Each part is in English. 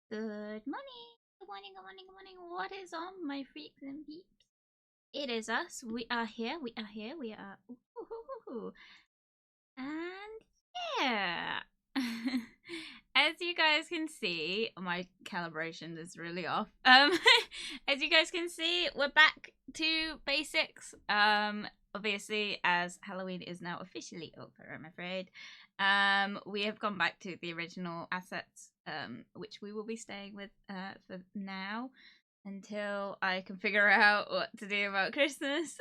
Good morning, good morning, good morning, good morning. What is on my freaks and peeps? It is us. We are here. We are here. We are. Ooh. And yeah. As you guys can see, my calibration is really off. As you guys can see, we're back to basics. Obviously, as Halloween is now officially over, I'm afraid. We have gone back to the original assets, which we will be staying with for now until I can figure out what to do about Christmas.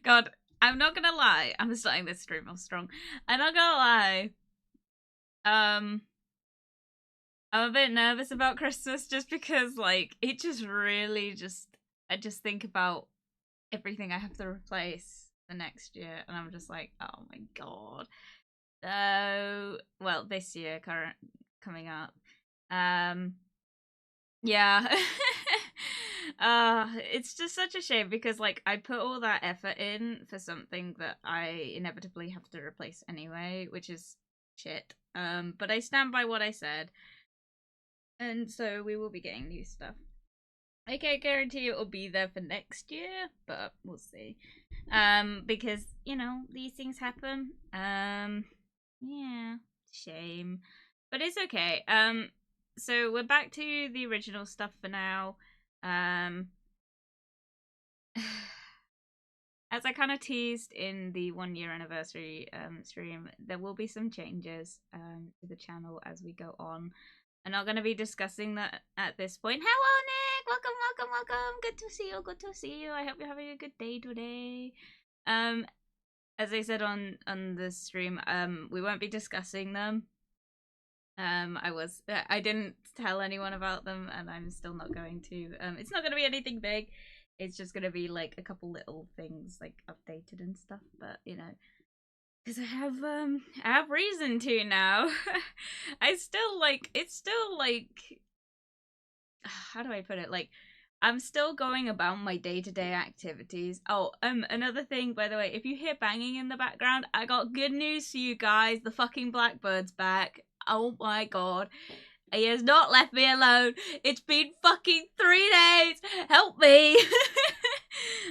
God, I'm not gonna lie. I'm starting this stream off strong. I'm not gonna lie. I'm a bit nervous about Christmas just because, like, it just really I just think about everything I have to replace for next year, and I'm just like, oh my god. So, well, this year coming up. Yeah. It's just such a shame because, like, I put all that effort in for something that I inevitably have to replace anyway, which is shit. But I stand by what I said. And so we will be getting new stuff. I can't guarantee it will be there for next year, but we'll see. Because, you know, these things happen. Yeah, shame. But it's okay. So we're back to the original stuff for now. As I kind of teased in the 1 year anniversary stream, there will be some changes to the channel as we go on. I'm not going to be discussing that at this point. Hello, Nick! Welcome, welcome, welcome! Good to see you, good to see you. I hope you're having a good day today. As I said on the stream, we won't be discussing them. I didn't tell anyone about them, and I'm still not going to. It's not going to be anything big. It's just going to be like a couple little things like updated and stuff. But you know, because I have reason to now. It's still like, how do I put it? Like, I'm still going about my day-to-day activities. Oh, another thing, by the way, if you hear banging in the background, I got good news for you guys. The fucking blackbird's back. Oh my god. He has not left me alone. It's been fucking 3 days. Help me.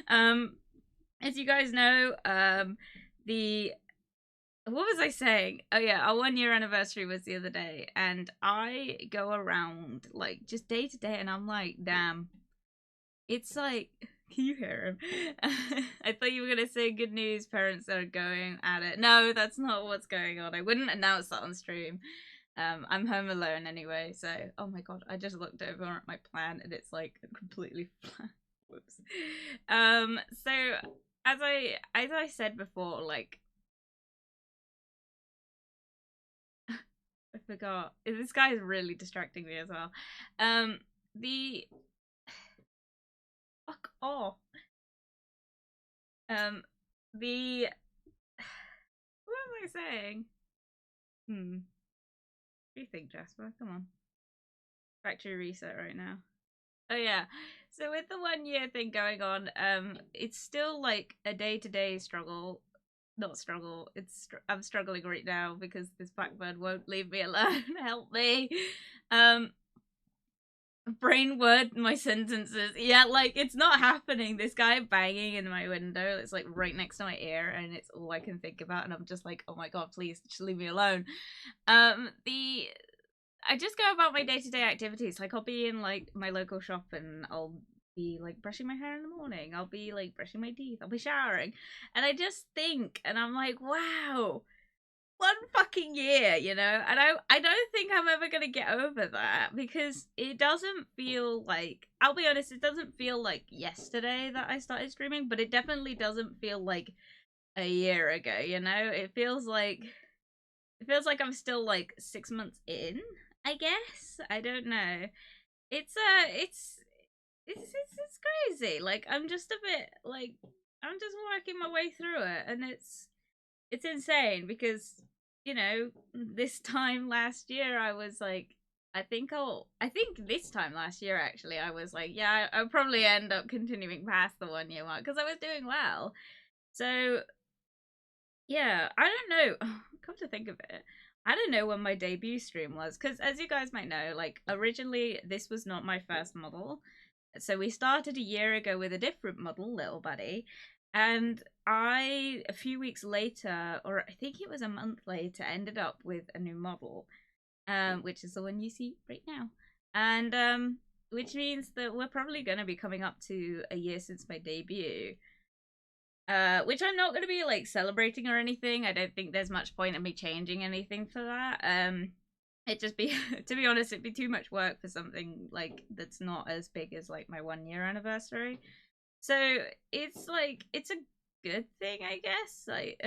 As you guys know, the what was I saying? Oh yeah, our 1 year anniversary was the other day, and I go around like just day to day, and I'm like, damn, it's like, can you hear him? I thought you were gonna say good news, parents are going at it. No, that's not what's going on. I wouldn't announce that on stream. I'm home alone anyway, so oh my god, I just looked over at my plan and it's like completely flat. Whoops. So as I said before, like I forgot. This guy is really distracting me as well. The fuck off. Um, the what was I saying? What do you think, Jasper? Come on. Factory reset right now. Oh yeah. So with the 1 year thing going on, it's still like a day-to-day struggle. Not struggle. I'm struggling right now because this blackbird won't leave me alone. Help me. Um, brain word my sentences. Yeah, like it's not happening. This guy banging in my window. It's like right next to my ear, and it's all I can think about. And I'm just like, oh my god, please just leave me alone. I just go about my day-to-day activities. Like I'll be in like my local shop and I'll be like brushing my hair in the morning. I'll be like brushing my teeth. I'll be showering. And I just think and I'm like, wow, 1 fucking year, you know? And I don't think I'm ever gonna get over that because it doesn't feel like, I'll be honest, it doesn't feel like yesterday that I started streaming, but it definitely doesn't feel like a year ago, you know? It feels like I'm still like 6 months in, I guess. I don't know. It's it's crazy. Like I'm just a bit like I'm just working my way through it, and it's insane because you know this time last year I was like I think this time last year actually I was like yeah I'll probably end up continuing past the 1 year mark because I was doing well. So yeah, I don't know. Come to think of it, I don't know when my debut stream was, because as you guys might know, like originally this was not my first model. So we started a year ago with a different model, Little Buddy, and I, a few weeks later, or I think it was a month later, ended up with a new model, which is the one you see right now. And which means that we're probably going to be coming up to a year since my debut. Which I'm not going to be like celebrating or anything. I don't think there's much point in me changing anything for that. It just be to be honest, it'd be too much work for something like that's not as big as like my 1 year anniversary. So it's like it's a good thing, I guess. Like,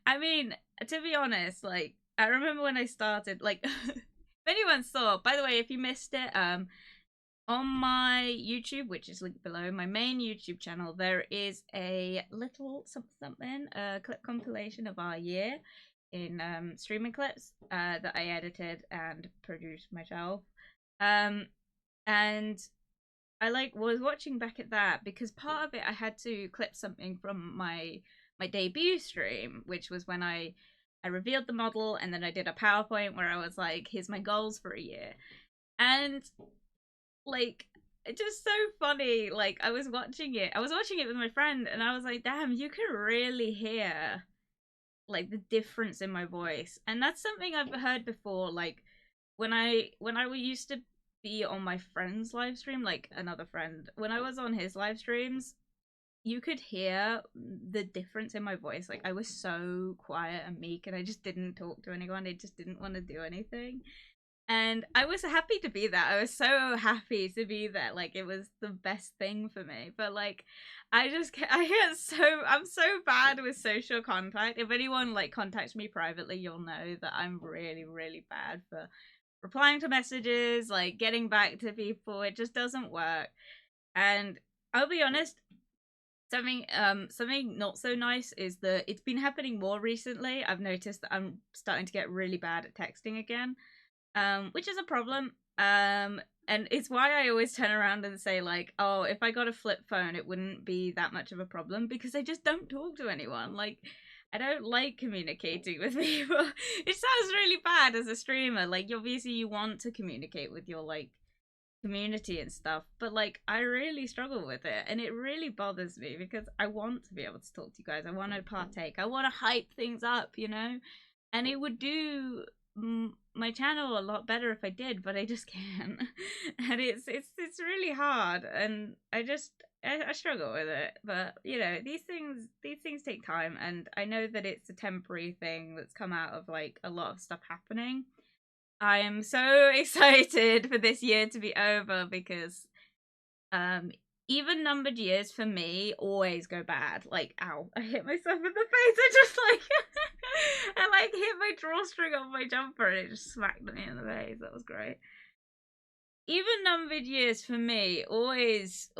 I mean, to be honest, like I remember when I started. Like, if anyone saw, by the way, if you missed it, on my YouTube, which is linked below, my main YouTube channel, there is a little something, clip compilation of our year in streaming clips that I edited and produced myself. And I like was watching back at that because part of it I had to clip something from my debut stream, which was when I revealed the model, and then I did a PowerPoint where I was like, here's my goals for a year. And like, it's just so funny. Like, I was watching it with my friend, and I was like, damn, you can really hear like the difference in my voice. And that's something I've heard before, like when I used to be on my friend's live stream, like another friend, when I was on his live streams, you could hear the difference in my voice. Like, I was so quiet and meek, and I just didn't talk to anyone. I just didn't want to do anything. And I was happy to be there. I was so happy to be there. Like, it was the best thing for me. But like, I get I'm so bad with social contact. If anyone like contacts me privately, you'll know that I'm really, really bad for replying to messages, like getting back to people. It just doesn't work. And I'll be honest, something not so nice is that it's been happening more recently. I've noticed that I'm starting to get really bad at texting again, which is a problem. And it's why I always turn around and say, like, oh, if I got a flip phone, it wouldn't be that much of a problem, because I just don't talk to anyone. Like, I don't like communicating with people. It sounds really bad as a streamer. Like, obviously you want to communicate with your, like, community and stuff, but like I really struggle with it, and it really bothers me because I want to be able to talk to you guys. I want to partake. I want to hype things up, you know, and it would do my channel a lot better if I did, but I just can't. And it's really hard, and I struggle with it. But you know, these things take time, and I know that it's a temporary thing that's come out of like a lot of stuff happening. I am so excited for this year to be over, because even numbered years for me always go bad. Like, ow, I hit myself in the face. I just like I like hit my drawstring on my jumper, and it just smacked me in the face. That was great. Even numbered years for me always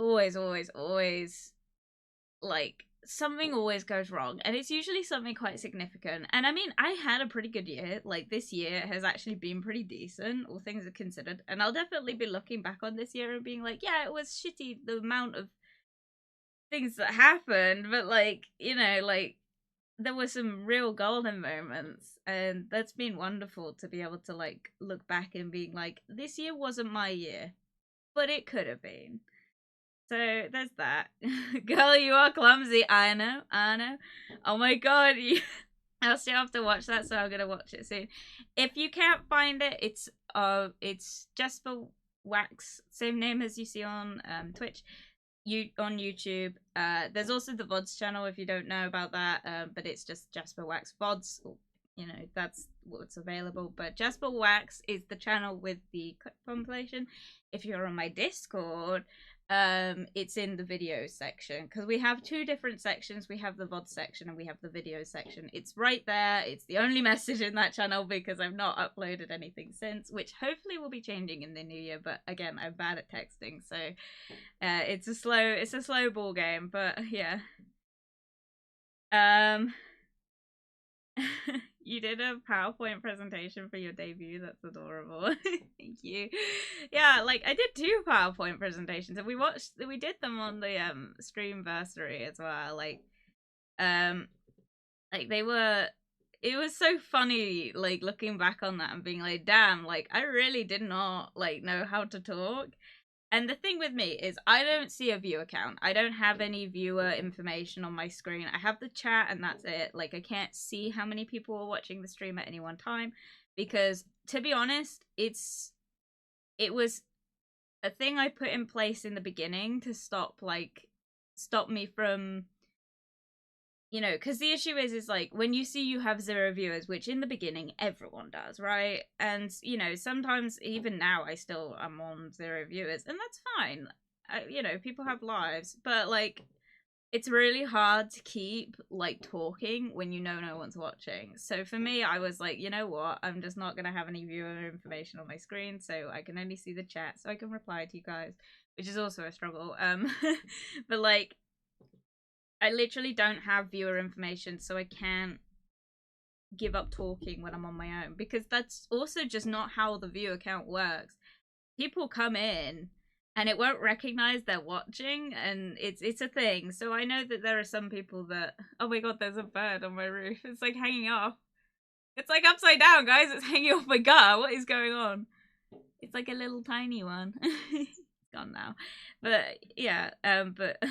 like something always goes wrong, and it's usually something quite significant. And I mean, I had a pretty good year. Like, this year has actually been pretty decent, all things are considered, and I'll definitely be looking back on this year and being like, yeah, it was shitty, the amount of things that happened, but like, you know, like there were some real golden moments, and that's been wonderful to be able to like look back and being like, this year wasn't my year, but it could have been. So there's that. Girl, you are clumsy. I know. Oh my god. I'll still have to watch that, so I'm gonna watch it soon. If you can't find it, it's JasperWackx, same name as you see on Twitch, on YouTube. There's also the VODs channel if you don't know about that, but it's just JasperWackx VODs. You know, that's what's available. But JasperWackx is the channel with the clip compilation. If you're on my Discord, it's in the video section, because we have two different sections. We have the VOD section and we have the video section. It's right there. It's the only message in that channel, because I've not uploaded anything since, which hopefully will be changing in the new year. But again, I'm bad at texting, so it's a slow ball game. But yeah. You did a PowerPoint presentation for your debut. That's adorable. Thank you. Yeah, like I did two PowerPoint presentations, and we did them on the Streamversary as well. Like they were, it was so funny, like, looking back on that and being like, damn, like, I really did not, like, know how to talk. And the thing with me is I don't see a viewer count. I don't have any viewer information on my screen. I have the chat and that's it. Like, I can't see how many people are watching the stream at any one time because, to be honest, it was a thing I put in place in the beginning to stop me from, you know, because the issue is like when you see you have 0 viewers, which in the beginning everyone does, right? And you know, sometimes even now I still am on 0 viewers, and that's fine. You know, people have lives, but like it's really hard to keep like talking when you know no one's watching. So for me, I was like, you know what? I'm just not gonna have any viewer information on my screen, so I can only see the chat, so I can reply to you guys, which is also a struggle. But like I literally don't have viewer information, so I can't give up talking when I'm on my own, because that's also just not how the viewer count works. People come in and it won't recognize they're watching, and it's a thing. So I know that there are some people that, oh my god, there's a bird on my roof. It's like hanging off. It's like upside down, guys. It's hanging off my gutter. What is going on? It's like a little tiny one. It's gone now. But yeah, but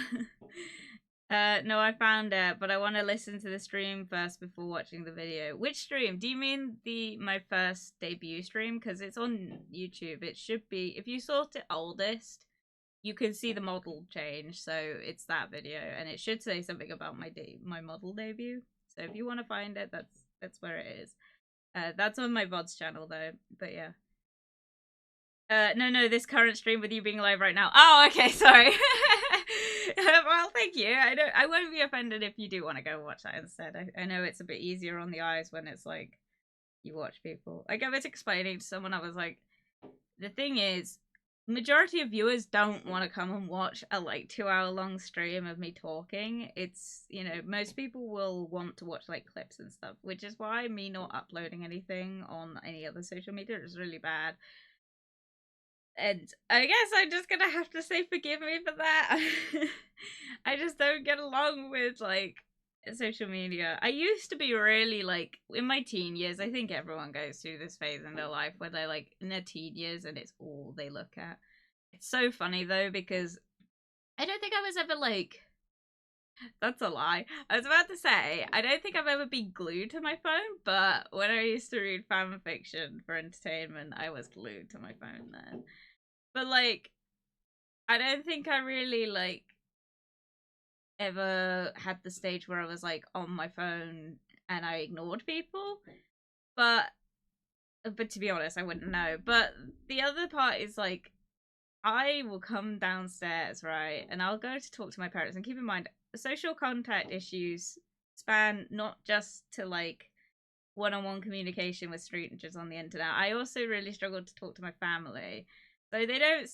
no, I found it, but I want to listen to the stream first before watching the video. Which stream? Do you mean my first debut stream? Because it's on YouTube. It should be, if you sort it oldest, you can see the model change. So it's that video, and it should say something about my model debut. So if you want to find it, that's where it is. That's on my VODs channel though. But yeah. No, this current stream with you being live right now. Oh, okay, sorry. Well, thank you. I won't be offended if you do want to go watch that instead. I know it's a bit easier on the eyes when it's like you watch people. Like I was explaining to someone, I was like, the thing is, majority of viewers don't want to come and watch a like 2-hour long stream of me talking. It's, you know, most people will want to watch like clips and stuff, which is why me not uploading anything on any other social media is really bad. And I guess I'm just gonna have to say forgive me for that. I just don't get along with like social media. I used to be really like in my teen years. I think everyone goes through this phase in their life where they're like in their teen years and it's all they look at. It's so funny though, because I don't think I was ever like, that's a lie. I was about to say, I don't think I've ever been glued to my phone, but when I used to read fan fiction for entertainment, I was glued to my phone then. But like, I don't think I really like ever had the stage where I was like on my phone and I ignored people. But to be honest, I wouldn't know. But the other part is like, I will come downstairs, right, and I'll go to talk to my parents. And keep in mind, social contact issues span not just to like one-on-one communication with strangers on the internet. I also really struggle to talk to my family. So they don't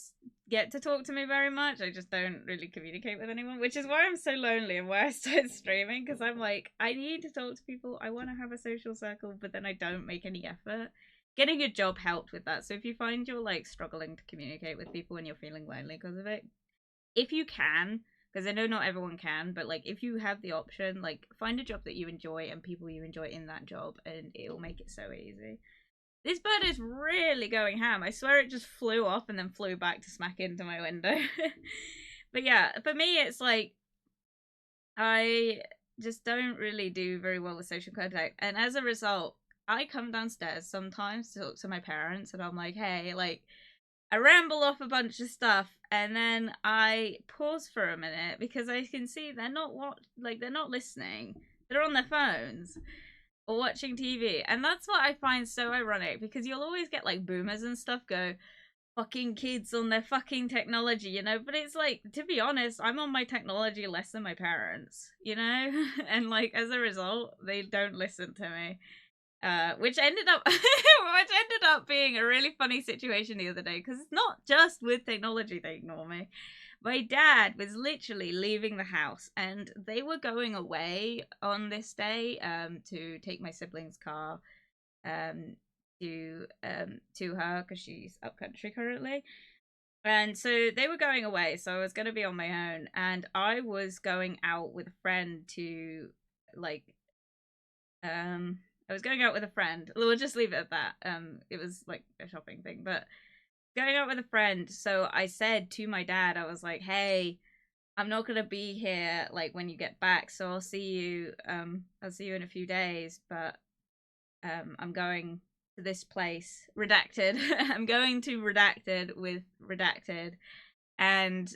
get to talk to me very much. I just don't really communicate with anyone, which is why I'm so lonely and why I started streaming, because I'm like, I need to talk to people. I want to have a social circle, but then I don't make any effort. Getting a job helped with that. So if you find you're like struggling to communicate with people and you're feeling lonely because of it, if you can, because I know not everyone can, but like if you have the option, like find a job that you enjoy and people you enjoy in that job, and it'll make it so easy. This bird is really going ham. I swear it just flew off and then flew back to smack into my window. But yeah, for me it's like I just don't really do very well with social contact, and as a result I come downstairs sometimes to talk to my parents, and I'm like, hey, like I ramble off a bunch of stuff, and then I pause for a minute because I can see they're not they're not listening. They're on their phones or watching TV. And that's what I find so ironic, because you'll always get like boomers and stuff go, fucking kids on their fucking technology, you know? But it's like, to be honest, I'm on my technology less than my parents, you know? And like as a result, they don't listen to me. Which ended up being a really funny situation the other day, because it's not just with technology they ignore me. My dad was literally leaving the house, and they were going away on this day to take my sibling's car to her, because she's up country currently. And so they were going away, so I was going to be on my own, and I was going out with a friend to like I was going out with a friend. We'll just leave it at that. It was like a shopping thing, but going out with a friend. So I said to my dad, I was like, "Hey, I'm not gonna be here like when you get back, so I'll see you. I'll see you in a few days, but I'm going to this place, redacted. I'm going to redacted with redacted, and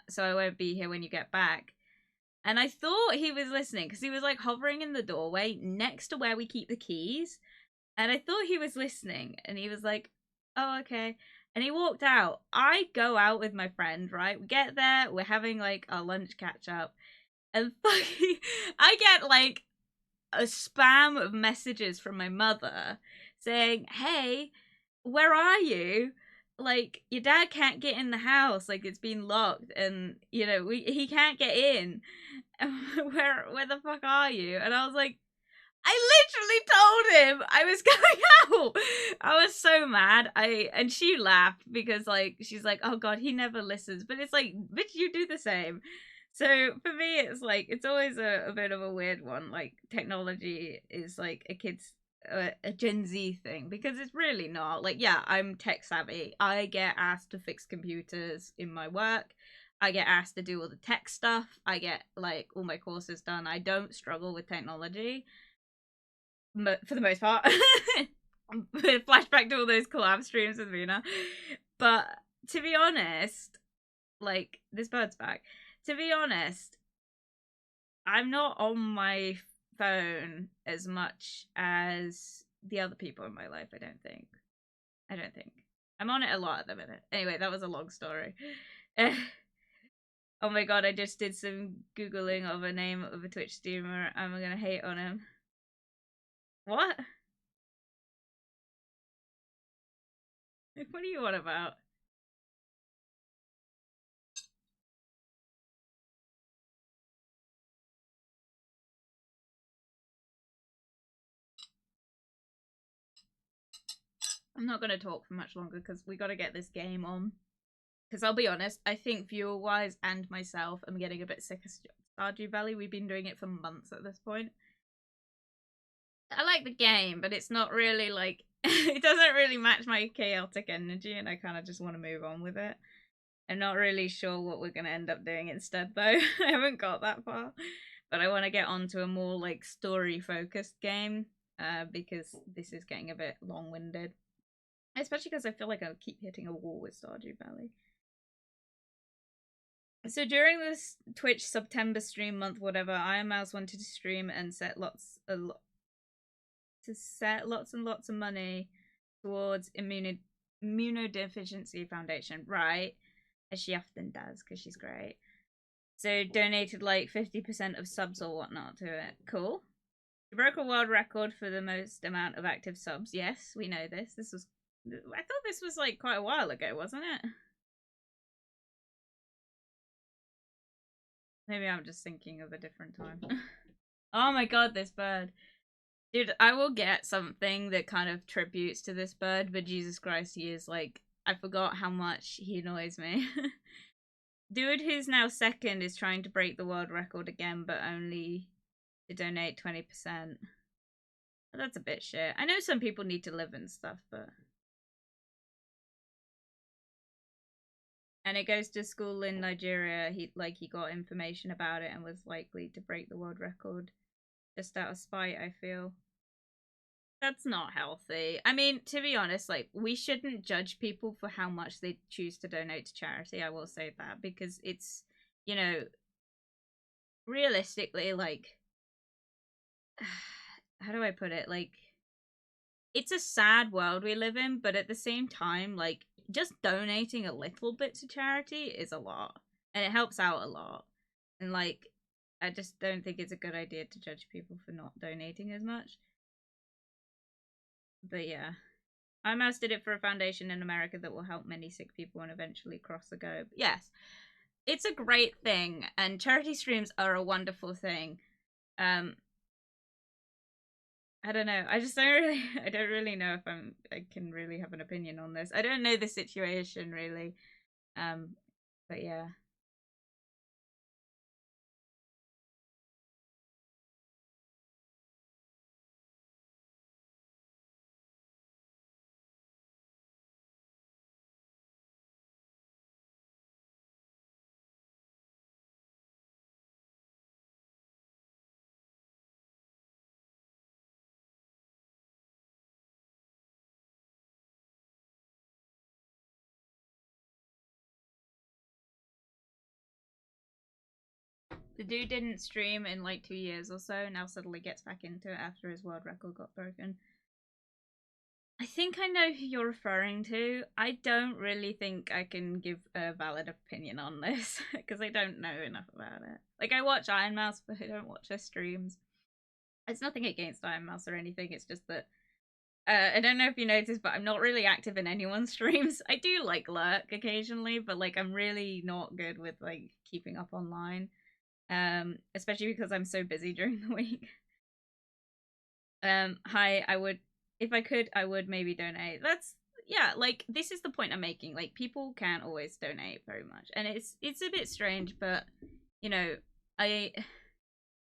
so I won't be here when you get back." And I thought he was listening because he was like hovering in the doorway next to where we keep the keys. And I thought he was listening. And he was like, "Oh, okay." And he walked out. I go out with my friend, right? We get there. We're having like a lunch catch up. And fucking, I get like a spam of messages from my mother saying, "Hey, where are you? Like, your dad can't get in the house. Like, it's been locked, and he can't get in. Where the fuck are you?" And I was like, I literally told him I was going out. I was so mad. And she laughed because like she's like, "Oh god, he never listens." But it's like, bitch, you do the same. So for me, it's like it's always a bit of a weird one. Like technology is like a Gen Z thing because it's really not. Like, yeah, I'm tech savvy. I get asked to fix computers in my work. I get asked to do all the tech stuff. I get like all my courses done. I don't struggle with technology for the most part. Flashback to all those collab streams with Vina. But to be honest, like this bird's back. To be honest, I'm not on my phone as much as the other people in my life. I don't think. I'm on it a lot at the minute. Anyway, that was a long story. Oh my god, I just did some googling of a name of a Twitch streamer. I'm gonna hate on him. What? What are you on about? I'm not going to talk for much longer because we got to get this game on. Because I'll be honest, I think viewer-wise and myself, I'm getting a bit sick of Stardew Valley. We've been doing it for months at this point. I like the game, but it's not really like... it doesn't really match my chaotic energy, and I kind of just want to move on with it. I'm not really sure what we're going to end up doing instead, though. I haven't got that far. But I want to get onto a more like story-focused game, because this is getting a bit long-winded. Especially because I feel like I keep hitting a wall with Stardew Valley. So during this Twitch September stream month, whatever, Iron Mouse wanted to stream and set lots and lots of money towards Immunodeficiency Foundation, right? As she often does, because she's great. So donated like 50% of subs or whatnot to it. Cool. She broke a world record for the most amount of active subs. Yes, we know this. I thought this was like quite a while ago, wasn't it? Maybe I'm just thinking of a different time. Oh my god, this bird. Dude, I will get something that kind of tributes to this bird, but Jesus Christ, he is like, I forgot how much he annoys me. Dude who's now second is trying to break the world record again, but only to donate 20%. That's a bit shit. I know some people need to live and stuff, but... And it goes to school in Nigeria. He got information about it and was likely to break the world record just out of spite, I feel. That's not healthy. I mean, to be honest, like, we shouldn't judge people for how much they choose to donate to charity. I will say that because it's, realistically, like, how do I put it? Like, it's a sad world we live in, but at the same time, like, just donating a little bit to charity is a lot. And it helps out a lot. And, like, I just don't think it's a good idea to judge people for not donating as much. But yeah. IMAS did it for a foundation in America that will help many sick people and eventually cross the globe. Yes. It's a great thing, and charity streams are a wonderful thing. I don't know. I don't really know if I can really have an opinion on this. I don't know the situation really. But yeah. The dude didn't stream in like 2 years or so, now suddenly gets back into it after his world record got broken. I think I know who you're referring to. I don't really think I can give a valid opinion on this because I don't know enough about it. Like, I watch Iron Mouse, but I don't watch her streams. It's nothing against Iron Mouse or anything, it's just that I don't know if you noticed, but I'm not really active in anyone's streams. I do like lurk occasionally, but like I'm really not good with like keeping up online. Especially because I'm so busy during the week. Hi, I would, if I could, I would maybe donate. That's, yeah, like this is the point I'm making. Like people can't always donate very much, and it's a bit strange, but you know, it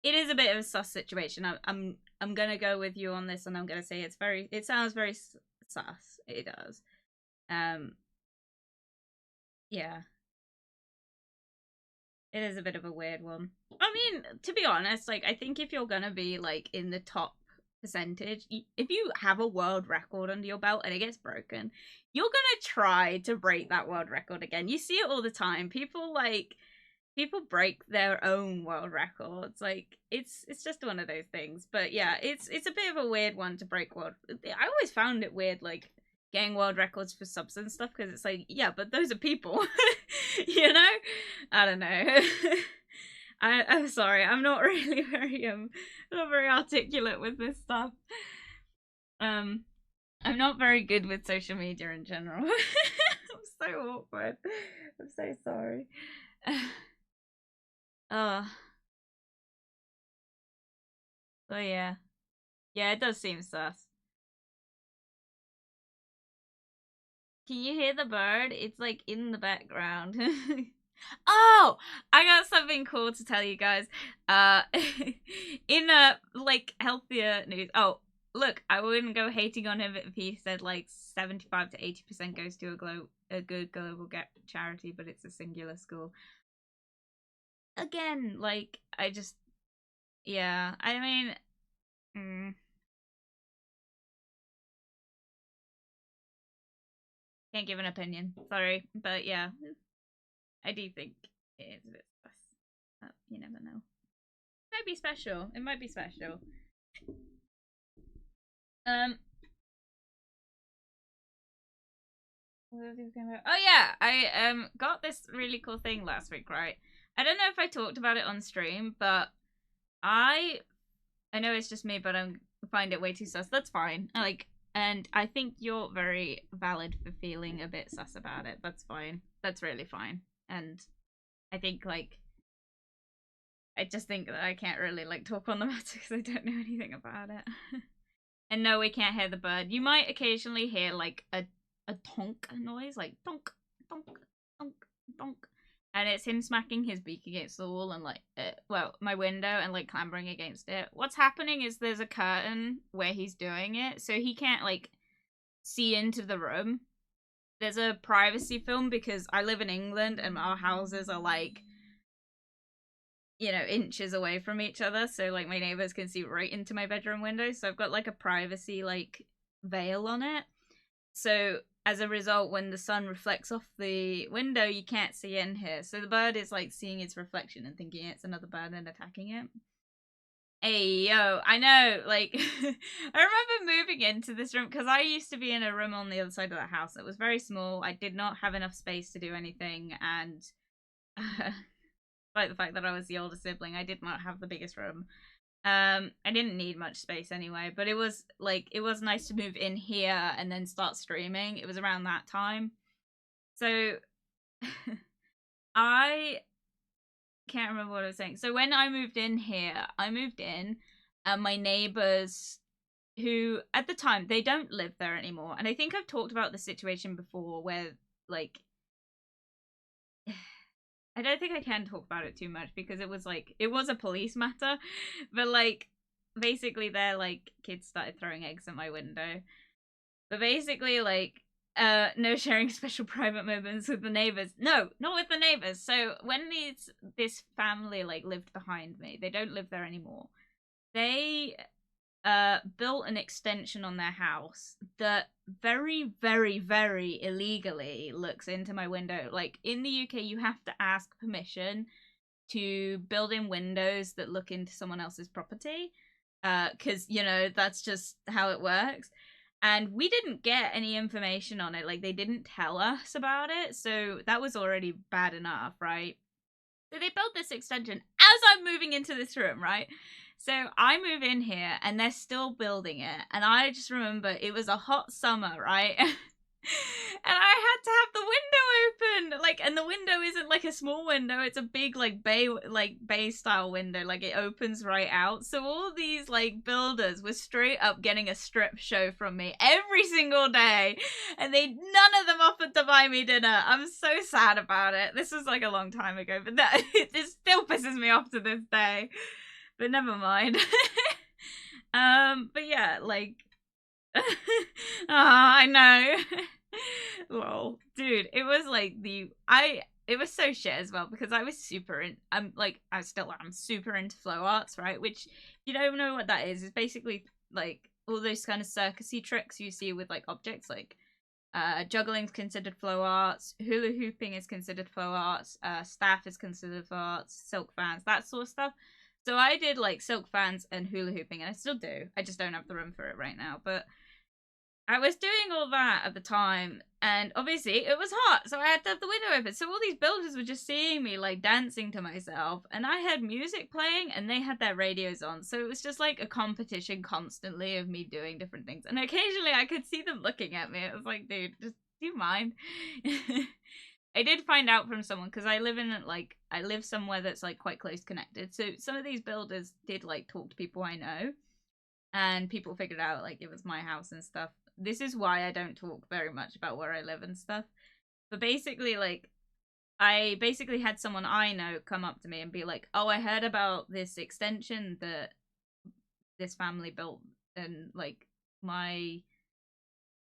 is a bit of a sus situation. I'm gonna go with you on this, and I'm gonna say it sounds very sus. It does. Yeah. It is a bit of a weird one. I mean, to be honest, like I think if you're gonna be like in the top percentage, if you have a world record under your belt and it gets broken, you're gonna try to break that world record again. You see it all the time. People break their own world records. Like it's just one of those things. But yeah, it's a bit of a weird one to break world. I always found it weird, like getting world records for subs and stuff, because it's like, yeah, but those are people. You know? I don't know. I'm sorry, I'm not really not very articulate with this stuff. I'm not very good with social media in general. I'm so awkward. I'm so sorry. Oh. Oh yeah. Yeah, it does seem sus. Can you hear the bird? It's like in the background. Oh, I got something cool to tell you guys. In a like healthier news. Oh, look, I wouldn't go hating on him if he said like 75 to 80% goes to a good global charity, but it's a singular school. Again, like I just, yeah. I mean, can't give an opinion. Sorry, but yeah, I do think it is a bit sus. You never know. It might be special. It might be special. Oh yeah, I got this really cool thing last week, right? I don't know if I talked about it on stream, but I know it's just me, but I find it way too sus. That's fine. And I think you're very valid for feeling a bit sus about it. That's fine. That's really fine. And I think like I just think that I can't really like talk on the matter because I don't know anything about it. And no, we can't hear the bird. You might occasionally hear like a tonk noise, like tonk, tonk, tonk, tonk. And it's him smacking his beak against the wall and like, my window and like clambering against it. What's happening is there's a curtain where he's doing it, so he can't like see into the room. There's a privacy film because I live in England and our houses are like, you know, inches away from each other, so like my neighbors can see right into my bedroom window, so I've got like a privacy like veil on it. So as a result, when the sun reflects off the window, you can't see in here. So the bird is like seeing its reflection and thinking it's another bird and attacking it. Hey, yo, I know, like, I remember moving into this room because I used to be in a room on the other side of the house that was very small. I did not have enough space to do anything, and despite the fact that I was the older sibling, I did not have the biggest room. I didn't need much space anyway, but it was nice to move in here and then start streaming. It was around that time. So I can't remember what I was saying. So when I moved in here, and my neighbors, who at the time they don't live there anymore, and I think I've talked about the situation before where like I don't think I can talk about it too much because it was a police matter, but like basically their like kids started throwing eggs at my window. But basically like no sharing special private moments with the neighbors. No, not with the neighbors. So when this family like lived behind me, they don't live there anymore. They built an extension on their house that very, very, very illegally looks into my window. Like in the UK, you have to ask permission to build in windows that look into someone else's property, because you know that's just how it works. And we didn't get any information on it, like they didn't tell us about it, so that was already bad enough, right? So they built this extension as I'm moving into this room, right? So I move in here and they're still building it, and I just remember it was a hot summer, right? And I had to have the window open, like, and the window isn't like a small window, it's a big like bay style window, like it opens right out. So all these like builders were straight up getting a strip show from me every single day, and none of them offered to buy me dinner. I'm so sad about it. This was like a long time ago, but that it still pisses me off to this day. But never mind. But yeah, like oh, I know. Lol. Dude, it was like it was so shit as well because I was super I still am super into flow arts, right? Which, if you don't know what that is basically like all those kind of circusy tricks you see with like objects, like juggling's considered flow arts, hula hooping is considered flow arts, staff is considered flow arts, silk fans, that sort of stuff. So I did like silk fans and hula hooping, and I still do. I just don't have the room for it right now, but I was doing all that at the time, and obviously it was hot, so I had to have the window open. So all these builders were just seeing me like dancing to myself, and I had music playing and they had their radios on. So it was just like a competition constantly of me doing different things. And occasionally I could see them looking at me. It was like, dude, just do you mind? I did find out from someone, because I live somewhere that's like quite close connected. So some of these builders did like talk to people I know, and people figured out like it was my house and stuff. This is why I don't talk very much about where I live and stuff. But basically, like, I basically had someone I know come up to me and be like, oh, I heard about this extension that this family built, and like my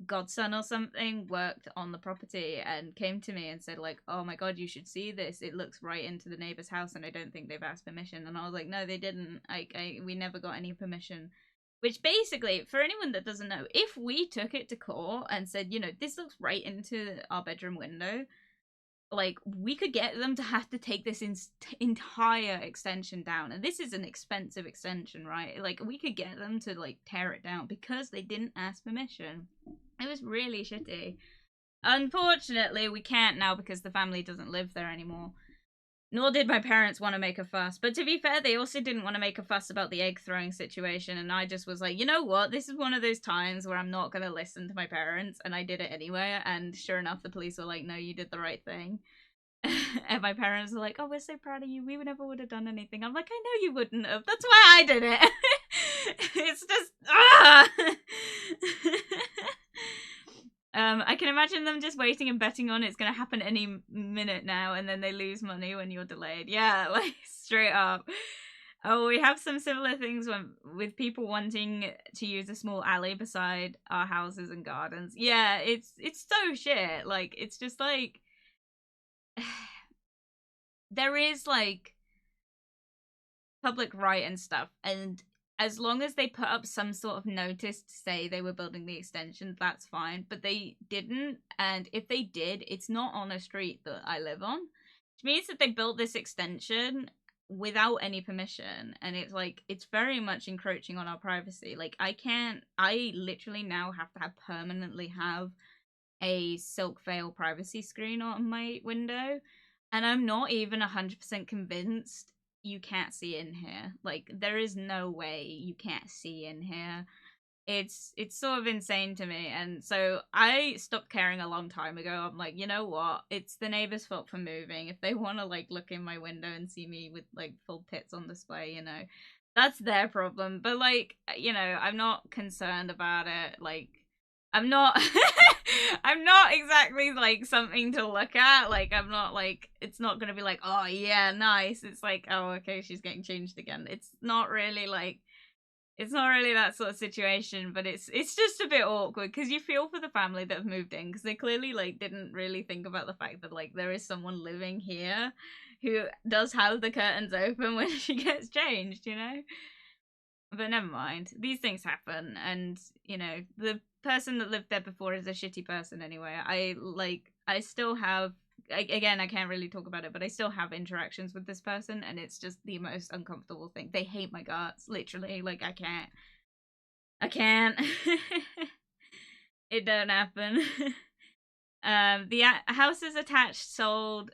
godson or something worked on the property and came to me and said like, oh my god, you should see this, it looks right into the neighbor's house and I don't think they've asked permission. And I was like, no, they didn't. We never got any permission. Which basically, for anyone that doesn't know, if we took it to court and said, you know, this looks right into our bedroom window, like, we could get them to have to take this entire extension down. And this is an expensive extension, right? Like, we could get them to, like, tear it down because they didn't ask permission. It was really shitty. Unfortunately, we can't now because the family doesn't live there anymore. Nor did my parents want to make a fuss. But to be fair, they also didn't want to make a fuss about the egg throwing situation. And I just was like, you know what? This is one of those times where I'm not going to listen to my parents. And I did it anyway. And sure enough, the police were like, no, you did the right thing. And my parents were like, oh, we're so proud of you. We never would have done anything. I'm like, I know you wouldn't have. That's why I did it. It's just... I can imagine them just waiting and betting on it's going to happen any minute now, and then they lose money when you're delayed. Yeah, like, straight up. Oh, we have some similar things with people wanting to use a small alley beside our houses and gardens. Yeah, it's so shit. Like, it's just like... there is, like, public right and stuff, and as long as they put up some sort of notice to say they were building the extension, that's fine. But they didn't, and if they did, it's not on a street that I live on. Which means that they built this extension without any permission, and it's like, it's very much encroaching on our privacy. Like, I literally now have to permanently have a silk veil privacy screen on my window, and I'm not even 100% convinced you can't see in here. Like, there is no way you can't see in here. It's sort of insane to me. And so I stopped caring a long time ago. I'm like, you know what? It's the neighbor's fault for moving. If they want to, like, look in my window and see me with, like, full tits on display, you know, that's their problem. But, like, you know, I'm not concerned about it. Like, I'm not I'm not exactly like something to look at. Like, I'm not like, it's not gonna be like, oh yeah, nice. It's like, oh, okay, she's getting changed again. It's not really like, it's not really that sort of situation, but it's just a bit awkward because you feel for the family that have moved in, because they clearly like didn't really think about the fact that like there is someone living here who does have the curtains open when she gets changed, you know? But never mind. These things happen, and, you know, the person that lived there before is a shitty person anyway. I still have again, I can't really talk about it, but I still have interactions with this person, and it's just the most uncomfortable thing. They hate my guts, literally. Like, I can't. It don't happen. The houses attached sold.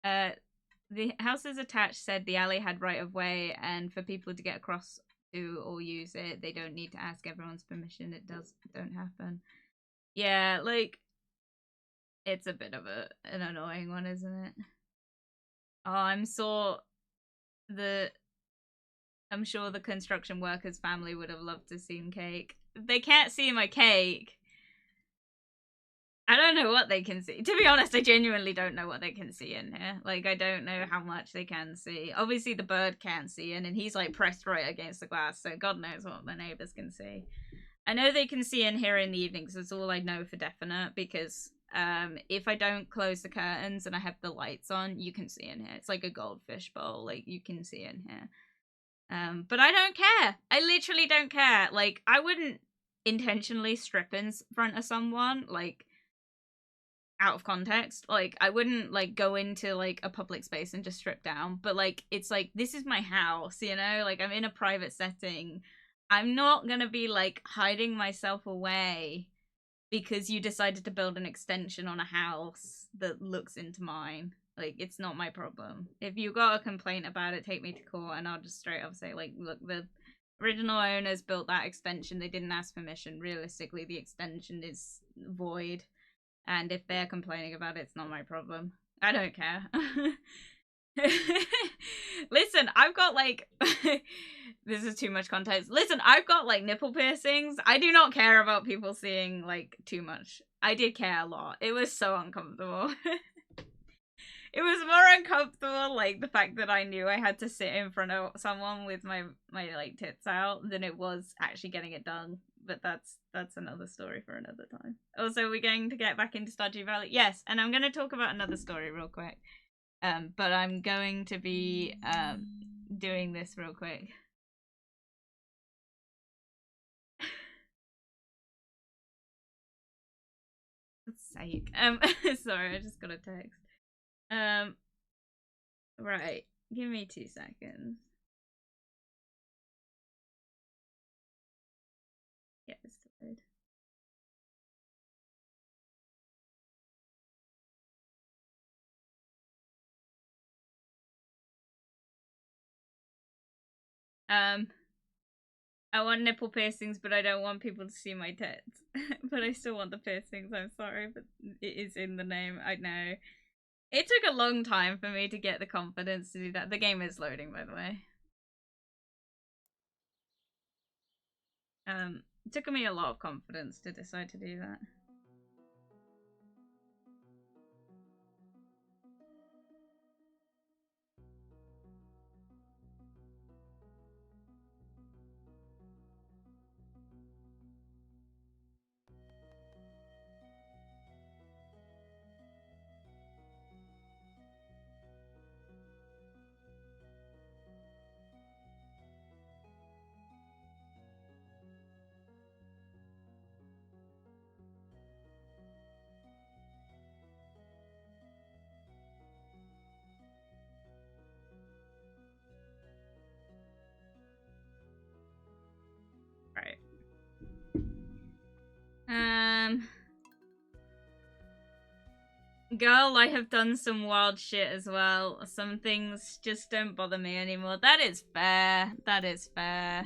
The houses attached said the alley had right of way, and for people to get across to or use it, they don't need to ask everyone's permission. It don't happen. Yeah, like, it's a bit of an annoying one, isn't it? Oh, I'm sure the construction workers' family would have loved to see cake. They can't see my cake. I don't know what they can see. To be honest, I genuinely don't know what they can see in here. Like, I don't know how much they can see. Obviously, the bird can't see in, and he's, like, pressed right against the glass, so God knows what the neighbors can see. I know they can see in here in the evenings. That's all I know for definite, because if I don't close the curtains and I have the lights on, you can see in here. It's like a goldfish bowl. Like, you can see in here. But I don't care. I literally don't care. Like, I wouldn't intentionally strip in front of someone, like, out of context. Like, I wouldn't, like, go into, like, a public space and just strip down. But, like, it's like, this is my house, you know? Like, I'm in a private setting. I'm not gonna be, like, hiding myself away because you decided to build an extension on a house that looks into mine. Like, it's not my problem. If you got a complaint about it, take me to court, and I'll just straight up say, like, look, the original owners built that extension. They didn't ask permission. Realistically, the extension is void. And if they're complaining about it, it's not my problem. I don't care. Listen, I've got, like... this is too much context. Listen, I've got, like, nipple piercings. I do not care about people seeing, like, too much. I did care a lot. It was so uncomfortable. It was more uncomfortable, like, the fact that I knew I had to sit in front of someone with my like, tits out than it was actually getting it done. But that's another story for another time. Also, we're going to get back into Stardew Valley. Yes, and I'm going to talk about another story real quick. But I'm going to be doing this real quick. God's sake. Sorry, I just got a text. Right. Give me 2 seconds. Yeah, it's delayed. I want nipple piercings, but I don't want people to see my tits. But I still want the piercings, I'm sorry, but it is in the name, I know. It took a long time for me to get the confidence to do that. The game is loading, by the way. It took me a lot of confidence to decide to do that. Right. Girl, I have done some wild shit as well. Some things just don't bother me anymore. That is fair. That is fair.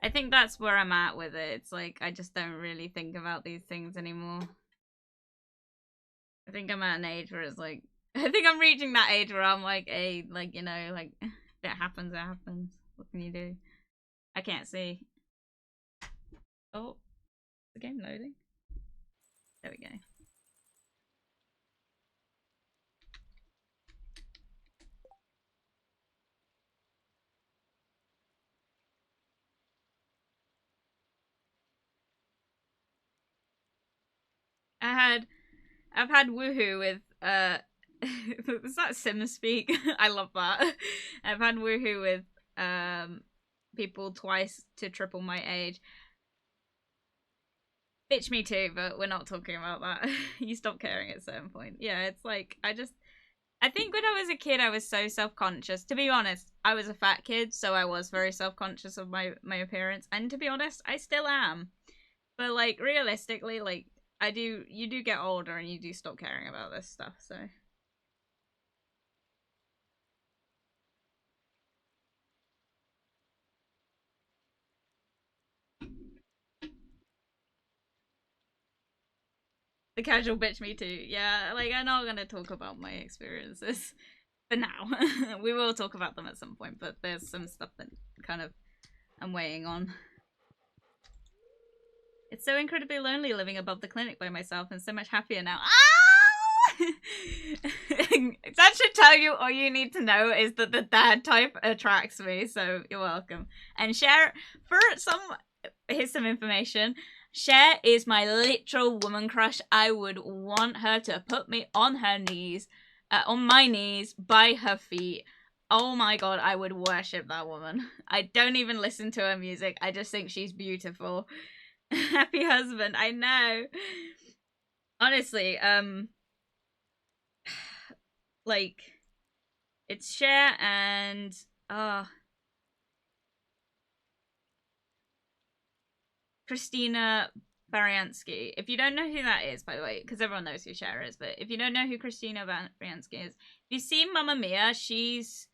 I think that's where I'm at with it. It's like, I just don't really think about these things anymore. I think I'm at an age where it's like, I think I'm reaching that age where I'm like, hey, like, you know, like, if it happens, it happens. What can you do? I can't see. Oh, is the game loading? There we go. I've had woohoo with is that Sim speak? I love that. I've had woohoo with people twice to triple my age. Bitch, me too, but we're not talking about that. You stop caring at a certain point. Yeah, it's like, I think when I was a kid, I was so self-conscious. To be honest, I was a fat kid, so I was very self-conscious of my appearance. And to be honest, I still am. But, like, realistically, like, you do get older and you do stop caring about this stuff, so. The casual bitch me too. Yeah, like, I'm not gonna talk about my experiences for now. We will talk about them at some point, but there's some stuff that kind of I'm weighing on. It's so incredibly lonely living above the clinic by myself and so much happier now. Ah! That should tell you all you need to know is that the dad type attracts me, so you're welcome. And Cher, here's some information. Cher is my literal woman crush. I would want her to put me on her knees, on my knees, by her feet. Oh my god, I would worship that woman. I don't even listen to her music. I just think she's beautiful. Happy husband, I know. Honestly, like, it's Cher and Christina Baranski. If you don't know who that is, by the way, because everyone knows who Cher is, but if you don't know who Christina Baranski is, if you see Mamma Mia, she's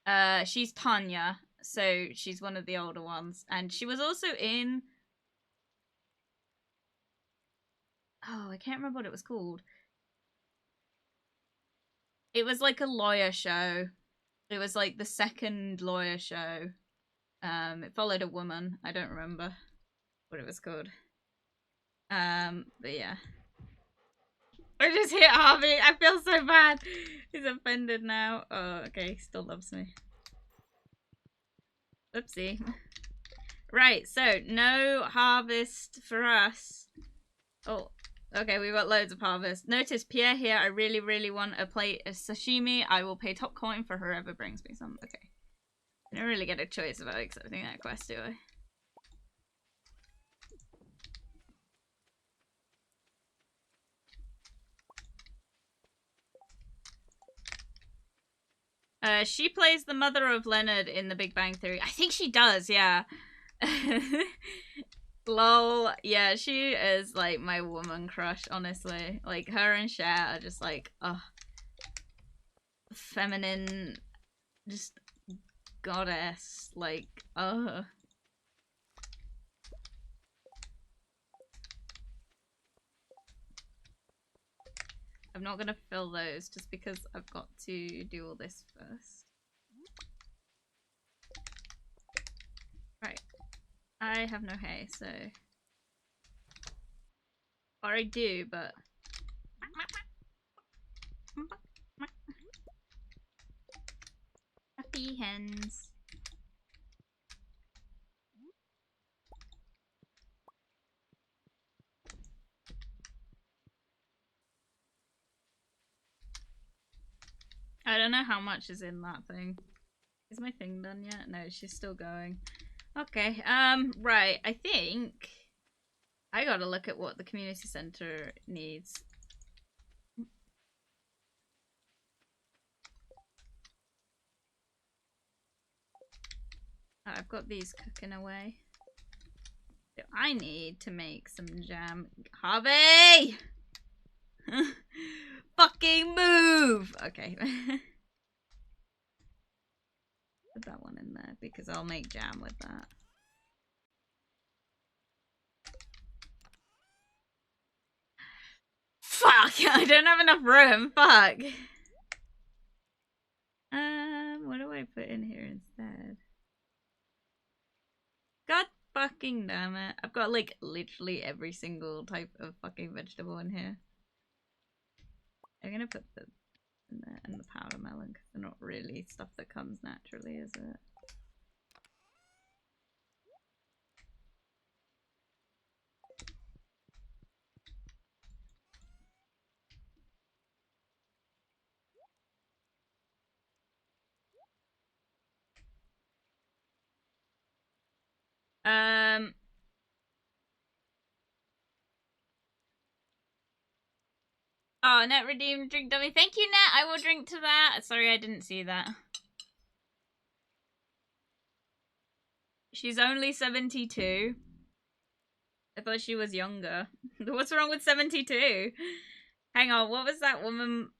Tanya, so she's one of the older ones, and she was also in. Oh, I can't remember what it was called. It was like a lawyer show. It was like the second lawyer show. It followed a woman. I don't remember what it was called. But yeah. I just hit Harvey. I feel so bad. He's offended now. Oh, okay. He still loves me. Oopsie. Right, so no harvest for us. Oh, okay, we've got loads of harvest. Notice Pierre here. I really, really want a plate of sashimi. I will pay top coin for whoever brings me some. Okay. I don't really get a choice about accepting that quest, do I? She plays the mother of Leonard in The Big Bang Theory. I think she does, yeah. Lol. Yeah, she is like my woman crush, honestly. Like, her and Cher are just like, feminine, just goddess. Like, I'm not gonna fill those just because I've got to do all this first. Right. I have no hay, so. Or I do, but. Happy hens. I don't know how much is in that thing. Is my thing done yet? No, she's still going. Okay, right, I think I gotta look at what the community center needs. Oh, I've got these cooking away. So I need to make some jam. Harvey! Fucking move! Okay. Put that one in there because I'll make jam with that. Fuck! I don't have enough room. Fuck. What do I put in here instead? God fucking damn it. I've got like literally every single type of fucking vegetable in here. I'm gonna put the in there and the powder melon because they're not really stuff that comes naturally, is it? Oh, Net redeemed drink dummy. Thank you, Net. I will drink to that. Sorry, I didn't see that. She's only 72. I thought she was younger. What's wrong with 72? Hang on, what was that woman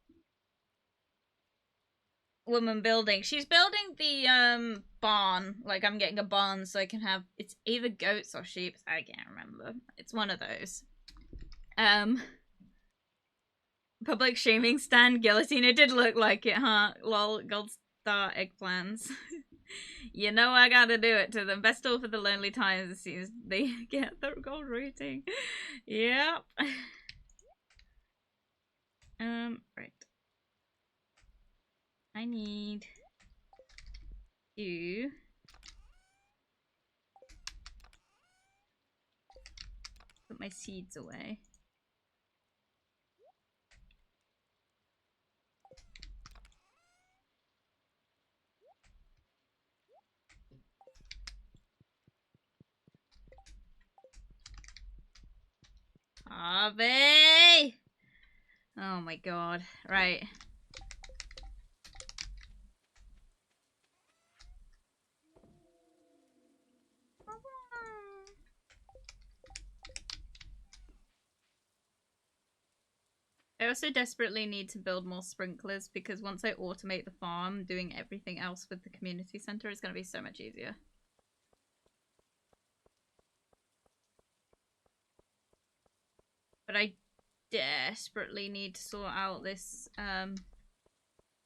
building? She's building the barn. Like, I'm getting a barn so I can have, it's either goats or sheep. I can't remember. It's one of those. Public shaming stand guillotine. It did look like it, huh? Lol, gold star eggplants. You know I gotta do it to them. Best all for the lonely times as soon as they get their gold rating. Yep. Right. I need to put my seeds away. Harvey! Oh my god. Right. I also desperately need to build more sprinklers because once I automate the farm, doing everything else with the community center is going to be so much easier. But I desperately need to sort out this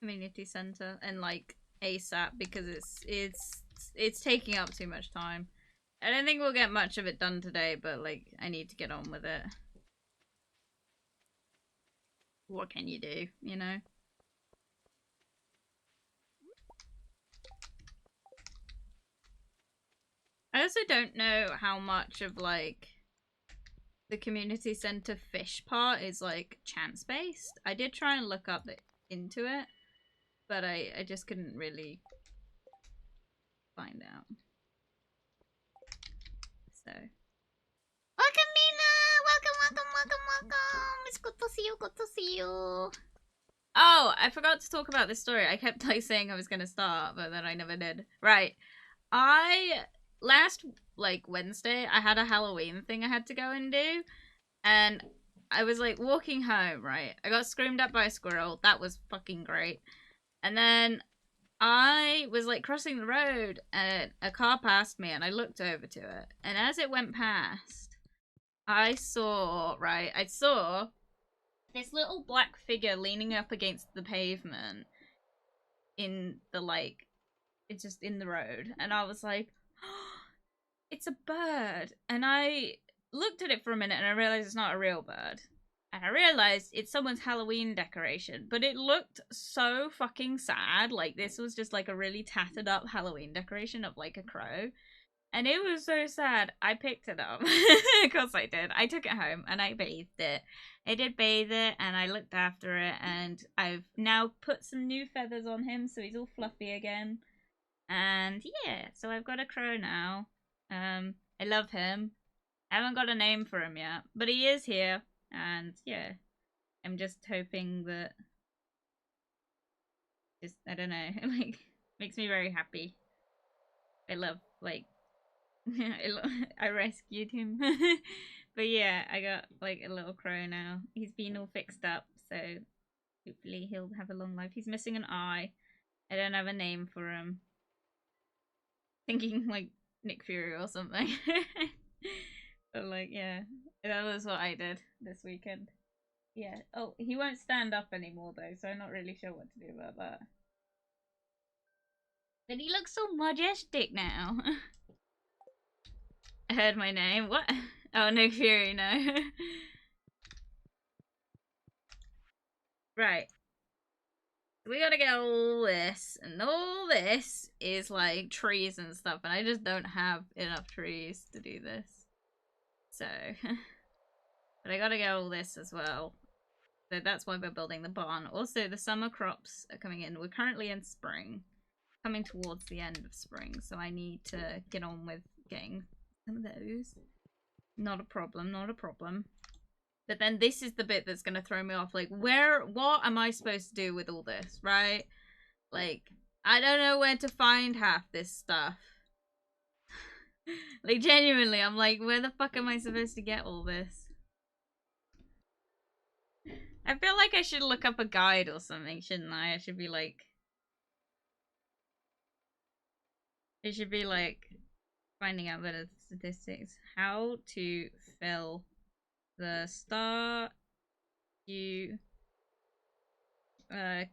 community center and like ASAP because it's taking up too much time. I don't think we'll get much of it done today, but like I need to get on with it. What can you do, you know? I also don't know how much of like the community center fish part is like chance based. I did try and look up into it, but I just couldn't really find out. So welcome, Mina! Welcome! It's good to see you, Oh, I forgot to talk about this story. I kept like saying I was gonna start, but then I never did. Right. Last like Wednesday I had a Halloween thing I had to go and do, and I was like walking home, right? I got screamed at by a squirrel. That was fucking great. And then I was like crossing the road and a car passed me and I looked over to it. And as it went past, I saw this little black figure leaning up against the pavement in the like it's just in the road. And I was like, oh, it's a bird. And I looked at it for a minute and I realized it's not a real bird. And I realized it's someone's Halloween decoration, but it looked so fucking sad. Like this was just like a really tattered up Halloween decoration of like a crow. And it was so sad. I picked it up. Of course I did. I took it home and I bathed it. I did bathe it and I looked after it and I've now put some new feathers on him so he's all fluffy again. And yeah, so I've got a crow now. I love him. I haven't got a name for him yet, but he is here. And yeah, I'm just hoping that I don't know, like makes me very happy. I love like I rescued him. But yeah, I got like a little crow now. He's been all fixed up, so hopefully he'll have a long life. He's missing an eye. I don't have a name for him. Thinking like Nick Fury or something. But like yeah, that was what I did this weekend. Yeah. Oh, he won't stand up anymore though, so I'm not really sure what to do about that. But he looks so majestic now. I heard my name. What? Oh, Nick Fury, no. Right. We gotta get all this, and all this is like trees and stuff, and I just don't have enough trees to do this. So, but I gotta get all this as well. So that's why we're building the barn. Also, the summer crops are coming in. We're currently in spring, coming towards the end of spring, so I need to get on with getting some of those. Not a problem, not a problem. But then this is the bit that's gonna throw me off. Like, what am I supposed to do with all this, right? Like, I don't know where to find half this stuff. Like, genuinely, I'm like, where the fuck am I supposed to get all this? I feel like I should look up a guide or something, shouldn't I? I should be like... It should be like finding out better statistics. How to fill the Stardew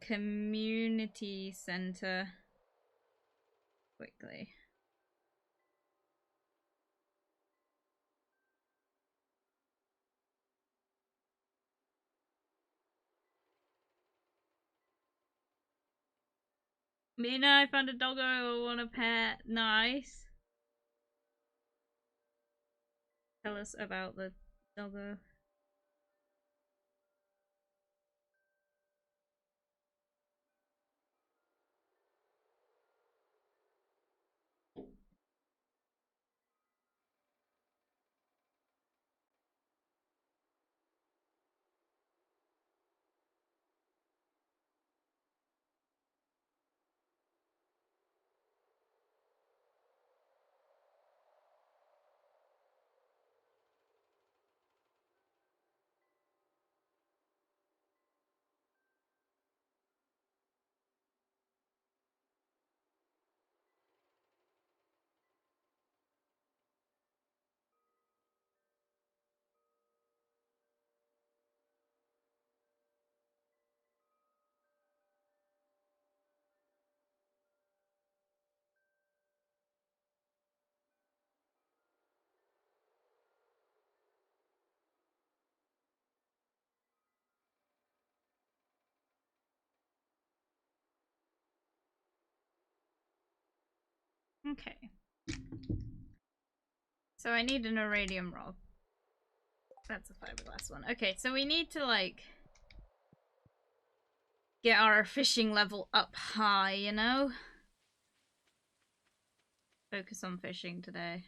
community center quickly. Mina, I found a doggo I want a pet. Nice. Tell us about the doggo. Okay. So I need an iridium rod. That's a fiberglass one. Okay, so we need to, like, get our fishing level up high, you know? Focus on fishing today.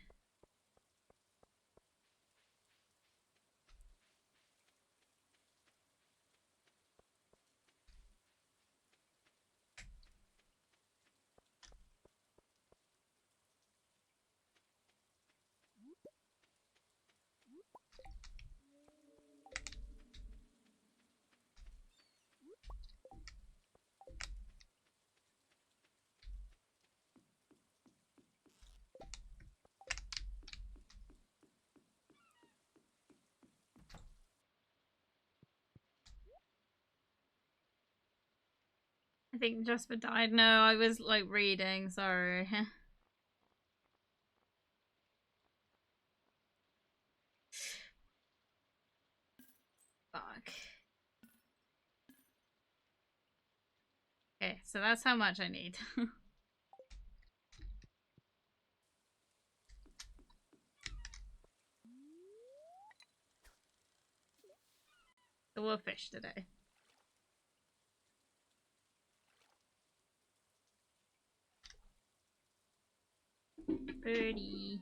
I think Jasper died. No, I was, like, reading. Sorry. Fuck. Okay, so that's how much I need. So we'll fish today. Birdie.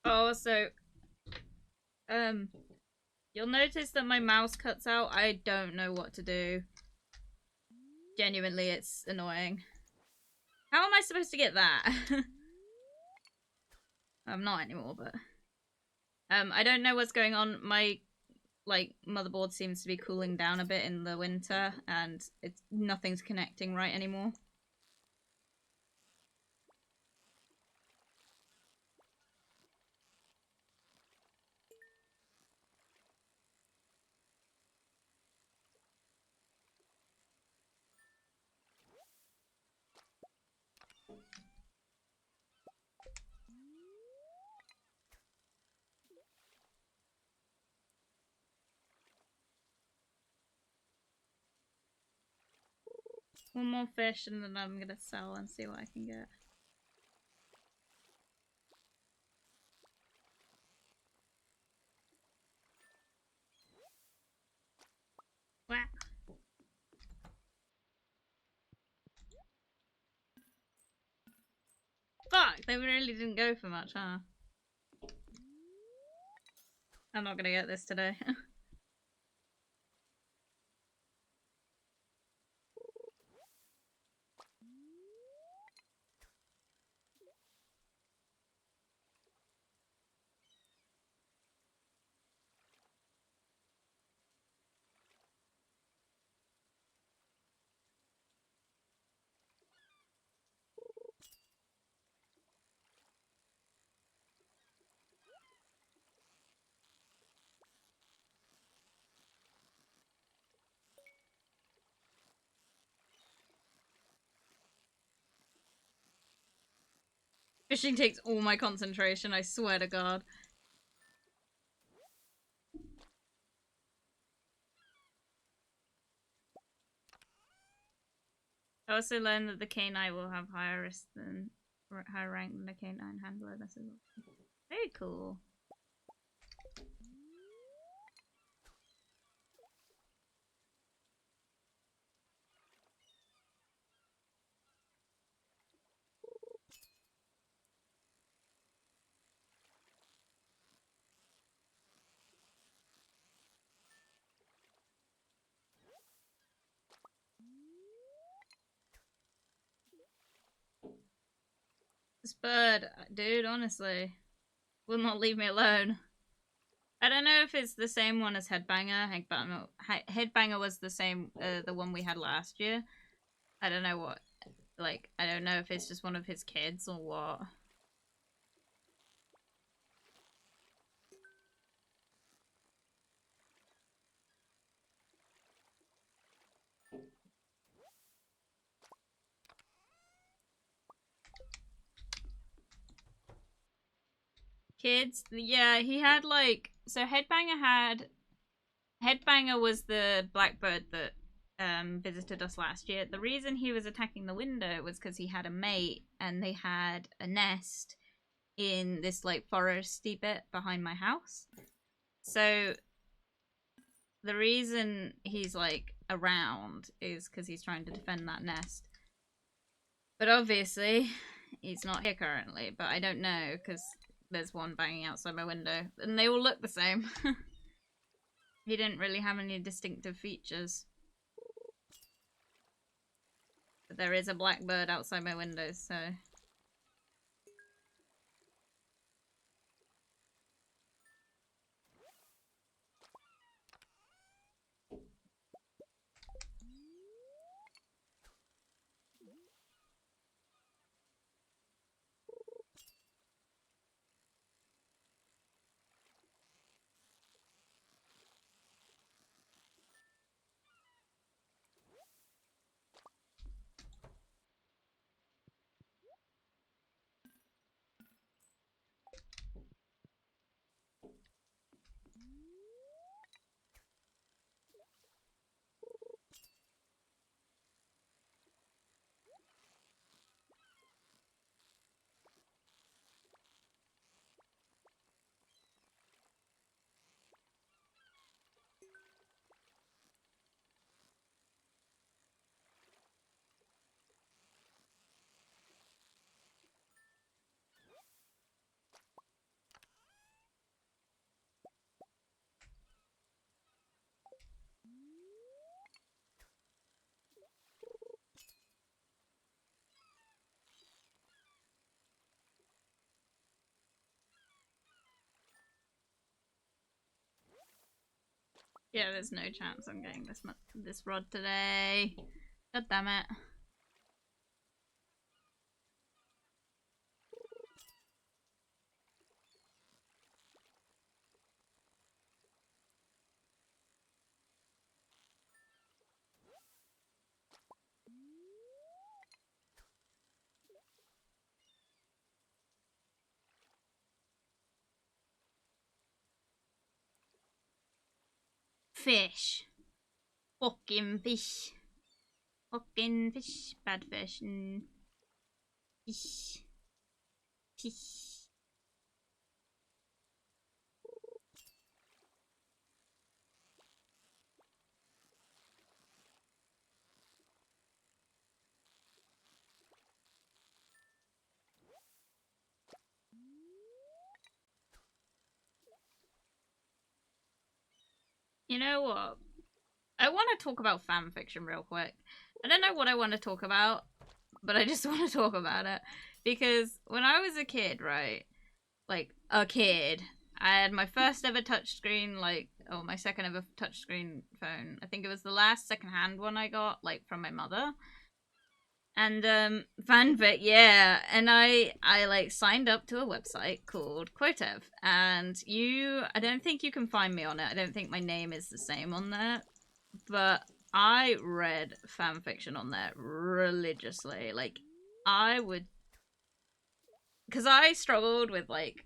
Oh, so, you'll notice that my mouse cuts out. I don't know what to do. Genuinely, it's annoying. How am I supposed to get that? I'm not anymore, but... I don't know what's going on. My, like, motherboard seems to be cooling down a bit in the winter, and nothing's connecting right anymore. One more fish and then I'm gonna sell and see what I can get. Wow. Fuck, they really didn't go for much, huh? I'm not gonna get this today. Fishing takes all my concentration, I swear to God. I also learned that the canine will have higher risk than higher rank than the canine handler. This is very cool. This bird, dude, honestly, will not leave me alone. I don't know if it's the same one as Headbanger. Headbanger was the same, the one we had last year. I don't know what, like, I don't know if it's just one of his kids or what. Kids, yeah, he had like, so Headbanger was the blackbird that visited us last year. The reason he was attacking the window was because he had a mate and they had a nest in this like foresty bit behind my house. So the reason he's like around is because he's trying to defend that nest. But obviously, he's not here currently. But I don't know because there's one banging outside my window and they all look the same. He didn't really have any distinctive features. But there is a blackbird outside my window, so... Yeah, there's no chance I'm getting this rod today. God damn it. Fish. Fucking fish. Fucking fish. Bad fish. Fish. Fish. You know what? I want to talk about fan fiction real quick. I don't know what I want to talk about, but I just want to talk about it. Because when I was a kid, right? Like, a kid, I had my first ever touchscreen, like, my second ever touchscreen phone. I think it was the last secondhand one I got, like, from my mother. And fanfic, yeah. And I like signed up to a website called Quotev, and I don't think you can find me on it. I don't think my name is the same on there, but I read fanfiction on there religiously. Like, I would, because I struggled with like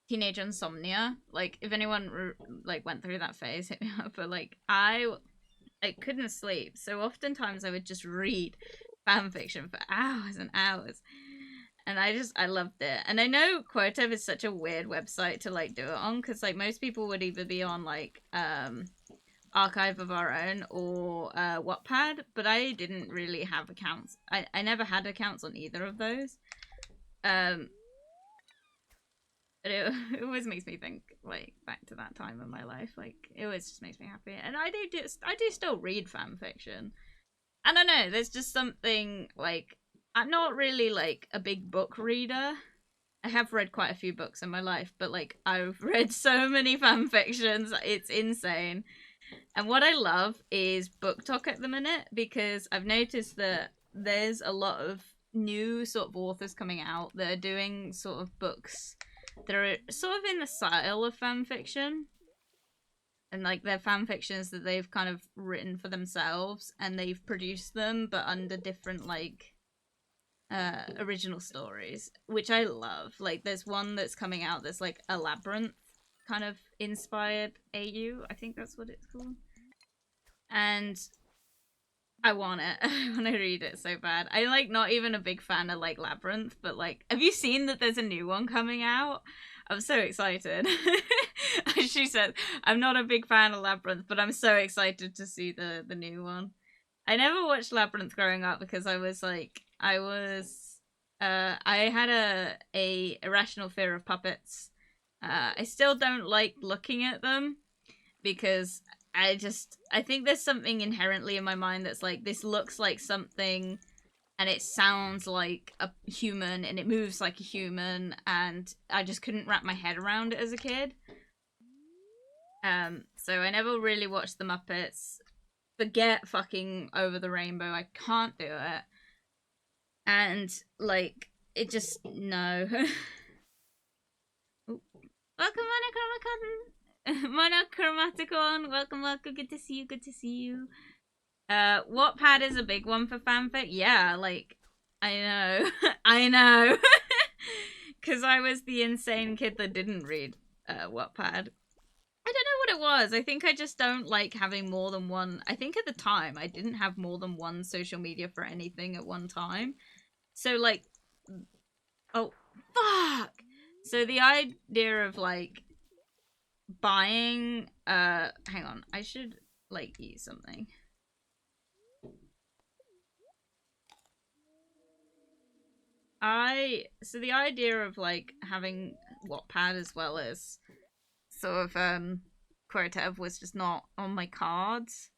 teenage insomnia. Like, if anyone like went through that phase, hit me up. But like, I couldn't sleep, so oftentimes I would just read fan fiction for hours and hours, and I loved it. And I know Quotev is such a weird website to like do it on, because like most people would either be on like Archive of Our Own or Wattpad, but I didn't really have accounts. I never had accounts on either of those. But it always makes me think like back to that time in my life. Like, it always just makes me happy. And I do still read fan fiction. I don't know, there's just something like, I'm not really like a big book reader. I have read quite a few books in my life, but like I've read so many fan fictions, it's insane. And what I love is Book Talk at the minute, because I've noticed that there's a lot of new sort of authors coming out that are doing sort of books that are sort of in the style of fan fiction. And like, they're fan fictions that they've kind of written for themselves, and they've produced them but under different like original stories, which I love. Like, there's one that's coming out that's like a labyrinth kind of inspired AU, I think that's what it's called. And I want it. I want to read it so bad. I'm like not even a big fan of like Labyrinth, but like, have you seen that there's a new one coming out? I'm so excited. She said, I'm not a big fan of Labyrinth, but I'm so excited to see the new one. I never watched Labyrinth growing up because I had a irrational fear of puppets. I still don't like looking at them because I think there's something inherently in my mind that's like, this looks like something and it sounds like a human and it moves like a human, and I just couldn't wrap my head around it as a kid. So I never really watched the Muppets. Forget fucking Over the Rainbow. I can't do it. And like, it just, no. Welcome, Monochromaticon. Welcome. Good to see you. Wattpad is a big one for fanfic. Yeah, like, I know. Because I was the insane kid that didn't read Wattpad. I don't know what it was. I think I just don't like having more than one. I think at the time I didn't have more than one social media for anything at one time. So like, oh, fuck. So the idea of like buying, hang on, I should like eat something. So the idea of like having Wattpad as well as sort of Quotev was just not on my cards.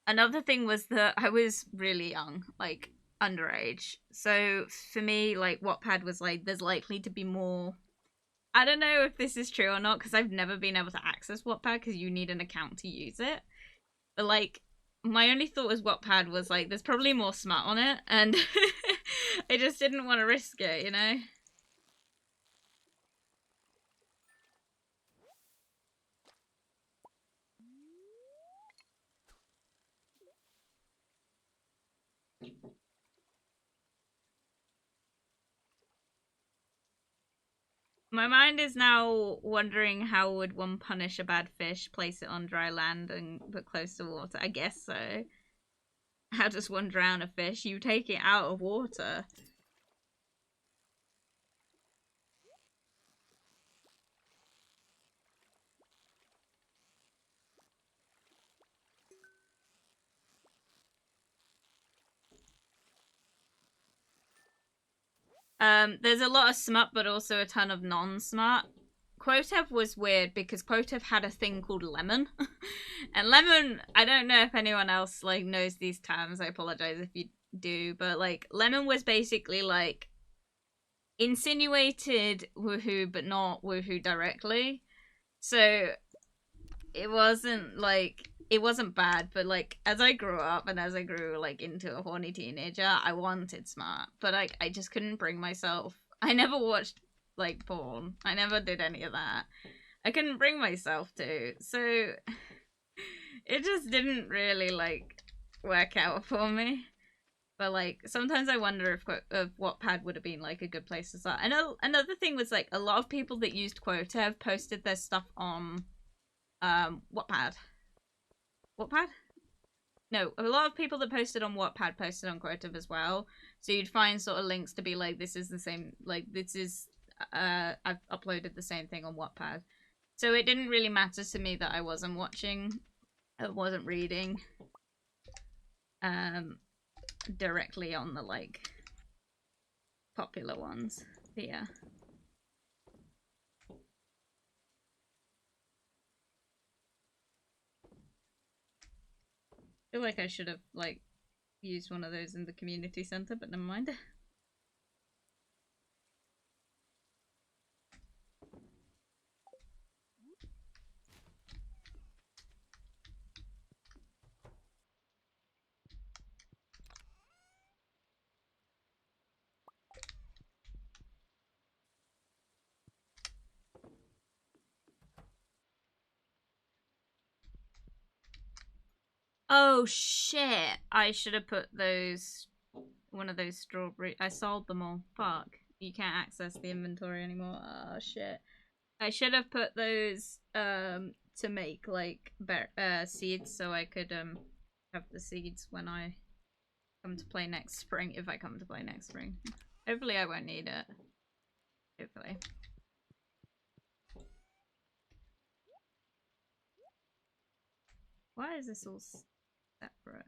Another thing was that I was really young, like underage. So for me, like, Wattpad was like, there's likely to be more. I don't know if this is true or not, because I've never been able to access Wattpad because you need an account to use it. But like, my only thought was Wattpad was like, there's probably more smut on it, and I just didn't want to risk it, you know? My mind is now wondering, how would one punish a bad fish? Place it on dry land and put close to water? I guess so. How does one drown a fish? You take it out of water. There's a lot of smut, but also a ton of non-smut. Quotev was weird because Quotev had a thing called lemon. And lemon, I don't know if anyone else like knows these terms. I apologize if you do, but like lemon was basically like insinuated woohoo but not woohoo directly. So it wasn't like it wasn't bad, but like as I grew up and as I grew like into a horny teenager, I wanted smart, but like I just couldn't bring myself. I never watched like porn. I never did any of that. I couldn't bring myself to. So it just didn't really like work out for me. But like sometimes I wonder if Wattpad would have been like a good place to start. I know another thing was like a lot of people that used Quotev posted their stuff on Wattpad. Wattpad? No, a lot of people that posted on Wattpad posted on Quotev as well. So you'd find sort of links to be like, this is the same, like this is I've uploaded the same thing on Wattpad. So it didn't really matter to me that I wasn't watching, I wasn't reading directly on the like popular ones. But yeah. I feel like I should have like used one of those in the community center, but never mind. Oh shit! I should have put those one of those strawberry. I sold them all. Fuck! You can't access the inventory anymore. Oh shit! I should have put those to make like seeds so I could have the seeds when I come to play next spring. If I come to play next spring, hopefully I won't need it. Hopefully. Why is this all separate?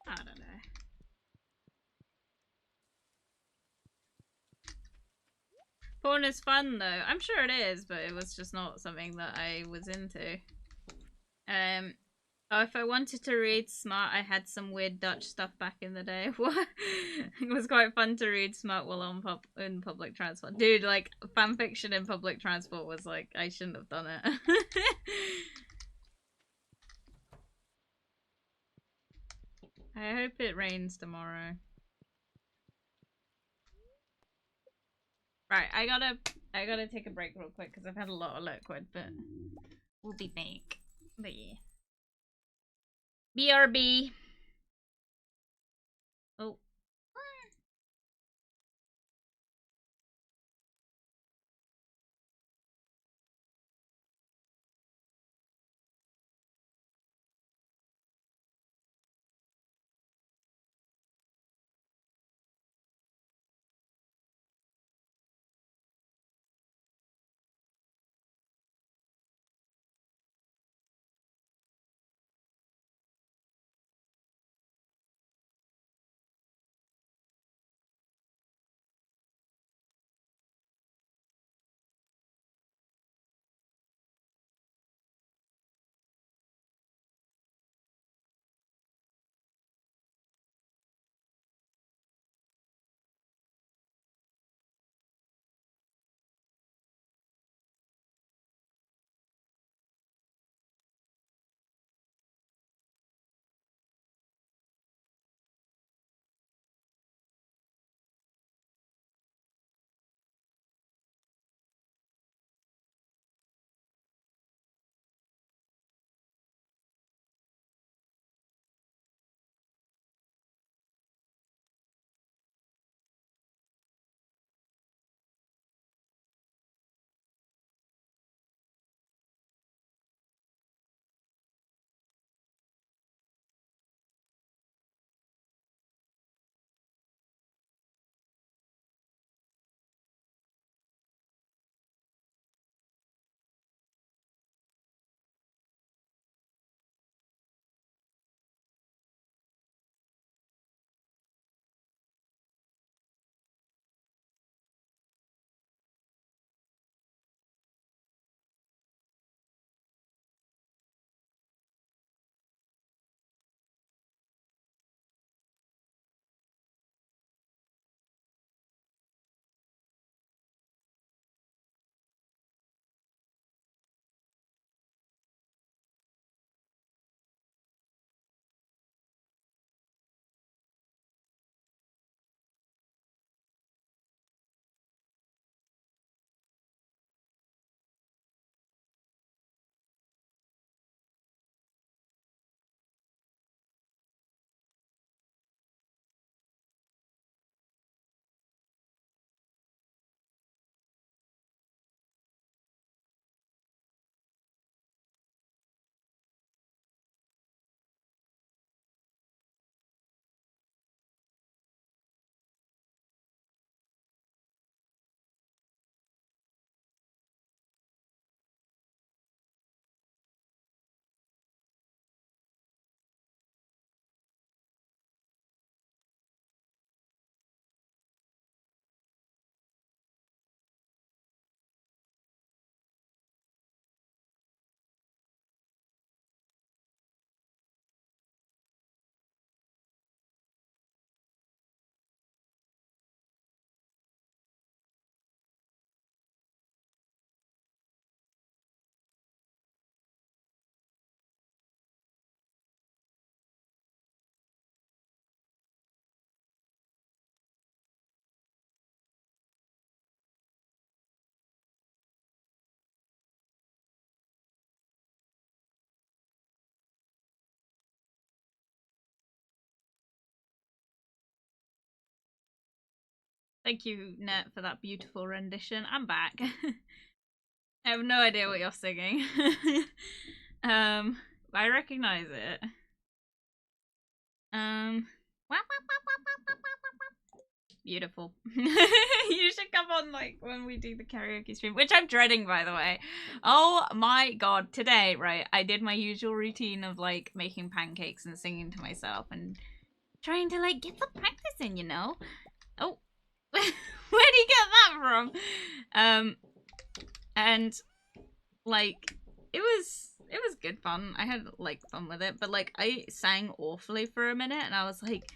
I don't know. Porn is fun though. I'm sure it is, but it was just not something that I was into. Oh, if I wanted to read smart, I had some weird Dutch stuff back in the day. What? It was quite fun to read smart while on in public transport. Dude, like fan fiction in public transport was like I shouldn't have done it. I hope it rains tomorrow. Right, I gotta take a break real quick because I've had a lot of liquid, but we'll be back. But yeah. BRB. Oh. Thank you, Net, for that beautiful rendition. I'm back. I have no idea what you're singing. I recognize it. Beautiful. You should come on like when we do the karaoke stream, which I'm dreading, by the way. Oh my god, today, right, I did my usual routine of like making pancakes and singing to myself and trying to like get some practice in, you know? Oh, where'd you get that from? And like it was good fun. I had like fun with it, but like I sang awfully for a minute and I was like,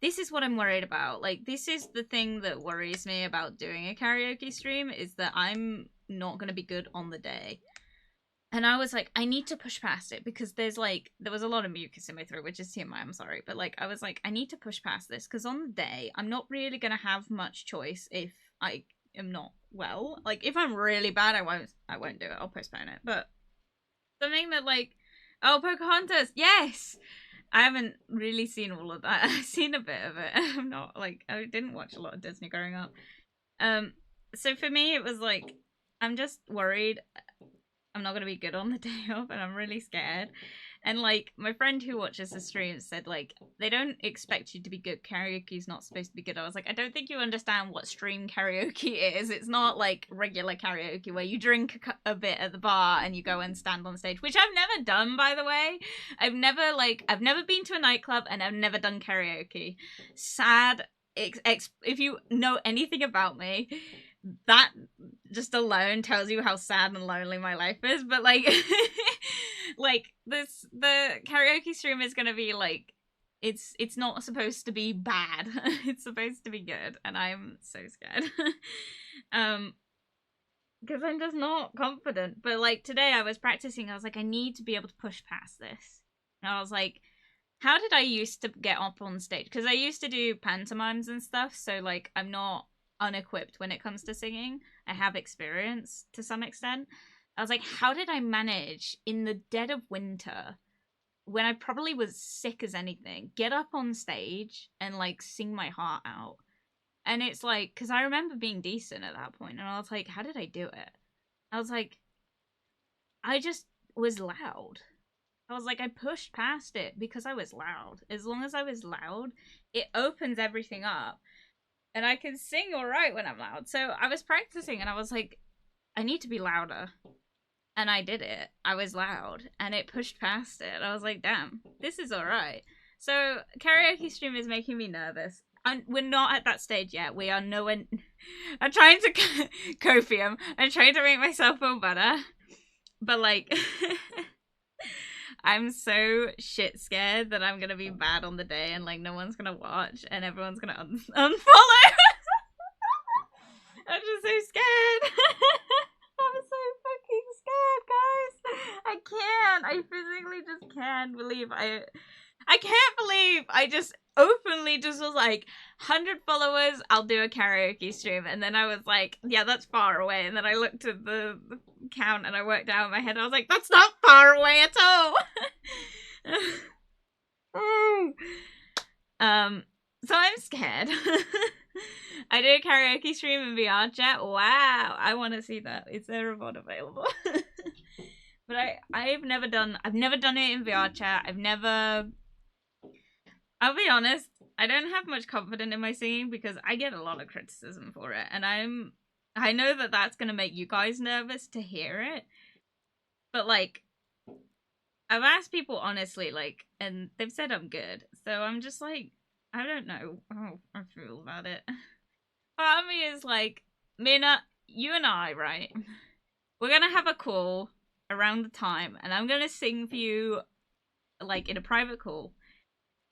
this is what I'm worried about. Like, this is the thing that worries me about doing a karaoke stream, is that I'm not going to be good on the day. And I was like, I need to push past it because there was a lot of mucus in my throat, which is TMI, I'm sorry. But like, I was like, I need to push past this because on the day, I'm not really going to have much choice if I am not well. Like, if I'm really bad, I won't do it. I'll postpone it. But something that like, oh, Pocahontas, yes! I haven't really seen all of that. I've seen a bit of it. I'm not like, I didn't watch a lot of Disney growing up. So for me, it was like, I'm just worried I'm not gonna be good on the day of, and I'm really scared. And like my friend who watches the stream said, like, they don't expect you to be good. Karaoke's not supposed to be good. I was like, I don't think you understand what stream karaoke is. It's not like regular karaoke where you drink a bit at the bar and you go and stand on stage, which I've never done, by the way. I've never been to a nightclub and I've never done karaoke. Sad. If you know anything about me, that just alone tells you how sad and lonely my life is. But like like the karaoke stream is gonna be like, it's not supposed to be bad. It's supposed to be good, and I'm so scared. Because I'm just not confident. But like today I was practicing, I was like, I need to be able to push past this. And I was like, how did I used to get up on stage? Because I used to do pantomimes and stuff, so like I'm not unequipped when it comes to singing. I have experience to some extent. I was like, how did I manage in the dead of winter, when I probably was sick as anything, get up on stage and like sing my heart out? And it's like, because I remember being decent at that point, and I was like, how did I do it? I was like, I just was loud. I was like, I pushed past it because I was loud. As long as I was loud, it opens everything up. And I can sing alright when I'm loud. So I was practicing and I was like, I need to be louder. And I did it. I was loud. And it pushed past it. I was like, damn, this is alright. So karaoke stream is making me nervous. And we're not at that stage yet. We are nowhere... I'm trying to... Copium. I'm trying to make myself feel better. But like... I'm so shit scared that I'm gonna be bad on the day and like no one's gonna watch and everyone's gonna unfollow. I'm just so scared. I'm so fucking scared, guys. I can't. I physically just can't believe I can't believe I just openly just was like, 100 followers, I'll do a karaoke stream. And then I was like, yeah, that's far away. And then I looked at the count and I worked out in my head. I was like, that's not far away at all. So I'm scared. I did a karaoke stream in VR chat. Wow, I want to see that. Is there a VOD available? But I've never done it in VR chat. I'll be honest, I don't have much confidence in my singing because I get a lot of criticism for it. And I know that that's going to make you guys nervous to hear it. But like, I've asked people honestly, like, and they've said I'm good. So I'm just like, I don't know how I feel about it. Part of me is like, Mina, you and I, right? We're going to have a call around the time and I'm going to sing for you, like, in a private call.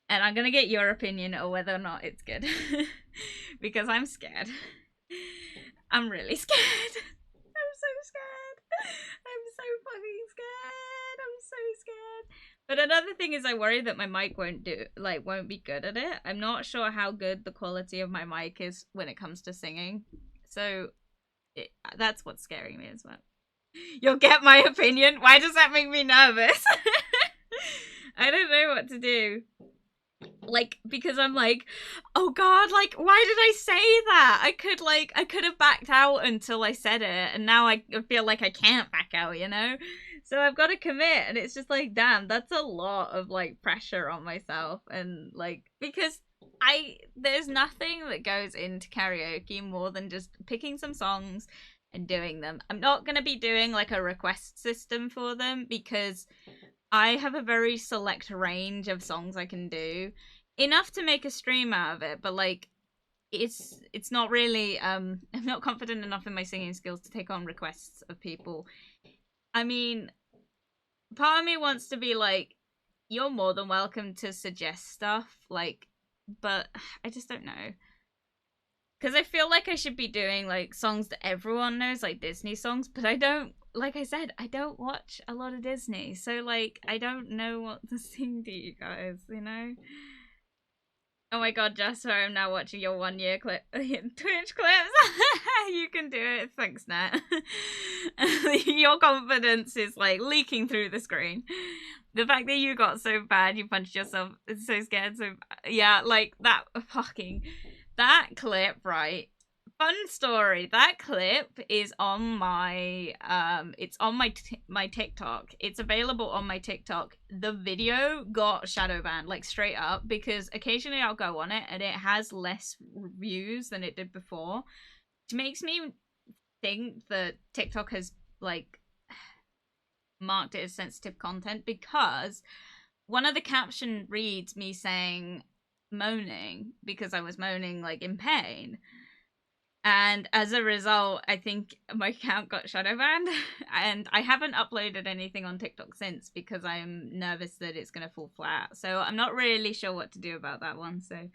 And I'm gonna get your opinion on whether or not it's good. Because I'm scared. I'm really scared. I'm so scared. I'm so fucking scared. I'm so scared. But another thing is I worry that my mic won't be good at it. I'm not sure how good the quality of my mic is when it comes to singing. So that's what's scaring me as well. You'll get my opinion? Why does that make me nervous? I don't know what to do. like, because I'm like, oh god, like, why did I say that? I could have backed out until I said it, and now I feel like I can't back out, you know? So I've got to commit, and it's just like, damn, that's a lot of like pressure on myself, and like, because there's nothing that goes into karaoke more than just picking some songs and doing them. I'm not gonna be doing like a request system for them because I have a very select range of songs I can do. Enough to make a stream out of it, but like it's not really I'm not confident enough in my singing skills to take on requests of people. I mean, part of me wants to be like, you're more than welcome to suggest stuff, like, but I just don't know. Because I feel like I should be doing like songs that everyone knows, like Disney songs, but I don't, like I said, I don't watch a lot of Disney, so like I don't know what to sing to you guys, you know? Oh my god, Jasper, I'm now watching your 1 year clip Twitch clips. You can do it. Thanks, Nat. Your confidence is like leaking through the screen. The fact that you got so bad, you punched yourself, it's so scared, so yeah, like that fucking that clip, right? Fun story. That clip is on my it's on my TikTok. It's available on my TikTok. The video got shadow banned, like straight up, because occasionally I'll go on it and it has less views than it did before. Which makes me think that TikTok has like marked it as sensitive content, because one of the caption reads me saying moaning because I was moaning like in pain. And as a result, I think my account got shadow banned, and I haven't uploaded anything on TikTok since because I'm nervous that it's going to fall flat. So I'm not really sure what to do about that one. So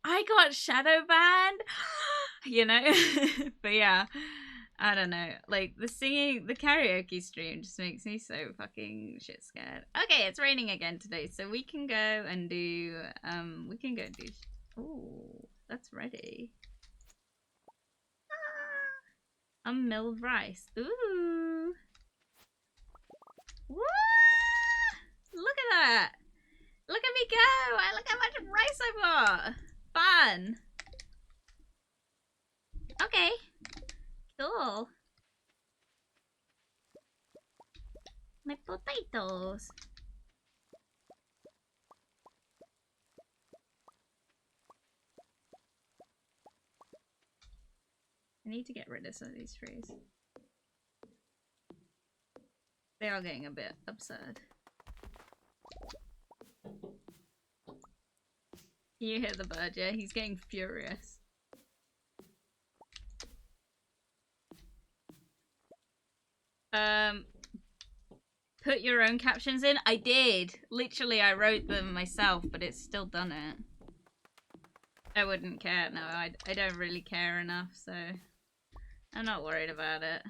I got shadow banned, you know? But yeah, I don't know. Like the singing, the karaoke stream just makes me so fucking shit scared. Okay, it's raining again today, so we can go and do, ooh, that's ready. Milled rice. Ooh. Woo! Look at that. Look at me go. Look how much rice I bought. Fun. Okay. Cool. My potatoes. I need to get rid of some of these trees. They are getting a bit absurd. You hear the bird, yeah? He's getting furious. Put your own captions in? I did. Literally, I wrote them myself, but it's still done it. I wouldn't care. No, I don't really care enough, so I'm not worried about it.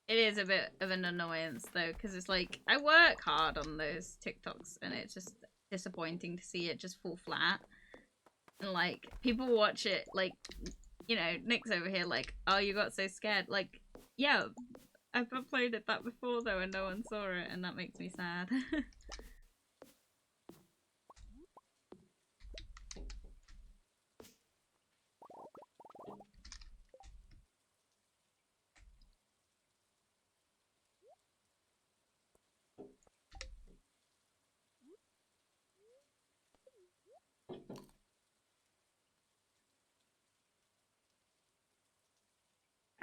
It is a bit of an annoyance, though, because it's like, I work hard on those TikToks, and it's just disappointing to see it just fall flat. And, like, people watch it, like, you know, Nick's over here like, oh, you got so scared. Like, yeah, I've uploaded that before, though, and no one saw it, and that makes me sad.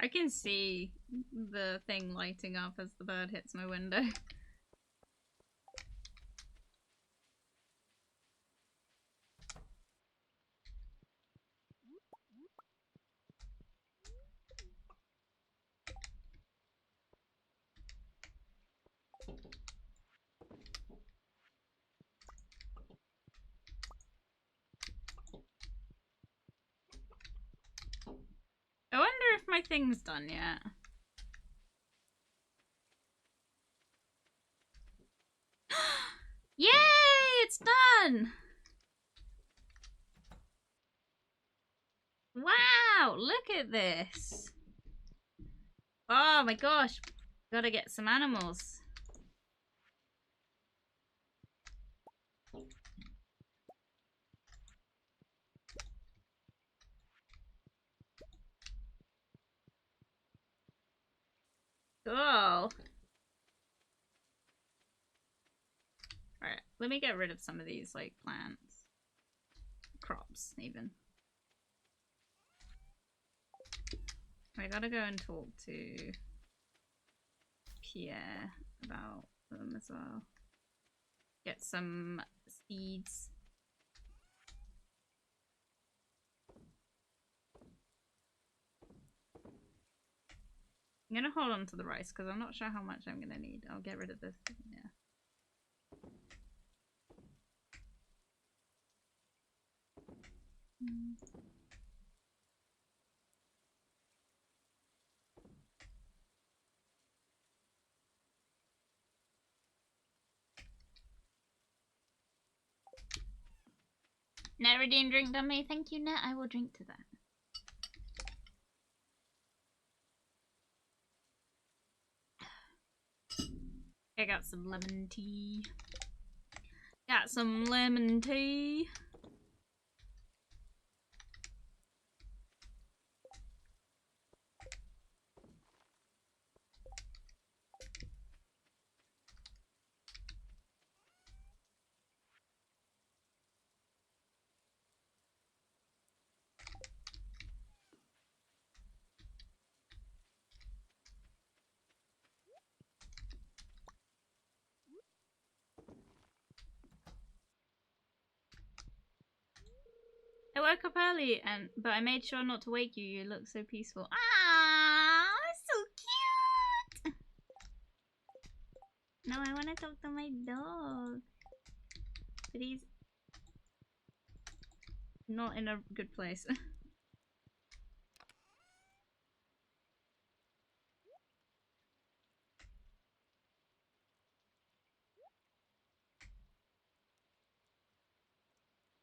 I can see the thing lighting up as the bird hits my window. I wonder if my thing's done yet. Yay! It's done! Wow! Look at this! Oh my gosh! Gotta get some animals. Let me get rid of some of these, like, plants. Crops, even. I gotta go and talk to Pierre about them as well. Get some seeds. I'm gonna hold on to the rice because I'm not sure how much I'm gonna need. I'll get rid of this. Yeah. Net redeem drink dummy. Thank you, Net. I will drink to that. I got some lemon tea. Got some lemon tea. I woke up early, but I made sure not to wake you. You look so peaceful. Ah, so cute. No, I want to talk to my dog, but he's not in a good place.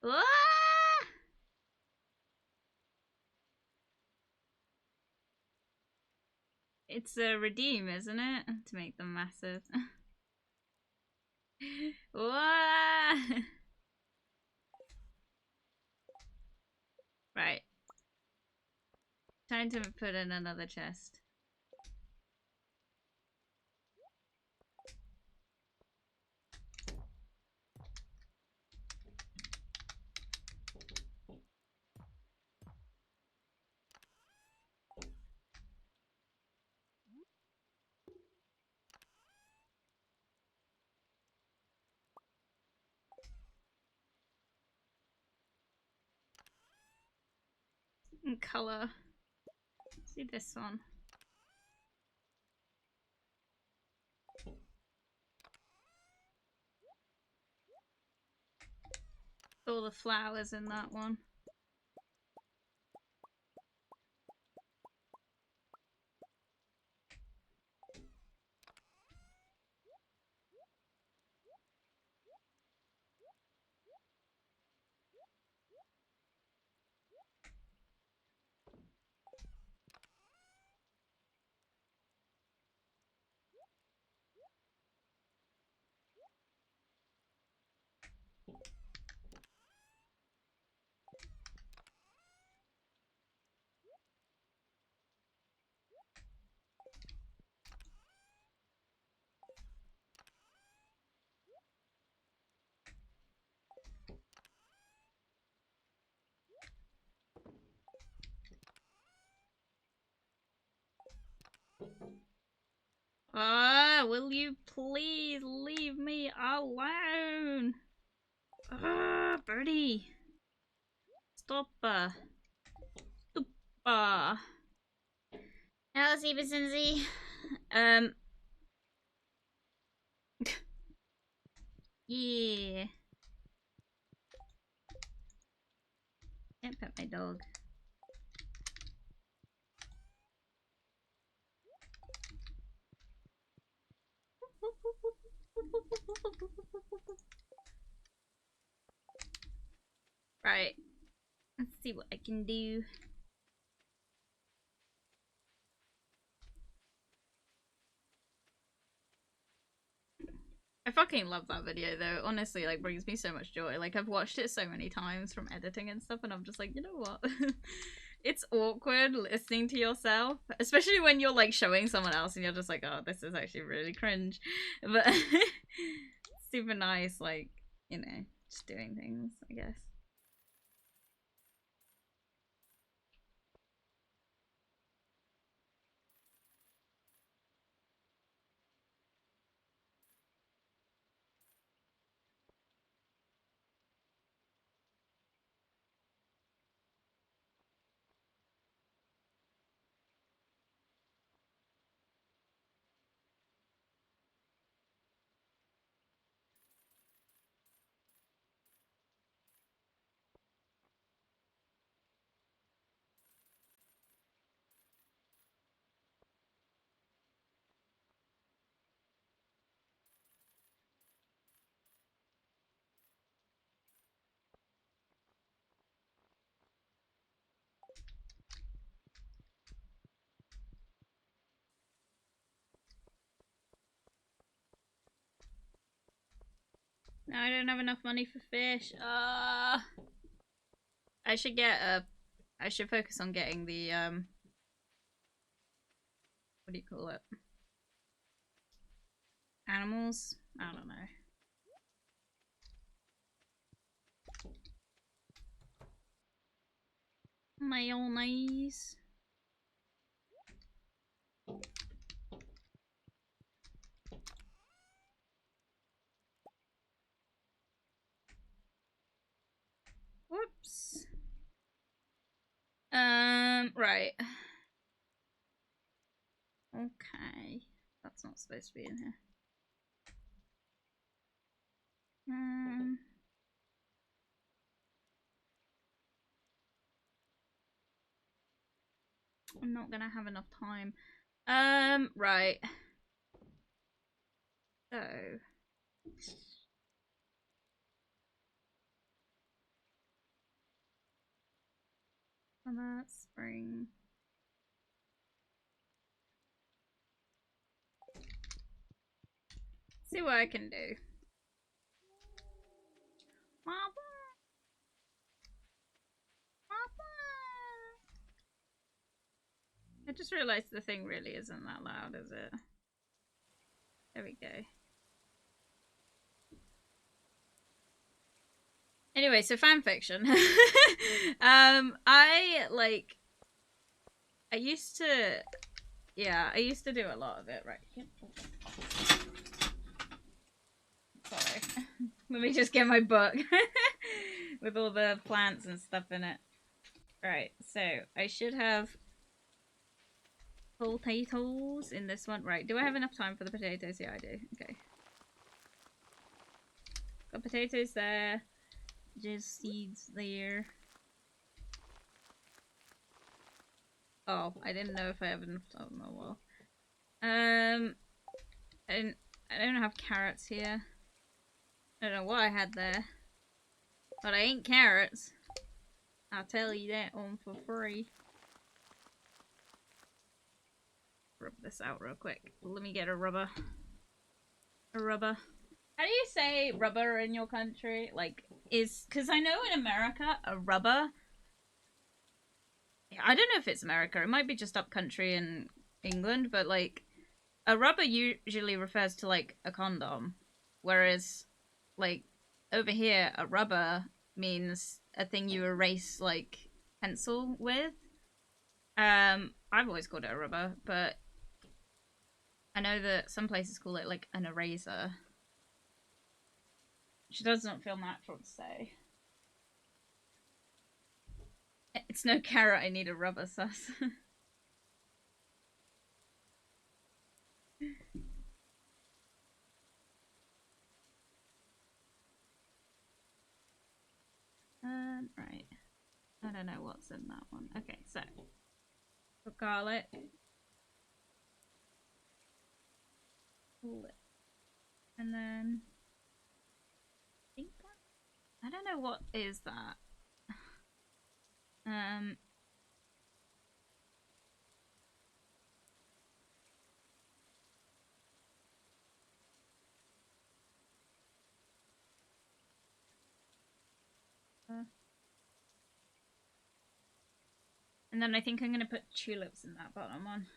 Ah! It's a redeem, isn't it? To make them massive. Right. Time to put in another chest. And color. Let's see this one. All the flowers in that one. Ah, will you please leave me alone? Ah, birdie. Stop. Stop. How's he, Basinzi? Yeah. Can't pet my dog. Right. Let's see what I can do. I fucking love that video though. Honestly, like, brings me so much joy. Like, I've watched it so many times from editing and stuff, and I'm just like, you know what? It's awkward listening to yourself, especially when you're like showing someone else and you're just like, oh, this is actually really cringe. But super nice, like, you know, just doing things, I guess. No, I don't have enough money for fish. I should get a. I should focus on getting the What do you call it? Animals? I don't know. Mayonnaise. Whoops. Right. Okay. That's not supposed to be in here. I'm not gonna have enough time. Right. So. Summer, spring. See what I can do. I just realised the thing really isn't that loud, is it? There we go. Anyway, so fanfiction. I used to do a lot of it, right? Sorry. Let me just get my book with all the plants and stuff in it. Right, so I should have potatoes in this one. Right, do I have enough time for the potatoes? Yeah, I do. Okay. Got potatoes there. Just seeds there. Oh, I didn't know if I have enough time. Oh well. I don't have carrots here. I don't know what I had there. But I ain't carrots. I'll tell you that one for free. Rub this out real quick. Let me get a rubber. A rubber. How do you say rubber in your country? Like, because I know in America, a rubber. I don't know if it's America. It might be just up country in England, but like, a rubber usually refers to like a condom, whereas, like, over here, a rubber means a thing you erase like pencil with. I've always called it a rubber, but I know that some places call it like an eraser, which does not feel natural to say. It's no carrot, I need a rubber, sus. Right. I don't know what's in that one. Okay, so put garlic. And then I don't know what is that. And then I think I'm gonna put tulips in that bottom one.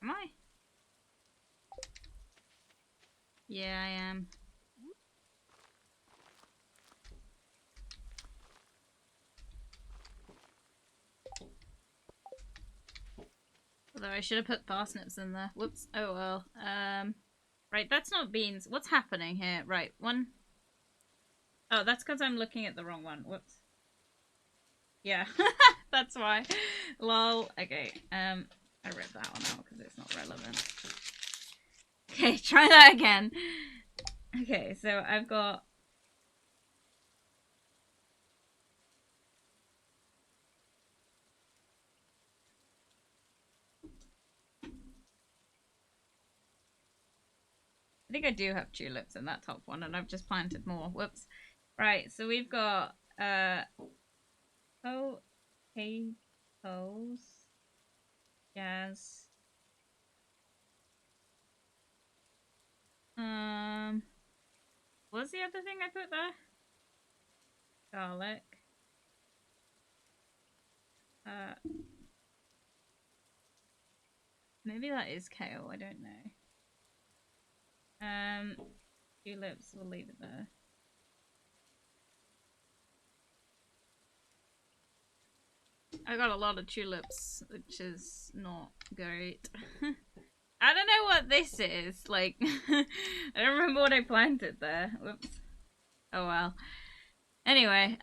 Am I? Yeah, I am. Although I should have put parsnips in there. Whoops. Oh well. Right, that's not beans. What's happening here? Right, one. Oh, that's because I'm looking at the wrong one. Whoops. Yeah, that's why. Lol. Okay. I ripped that one out because it's not relevant. Okay, try that again. Okay, so I've got. I think I do have tulips in that top one, and I've just planted more. Whoops. Right, so we've got potatoes, jazz. What's the other thing I put there? Garlic. Maybe that is kale. I don't know. Tulips. We'll leave it there. I got a lot of tulips, which is not great. I don't know what this is. Like, I don't remember what I planted there. Whoops. Oh well. Anyway,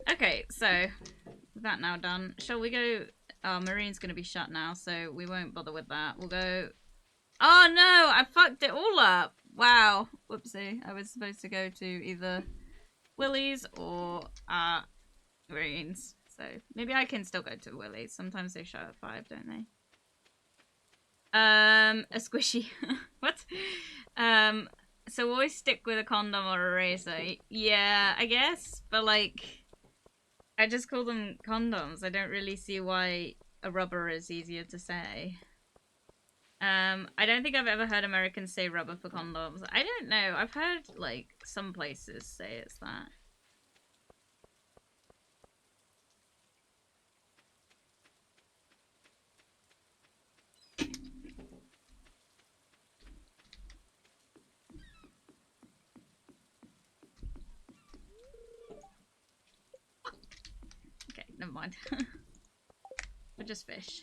okay, so with that now done, shall we go? Oh, Marine's gonna be shut now, so we won't bother with that. We'll go. Oh no, I fucked it all up. Wow, whoopsie. I was supposed to go to either Willie's or Marine's. So maybe I can still go to Willie's. Sometimes they shut at 5, don't they? A squishy. What? So always stick with a condom or a razor. Yeah, I guess. But like, I just call them condoms. I don't really see why a rubber is easier to say. I don't think I've ever heard Americans say rubber for condoms. I don't know. I've heard like some places say it's that. Okay, never mind. We're just fish.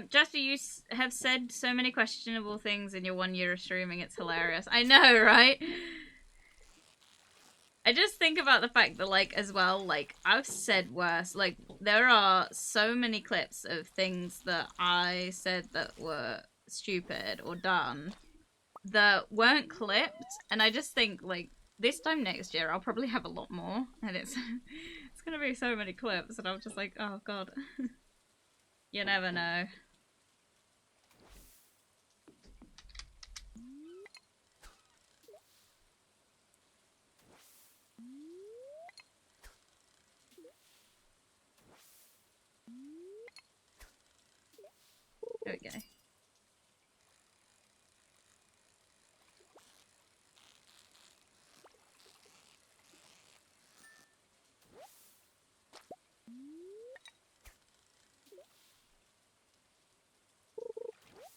Jasper, you have said so many questionable things in your 1 year of streaming. It's hilarious. I know, right? I just think about the fact that, like, as well, like, I've said worse. Like, there are so many clips of things that I said that were stupid or done that weren't clipped, and I just think, like, this time next year I'll probably have a lot more, and it's it's gonna be so many clips, and I'm just like, oh god. You never know. There we go.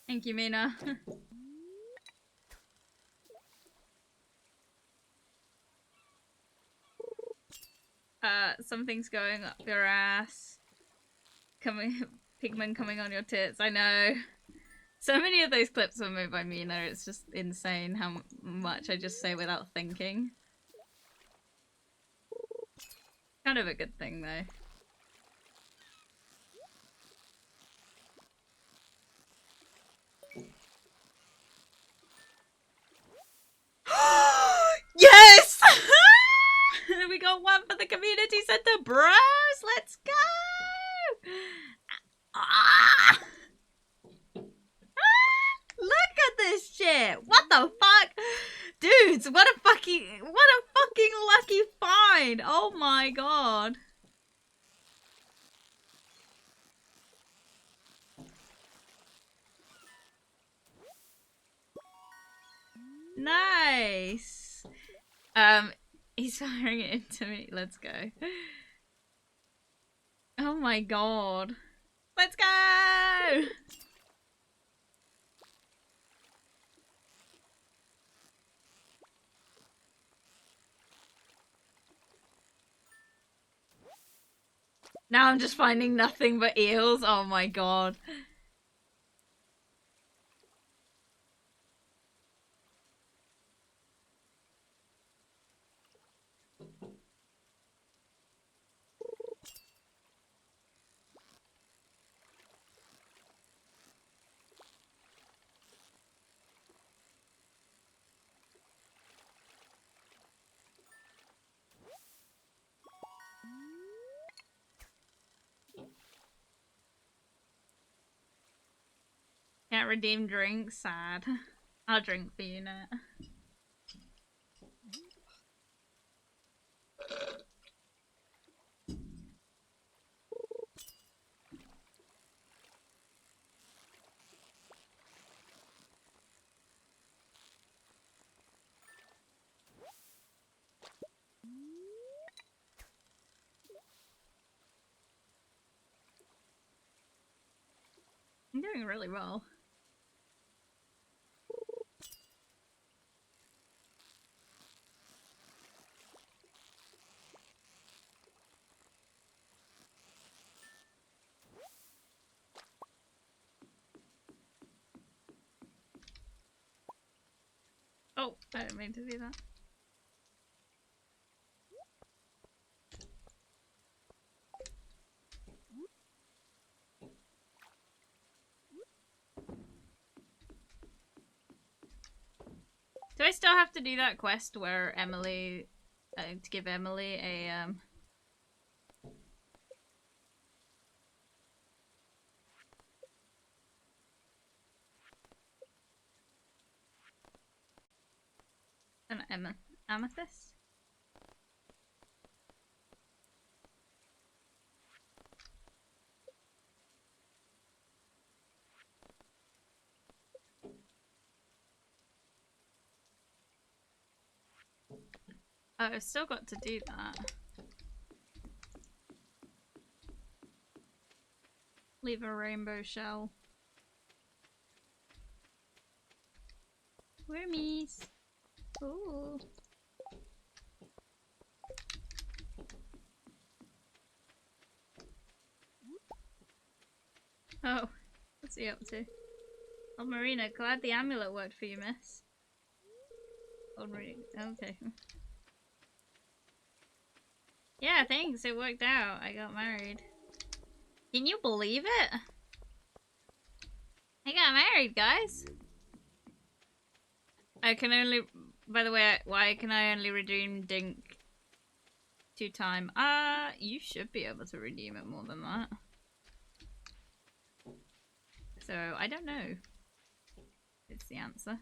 Thank you, Mina. Something's going up your ass. Pigman coming on your tits. I know. So many of those clips were made by Mina. It's just insane how much I just say without thinking. Kind of a good thing, though. Yes! We got one for the community center, bros! Let's go! Ah! Look at this shit! What the fuck? Dudes, what a fucking lucky find! Oh my god. Nice! He's firing it into me. Let's go. Oh my god. Let's go! Now I'm just finding nothing but eels. Oh my god. Can't redeem drinks. Sad. I'll drink for you now. I'm doing really well. Oh, I didn't mean to do that. Do I still have to do that quest where Emily, to give Emily a, an amethyst? Oh, I've still got to do that. Leave a rainbow shell. Wormies. Ooh. Oh, what's he up to? Oh, Marina, glad the amulet worked for you, miss. Oh, Marina. Okay. Yeah, thanks. It worked out. I got married. Can you believe it? I got married, guys. I can only... By the way, why can I only redeem Dink 2 times? You should be able to redeem it more than that. So, I don't know. It's the answer.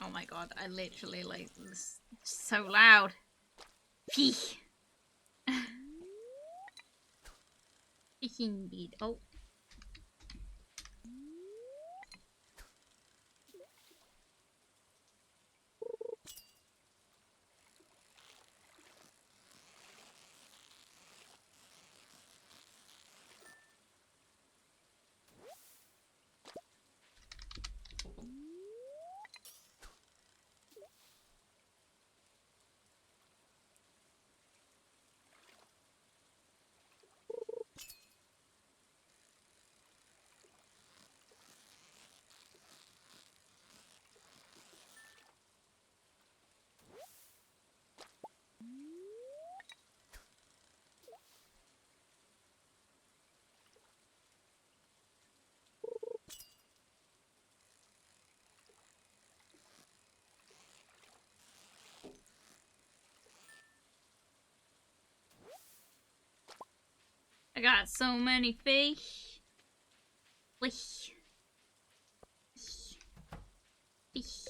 Oh my god, I literally like this so loud. Pee. Indeed. Oh. I got so many fish. Fish. Fish. Fish.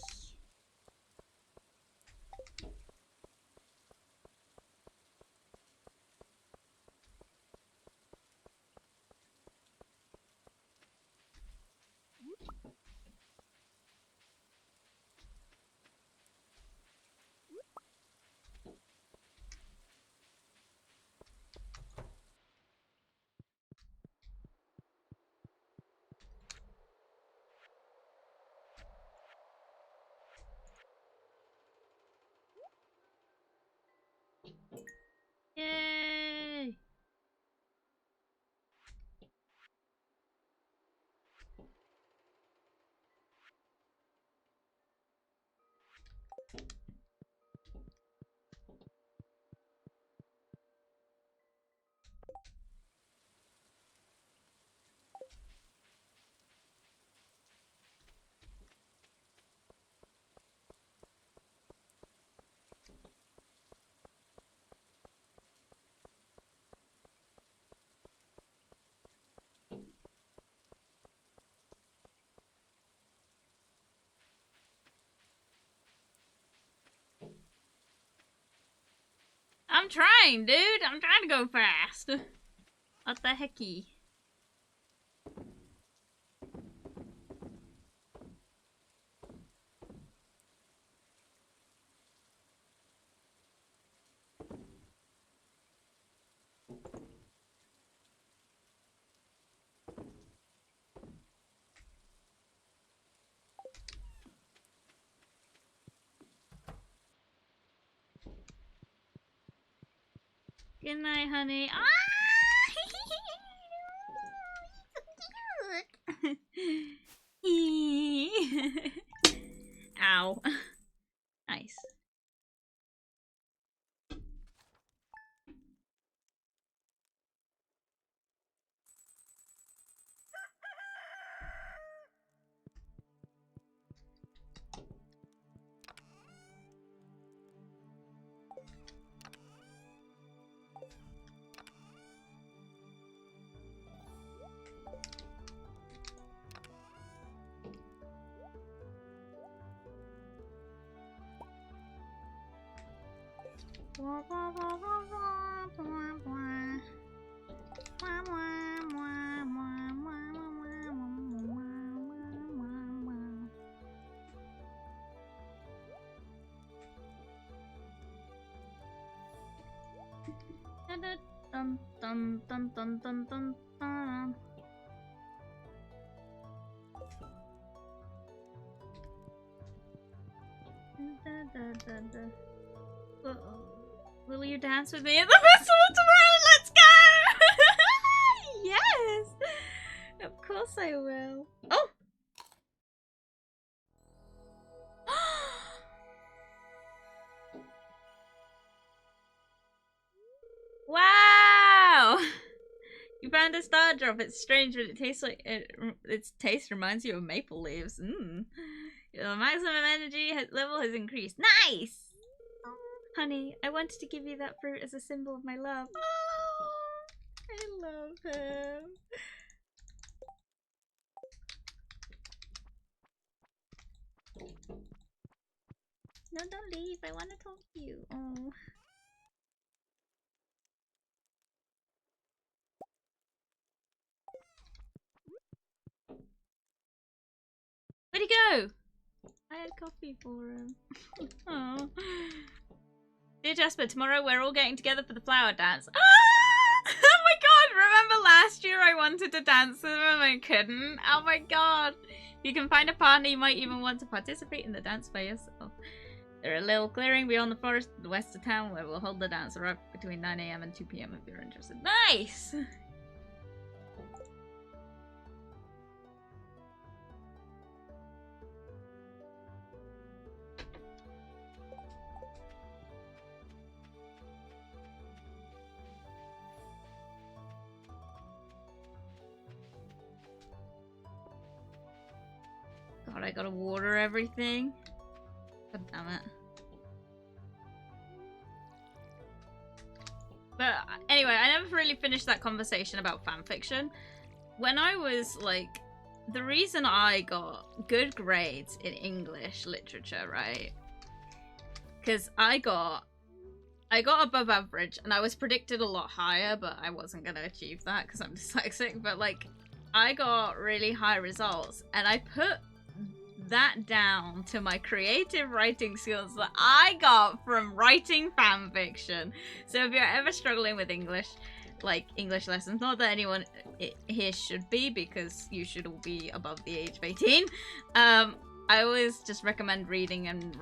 Yay! I'm trying, dude. I'm trying to go fast. What the hecky? Good night, honey. Ah! Ow. Nice. Dun dun dun dun dun dun dun. Will you dance with me at the festival tomorrow? Let's go! Yes! Of course I will. Oh! Wow! You found a star drop. It's strange, but it tastes like its taste reminds you of maple leaves. Mmm. Your maximum energy level has increased. Nice! Honey, I wanted to give you that fruit as a symbol of my love. Oh, I love him. No, don't leave. I want to talk to you. Oh. Where'd he go? I had coffee for him. Oh. Dear Jasper, tomorrow we're all getting together for the flower dance. Ah! Oh my god, remember last year I wanted to dance with him and I couldn't? Oh my god. You can find a partner, you might even want to participate in the dance by yourself. There's a little clearing beyond the forest to the west of town where we'll hold the dance right between 9 AM and 2 PM if you're interested. Nice! God, I gotta water everything. God damn it. But anyway, I never really finished that conversation about fanfiction. When I was like, the reason I got good grades in English literature, right? Because I got above average, and I was predicted a lot higher, but I wasn't gonna achieve that because I'm dyslexic. But like, I got really high results, and I put that down to my creative writing skills that I got from writing fan fiction. So if you're ever struggling with English, like English lessons, not that anyone here should be, because you should all be above the age of 18, I always just recommend reading and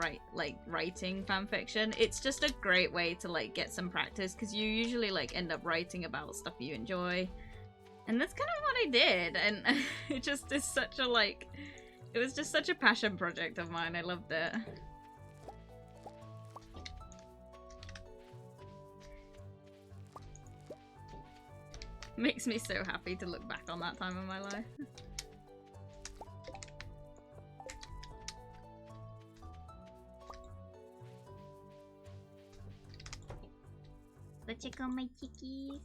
writing fan fiction. It's just a great way to like get some practice, because you usually like end up writing about stuff you enjoy, and that's kind of what I did. And it just is such a like, it was just such a passion project of mine. I loved it. Makes me so happy to look back on that time of my life. Let's check on my chickies.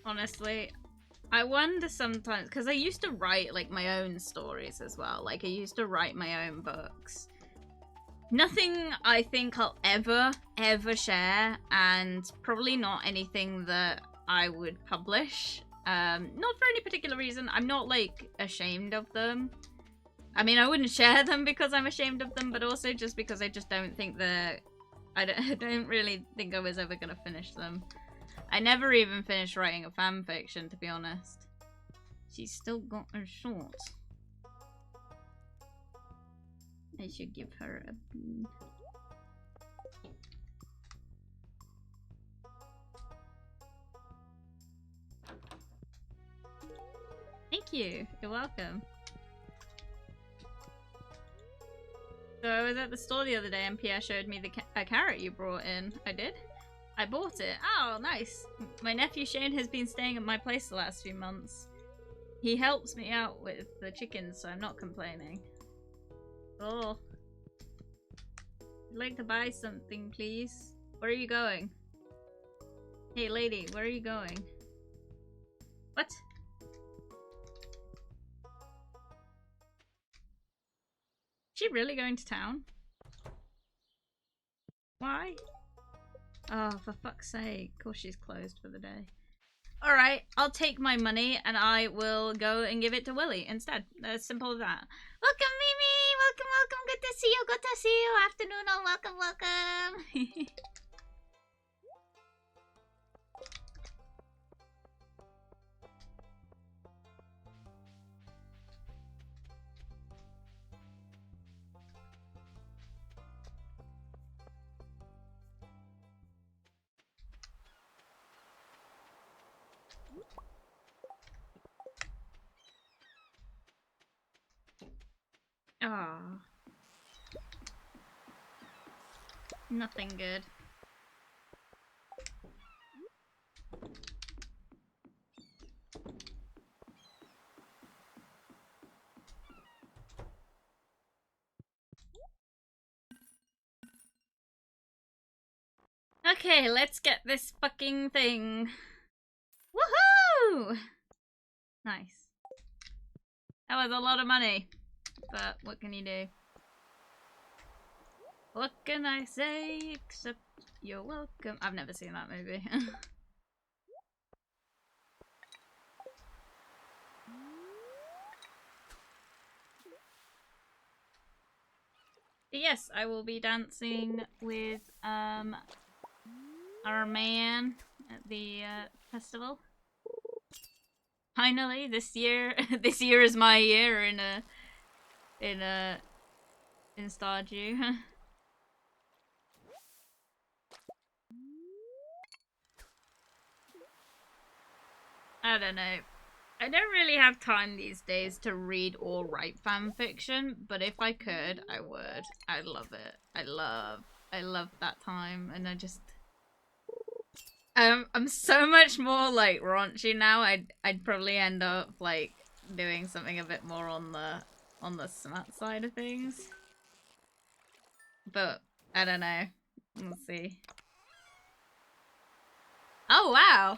Honestly, I wonder sometimes, because I used to write like my own stories as well. Like I used to write my own books. Nothing I think I'll ever share, and probably not anything that I would publish. Not for any particular reason. I'm not like ashamed of them. I mean, I wouldn't share them because I'm ashamed of them, but also just because I just don't think that I don't really think I was ever gonna finish them. I never even finished writing a fan fiction, to be honest. She's still got her shorts. I should give her a bean. Thank you. You're welcome. So I was at the store the other day and Pierre showed me a carrot you brought in. I did? I bought it. Oh, nice. My nephew Shane has been staying at my place the last few months. He helps me out with the chickens, so I'm not complaining. Oh. I'd like to buy something, please. Where are you going? Hey, lady, where are you going? What? Is she really going to town? Why? Oh, for fuck's sake. Of course she's closed for the day. Alright, I'll take my money and I will go and give it to Willy instead. As simple as that. Welcome, Mimi! Welcome, welcome. Good to see you. Good to see you. Afternoon, all. Welcome, welcome. Ah, nothing good. Okay, let's get this fucking thing. Woohoo! Nice. That was a lot of money, but what can you do? What can I say except you're welcome? I've never seen that movie. Yes, I will be dancing with our man at the festival. Finally, this year is my year in Stardew. I don't know. I don't really have time these days to read or write fan fiction, but if I could, I would. I love it. I love that time, and I'm so much more like raunchy now. I'd probably end up like doing something a bit more on the smart side of things. But I don't know. We'll see. Oh wow.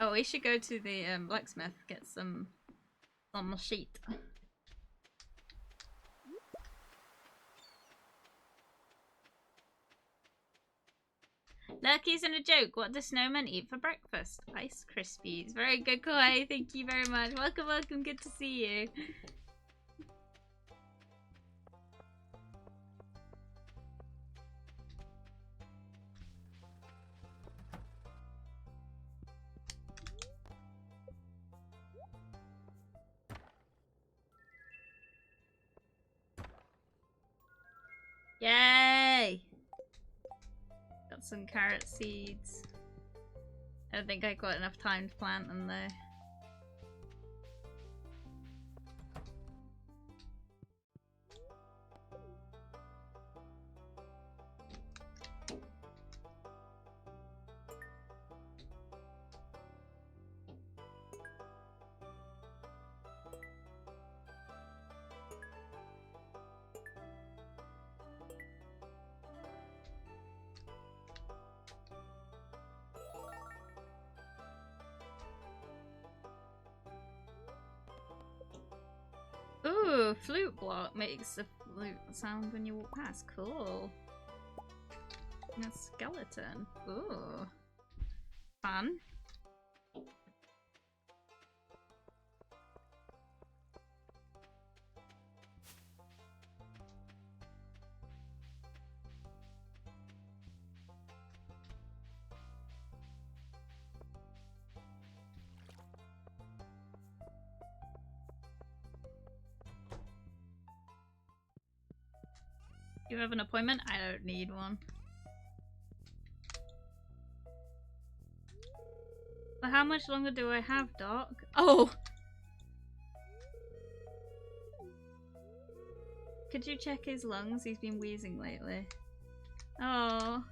Oh, we should go to the blacksmith, get some sheet. Lurkies and a joke. What does snowman eat for breakfast? Ice Krispies. Very good, Koi. Thank you very much. Welcome, welcome. Good to see you. Yay! Got some carrot seeds. I don't think I got enough time to plant them though. Ooh, flute block makes a flute sound when you walk past. Cool. And a skeleton. Ooh. Fun. You have an appointment? I don't need one. But how much longer do I have, Doc? Oh! Could you check his lungs? He's been wheezing lately. Oh.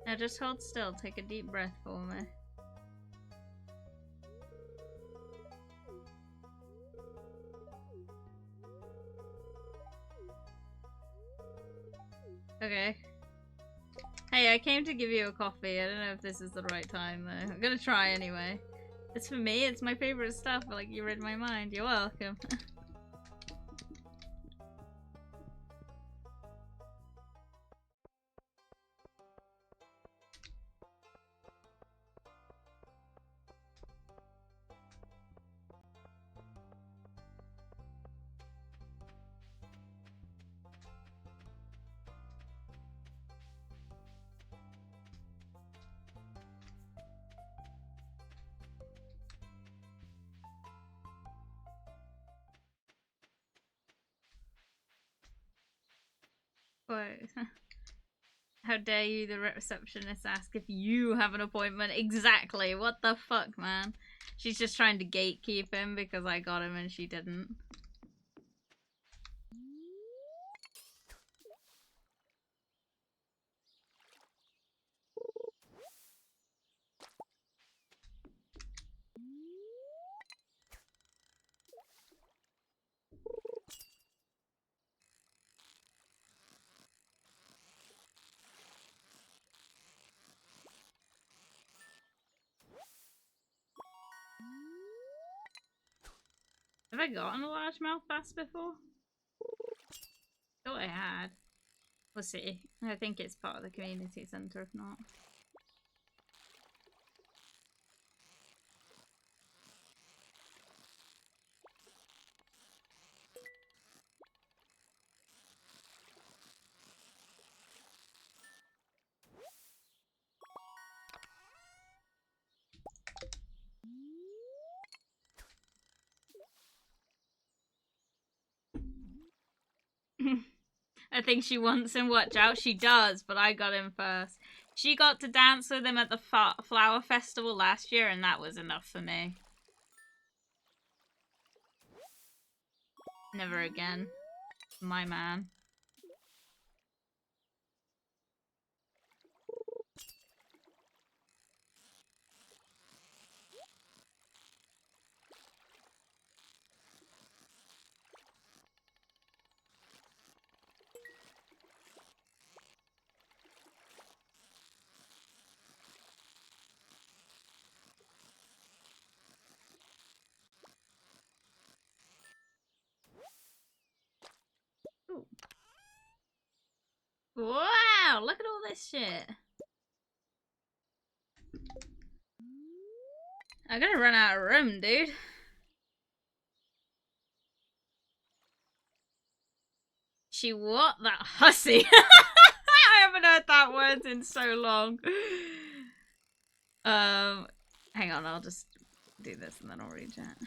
Now just hold still. Take a deep breath for me. Okay. Hey, I came to give you a coffee. I don't know if this is the right time though. I'm gonna try anyway. It's for me, it's my favorite stuff, like you read my mind. You're welcome. What? How dare you, the receptionist, ask if you have an appointment? Exactly. What the fuck, man? She's just trying to gatekeep him because I got him and she didn't. Have I gotten a largemouth bass before? Thought I had. We'll see. I think it's part of the community centre, if not. I think she wants him. Watch out, she does, but I got him first. She got to dance with him at the flower festival last year, and that was enough for me. Never again. My man. Ooh. Wow, look at all this shit. I'm gonna run out of room, dude. She what? That hussy. I haven't heard that word in so long. Hang on, I'll just do this and then I'll read chat.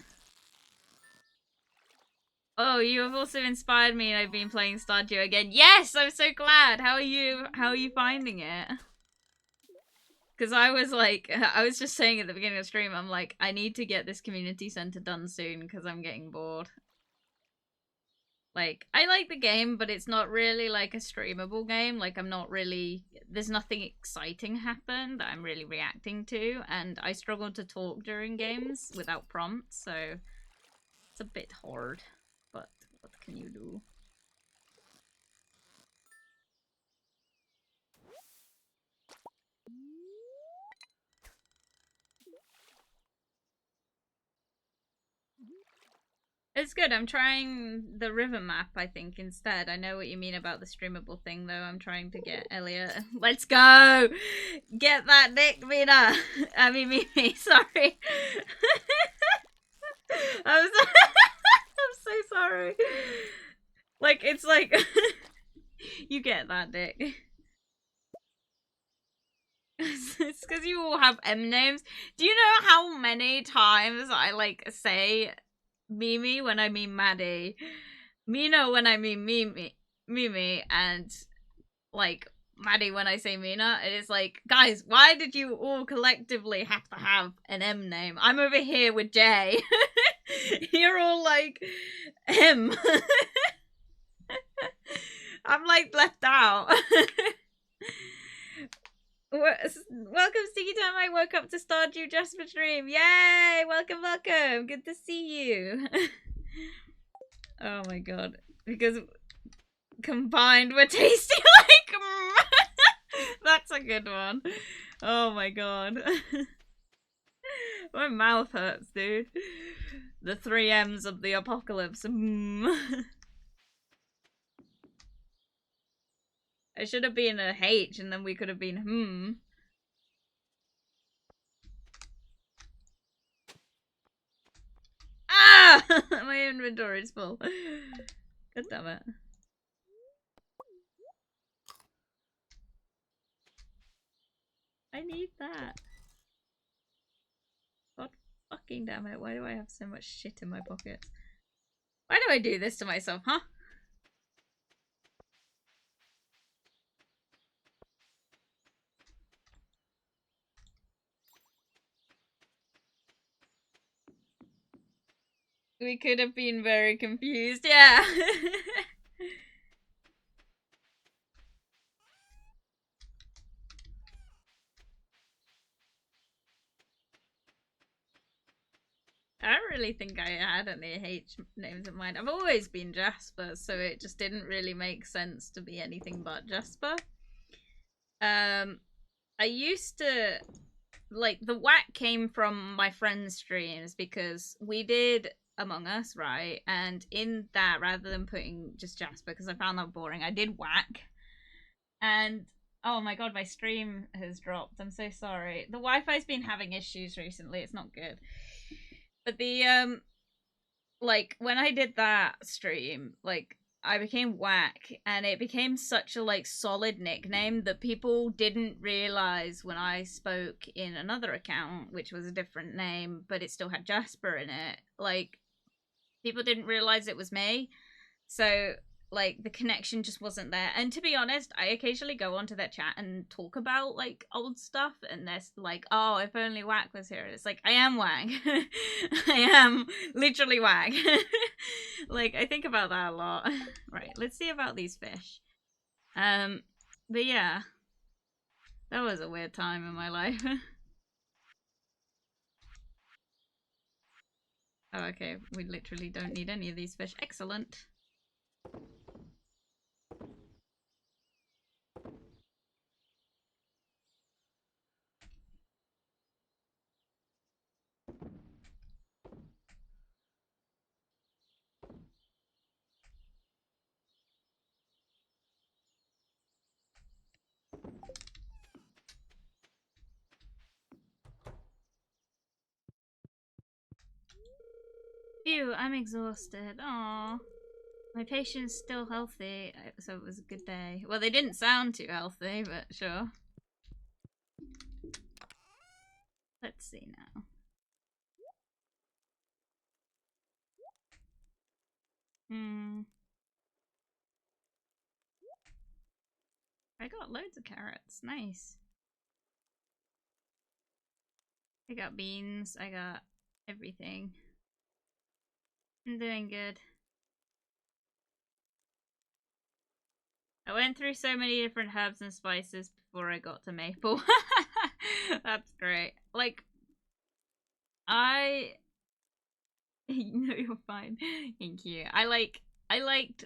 Oh, you have also inspired me and I've been playing Stardew again. Yes, I'm so glad. How are you? How are you finding it? Because I was like, I was just saying at the beginning of the stream, I'm like, I need to get this community center done soon because I'm getting bored. Like, I like the game, but it's not really like a streamable game. Like, I'm not really, there's nothing exciting happen that I'm really reacting to, and I struggle to talk during games without prompts, so it's a bit hard, but what can you do? It's good. I'm trying the river map, I think, instead. I know what you mean about the streamable thing, though. I'm trying to get Elliot. Let's go! Get that dick, Mina! I mean, Mimi, sorry. I'm so, I'm so sorry. Like, it's like... you get that dick. It's because you all have M names. Do you know how many times I, like, say Mimi when I mean Maddie, Mina when I mean Mimi, and like Maddie when I say Mina? It is like, guys, why did you all collectively have to have an M name? I'm over here with J. You're all like M. I'm like left out. Welcome, Sticky Time. I woke up to Stardew Jasper stream. Yay! Welcome, welcome. Good to see you. Oh my god. Because combined we're tasty like... That's a good one. Oh my god. My mouth hurts, dude. The 3 M's of the apocalypse. It should have been a H and then we could have been Ah! My inventory is full. God damn it. I need that. God fucking damn it. Why do I have so much shit in my pockets? Why do I do this to myself, huh? We could have been very confused, yeah. I don't really think I had any H names in mind. I've always been Jasper, so it just didn't really make sense to be anything but Jasper. I used to... Like, the whack came from my friends' streams because we did Among Us, right? And in that, rather than putting just Jasper, because I found that boring, I did whack. And oh my god, my stream has dropped. I'm so sorry. The Wi-Fi's been having issues recently. It's not good. But the like when I did that stream, like I became whack and it became such a like solid nickname that people didn't realize when I spoke in another account, which was a different name, but it still had Jasper in it. Like people didn't realize it was me. So like the connection just wasn't there. And to be honest, I occasionally go onto their chat and talk about like old stuff, and they're like, "Oh, if only Wack was here." And it's like, I am Wack. I am literally Wack. Like, I think about that a lot. Right, let's see about these fish. But yeah, that was a weird time in my life. Oh, okay, we literally don't need any of these fish. Excellent. Phew, I'm exhausted. Aww. My patient's still healthy, so it was a good day. Well, they didn't sound too healthy, but sure. Let's see now. I got loads of carrots. Nice. I got beans. I got everything. I'm doing good. I went through so many different herbs and spices before I got to maple. That's great. Like, I... No, you're fine. Thank you. I liked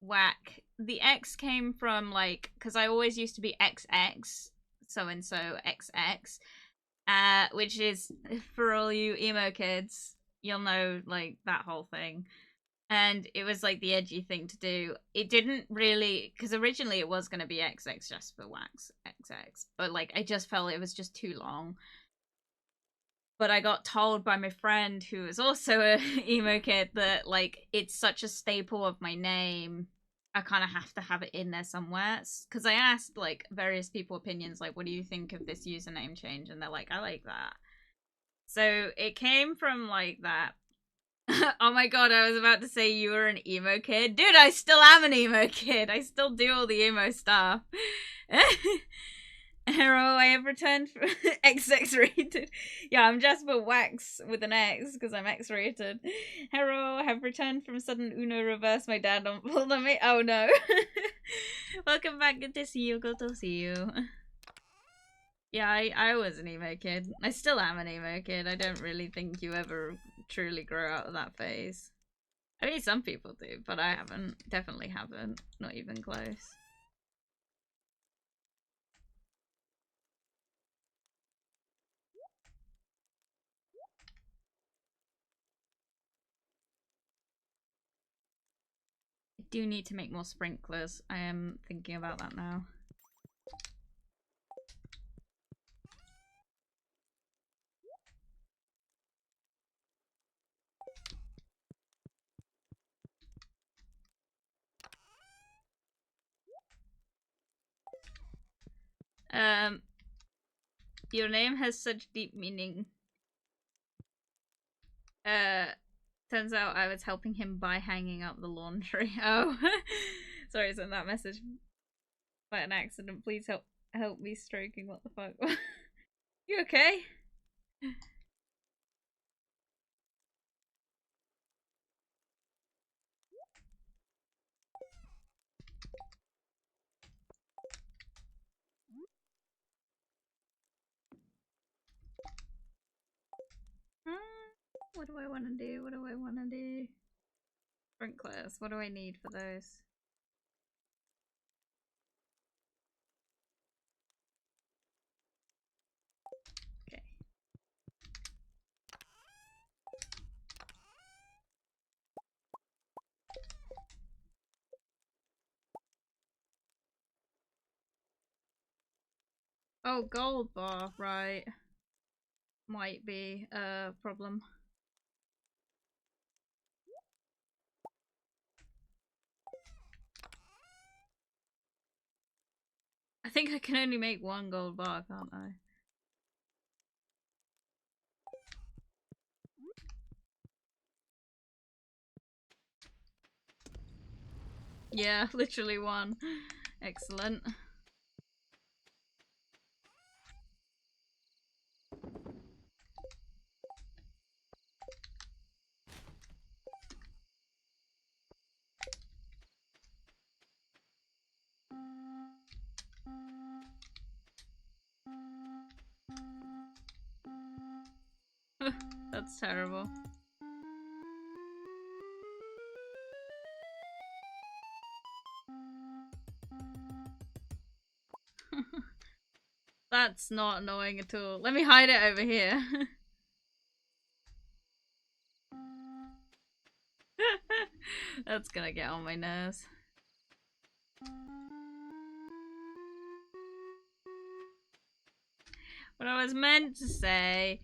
Whack. The X came from, like, because I always used to be XX, so-and-so XX, which is, for all you emo kids, you'll know, like, that whole thing. And it was, like, the edgy thing to do. It didn't really, because originally it was going to be XX JasperWackx XX, but, like, I just felt it was just too long. But I got told by my friend, who is also a emo kid, that, like, it's such a staple of my name, I kind of have to have it in there somewhere. Because I asked, like, various people opinions, like, what do you think of this username change? And they're like, I like that. So it came from, like, that. Oh my god, I was about to say you were an emo kid. Dude, I still am an emo kid. I still do all the emo stuff. Hello, I have returned from XX rated. Yeah, I'm JasperWackx with an X because I'm X rated. Hello, I have returned from sudden Uno reverse. My dad don't pull on me. Oh no. Welcome back. Good to see you. Good to see you. Yeah, I was an emo kid. I still am an emo kid. I don't really think you ever truly grow out of that phase. I mean, some people do, but I haven't. Definitely haven't. Not even close. I do need to make more sprinklers. I am thinking about that now. Your name has such deep meaning. Turns out I was helping him by hanging up the laundry. Oh, sorry, I sent that message by an accident. Please help me stroking. What the fuck? You okay? What do I want to do? What do I want to do? Sprinklers. What do I need for those? Okay. Oh, gold bar, right. Might be a problem. I think I can only make one gold bar, can't I? Yeah, literally one. Excellent. That's terrible. That's not annoying at all. Let me hide it over here. That's gonna get on my nerves. What I was meant to say,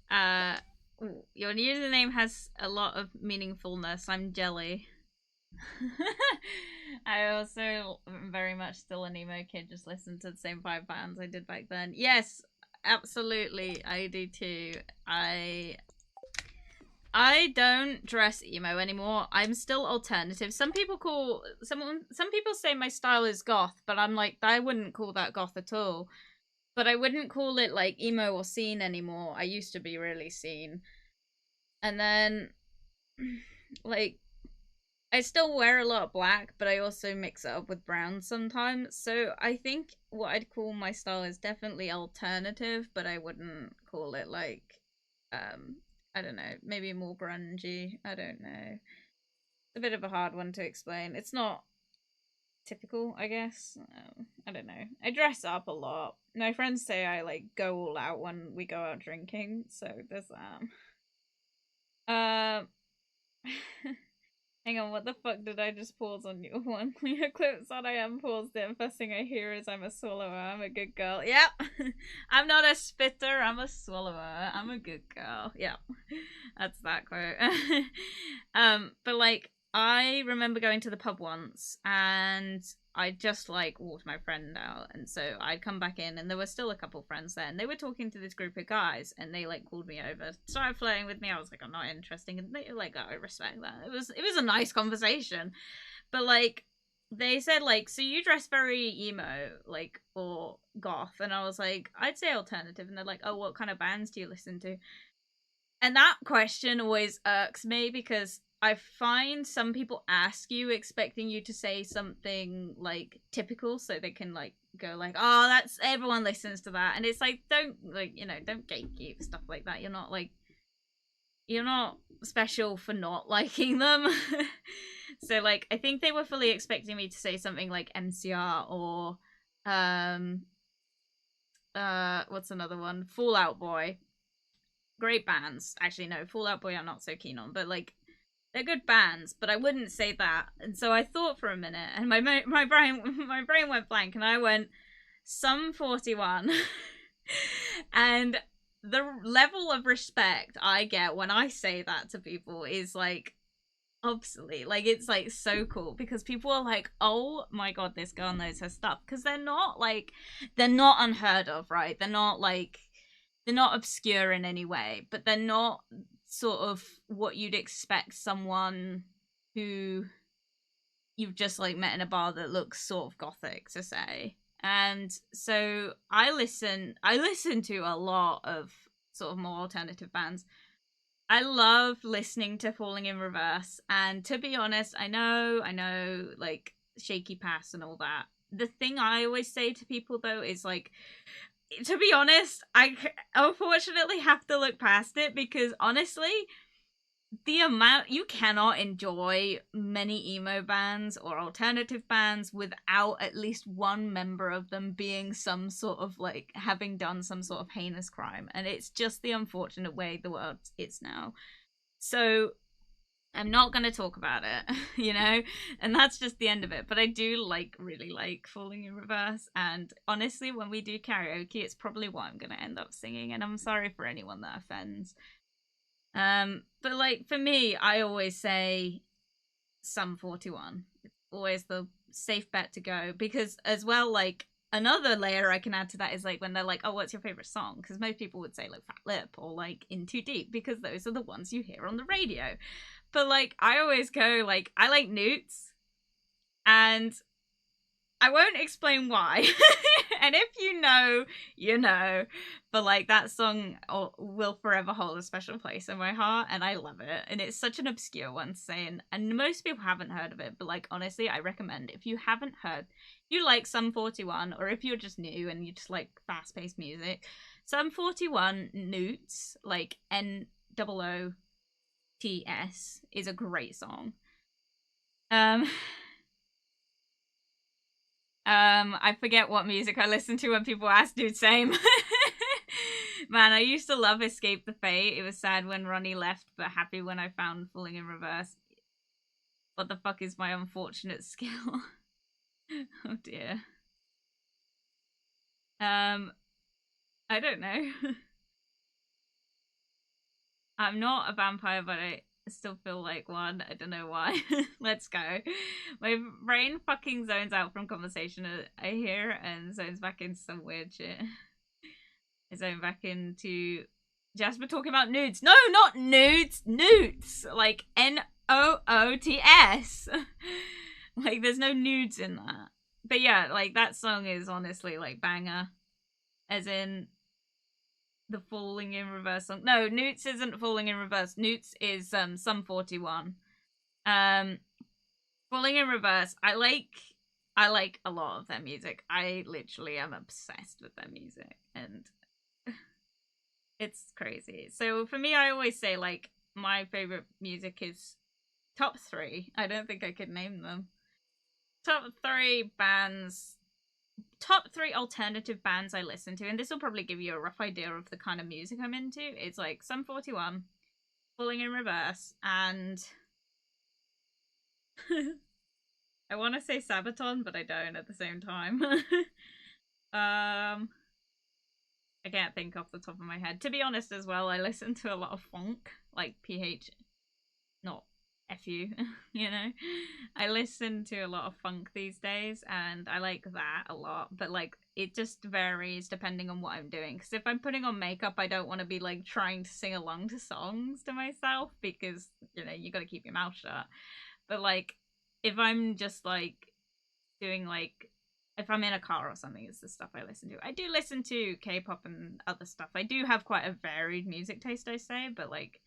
your username has a lot of meaningfulness. I'm jelly. I also very much still an emo kid, just listen to the same 5 bands I did back then. Yes, absolutely, I do too. I don't dress emo anymore. I'm still alternative. Some people say my style is goth, but I'm like, I wouldn't call that goth at all. But I wouldn't call it like emo or scene anymore. I used to be really scene. And then like I still wear a lot of black, but I also mix it up with brown sometimes. So I think what I'd call my style is definitely alternative, but I wouldn't call it like I don't know, maybe more grungy. I don't know. It's a bit of a hard one to explain. It's not typical, I guess. I don't know. I dress up a lot. My friends say I like go all out when we go out drinking, so there's that. Hang on, what the fuck did I just pause on your one? Your clips on I am paused it. First thing I hear is I'm a swallower. I'm a good girl. Yep. I'm not a spitter. I'm a swallower. I'm a good girl. Yep. That's that quote. But like I remember going to the pub once and I just like walked my friend out, and so I'd come back in and there were still a couple friends there and they were talking to this group of guys and they like called me over, started flirting with me. I was like, I'm not interested, and they like, oh, I respect that. It was a nice conversation. But like they said like, so you dress very emo like or goth, and I was like, I'd say alternative, and they're like, oh, what kind of bands do you listen to? And that question always irks me because I find some people ask you expecting you to say something like typical so they can like go like, oh, that's everyone listens to that, and it's like, don't like, don't gatekeep stuff like that. You're not special for not liking them. So like I think they were fully expecting me to say something like MCR or what's another one? Fall Out Boy. Great bands. Actually, no, Fall Out Boy I'm not so keen on, but like they're good bands, but I wouldn't say that. And so I thought for a minute, and my brain went blank, and I went Sum 41, and the level of respect I get when I say that to people is like obsolete. Like it's like so cool because people are like, oh my god, this girl knows her stuff, because they're not unheard of, right? They're not obscure in any way, but they're not sort of what you'd expect someone who you've just like met in a bar that looks sort of gothic to say. And so I listen to a lot of sort of more alternative bands. I love listening to Falling in Reverse, and to be honest, I know like Shaky Pass and all that. The thing I always say to people though is like, to be honest, I unfortunately have to look past it, because honestly, the amount you cannot enjoy many emo bands or alternative bands without at least one member of them being some sort of like having done some sort of heinous crime, and it's just the unfortunate way the world is now. So I'm not going to talk about it, and that's just the end of it. But I do really like Falling in Reverse, and honestly, when we do karaoke, it's probably what I'm going to end up singing, and I'm sorry for anyone that offends. But like for me, I always say Sum 41. It's always the safe bet to go, because as well, like another layer I can add to that is like when they're like, oh, what's your favorite song? Because most people would say like Fat Lip or like In Too Deep, because those are the ones you hear on the radio. But like I always go like, I like Newts, And I won't explain why. And if you know, you know. But like that song will forever hold a special place in my heart, and I love it. And it's such an obscure one to say, and most people haven't heard of it. But like honestly, I recommend if you haven't heard, if you like Sum 41, or if you're just new and you just like fast-paced music, Sum 41 Newts, like NOOTS, is a great song. I forget what music I listen to when people ask, dude, same. Man, I used to love Escape the Fate. It was sad when Ronnie left, but happy when I found Falling in Reverse. What the fuck is my unfortunate skill? Oh dear. I don't know. I'm not a vampire, but I still feel like one. I don't know why. Let's go. My brain fucking zones out from conversation I hear and zones back into some weird shit. I zone back into Jasper talking about nudes. No, not nudes. Newts. Like NOOTS. Like there's no nudes in that. But yeah, like that song is honestly like banger. As in the Falling in Reverse song. No, Newts isn't Falling in Reverse. Newts is Sum 41. Falling in Reverse, I like a lot of their music. I literally am obsessed with their music, and it's crazy. So for me, I always say like my favorite music is top 3. I don't think I could name them. Top 3 bands. Top 3 alternative bands I listen to, and this will probably give you a rough idea of the kind of music I'm into. It's like Sum 41, Falling in Reverse, and I want to say Sabaton, but I don't at the same time. I can't think off the top of my head. To be honest as well, I listen to a lot of funk, like PH, not FU, you know? I listen to a lot of funk these days, and I like that a lot, but like it just varies depending on what I'm doing. Because if I'm putting on makeup, I don't want to be like trying to sing along to songs to myself, because you know you got to keep your mouth shut. But like if I'm just like doing like if I'm in a car or something, it's the stuff I listen to. I do listen to K-pop and other stuff. I do have quite a varied music taste, I say, but like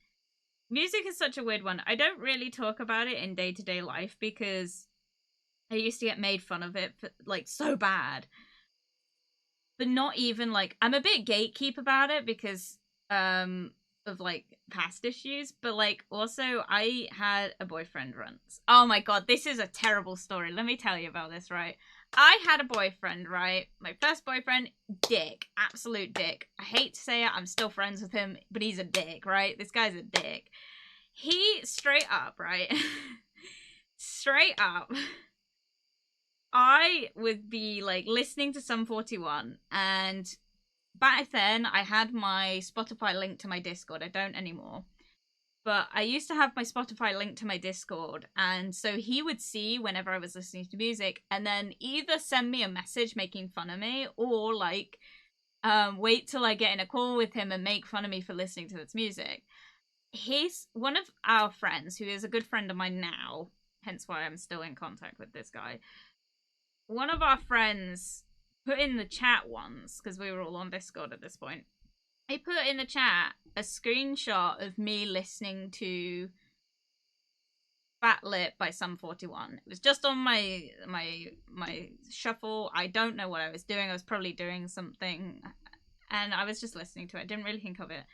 music is such a weird one. I don't really talk about it in day-to-day life because I used to get made fun of it for, like, so bad. But not even, like, I'm a bit gatekeep about it because of, like, past issues. But, like, also, I had a boyfriend once. Oh my god, this is a terrible story. Let me tell you about this, right? I had a boyfriend, right? My first boyfriend, dick. Absolute dick. I hate to say it, I'm still friends with him, but he's a dick, right? This guy's a dick. He, straight up, right? Straight up. I would be, like, listening to Sum 41, and back then, I had my Spotify linked to my Discord. I don't anymore. But I used to have my Spotify linked to my Discord, and so he would see whenever I was listening to music, and then either send me a message making fun of me, or like wait till I get in a call with him and make fun of me for listening to this music. He's one of our friends, who is a good friend of mine now, hence why I'm still in contact with this guy. One of our friends put in the chat once, because we were all on Discord at this point, he put in the chat a screenshot of me listening to Fat Lip by Sum 41. It was just on my shuffle. I don't know what I was doing. I was probably doing something, and I was just listening to it. I didn't really think of it.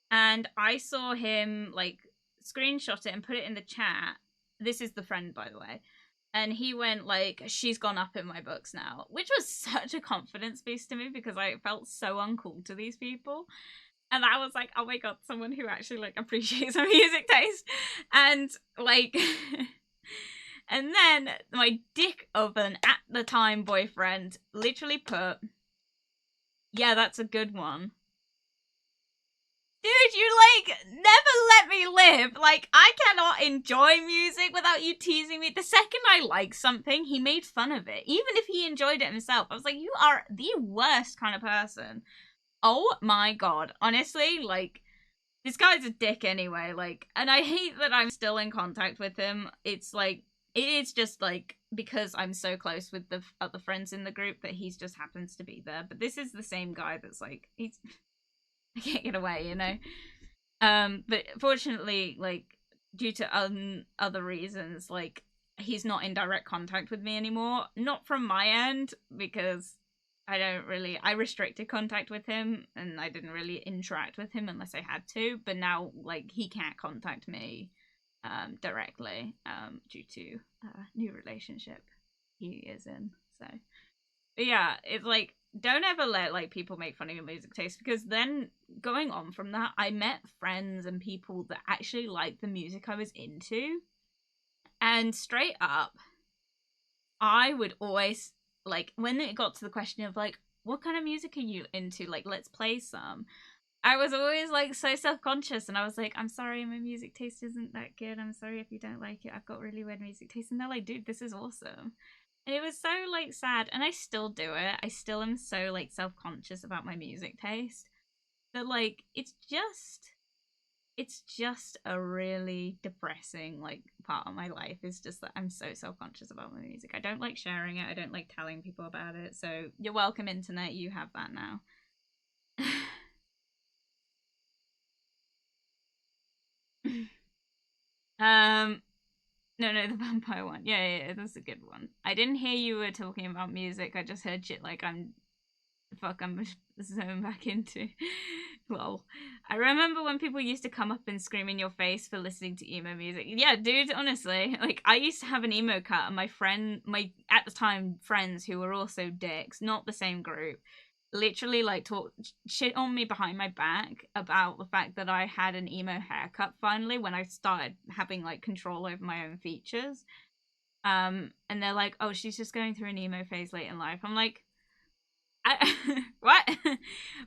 And I saw him, like, screenshot it and put it in the chat. This is the friend, by the way. And he went, like, she's gone up in my books now. Which was such a confidence boost to me because I felt so uncool to these people. And I was like, oh my god, someone who actually, like, appreciates my music taste. And, like... and then my dick oven at the time boyfriend literally put, yeah, that's a good one. Dude, you, like, never let me live. Like, I cannot enjoy music without you teasing me. The second I like something, he made fun of it. Even if he enjoyed it himself. I was like, you are the worst kind of person. Oh my god. Honestly, like, this guy's a dick anyway. Like, and I hate that I'm still in contact with him. It's, like, it is just like because I'm so close with the other friends in the group that he's just happens to be there. But this is the same guy that's like he's I can't get away, you know. But fortunately, like due to other reasons, like he's not in direct contact with me anymore. Not from my end because I restricted contact with him and I didn't really interact with him unless I had to. But now, like he can't contact me directly due to new relationship he is in. So, but yeah, it's like don't ever let like people make fun of your music taste because then going on from that, I met friends and people that actually liked the music I was into, and straight up, I would always like when it got to the question of like what kind of music are you into? Like, let's play some. I was always like so self-conscious and I was like, I'm sorry, my music taste isn't that good. I'm sorry if you don't like it. I've got really weird music taste. And they're like, dude, this is awesome. And it was so like sad. And I still do it. I still am so like self-conscious about my music taste. That like it's just a really depressing like part of my life is just that I'm so self-conscious about my music. I don't like sharing it. I don't like telling people about it. So you're welcome, internet. You have that now. No, the vampire one. Yeah, that's a good one. I didn't hear you were talking about music. I just heard shit like I'm zooming back into. Lol. I remember when people used to come up and scream in your face for listening to emo music. Yeah, dude, honestly. Like, I used to have an emo cut, and my at the time, friends who were also dicks, not the same group, literally, like, talk shit on me behind my back about the fact that I had an emo haircut finally when I started having, like, control over my own features. And they're like, oh, she's just going through an emo phase late in life. I'm like, what?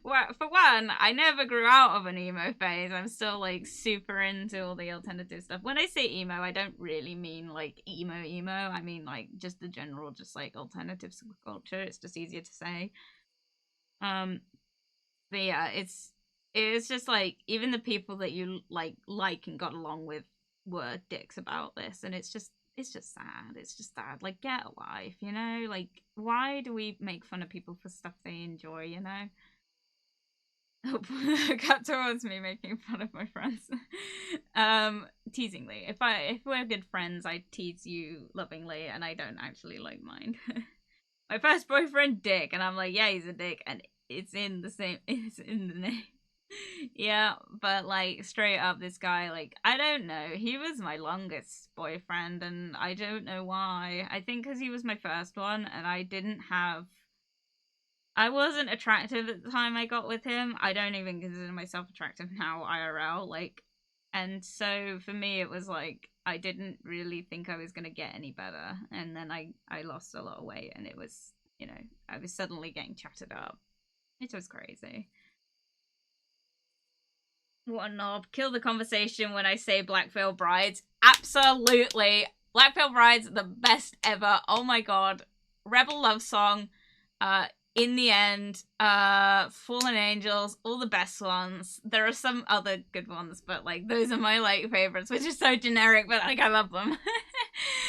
Well, for one, I never grew out of an emo phase. I'm still like super into all the alternative stuff. When I say emo, I don't really mean like emo. I mean like just the general, just like alternative culture. It's just easier to say. Um, but yeah, it's just like even the people that you like and got along with were dicks about this, and it's just sad. It's just sad. Like, get a life, you know? Like, why do we make fun of people for stuff they enjoy, you know? Cut towards me making fun of my friends. Teasingly. If we're good friends, I tease you lovingly and I don't actually like mind. My first boyfriend, Dick, and I'm like, yeah, he's a dick, and it's in the name. Yeah, but like straight up, this guy, like, I don't know, he was my longest boyfriend, and I don't know why. I think because he was my first one, and I wasn't attractive at the time I got with him. I don't even consider myself attractive now, IRL, like, and so for me, it was like, I didn't really think I was gonna get any better, and then I lost a lot of weight, and it was, you know, I was suddenly getting chatted up. It was crazy. What a knob. Kill the conversation when I say Black Veil Brides. Absolutely. Black Veil Brides, the best ever. Oh my god. Rebel love song. In the end, Fallen Angels, all the best ones. There are some other good ones, but like those are my like favorites, which is so generic, but like I love them.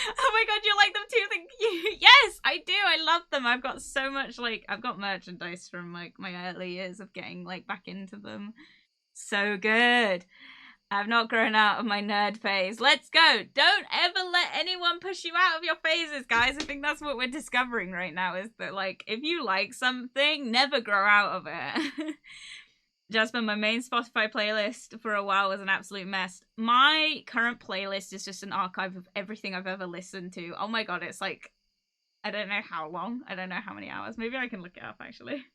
Oh my god, you like them too? Thank you. Yes, I do. I love them. I've got so much like I've got merchandise from like my early years of getting like back into them. So good. I've not grown out of my nerd phase. Let's go. Don't ever let anyone push you out of your phases, guys. I think that's what we're discovering right now is that, like, if you like something, never grow out of it. Jasper, my main Spotify playlist for a while was an absolute mess. My current playlist is just an archive of everything I've ever listened to. Oh my god, it's like, I don't know how long. I don't know how many hours. Maybe I can look it up, actually.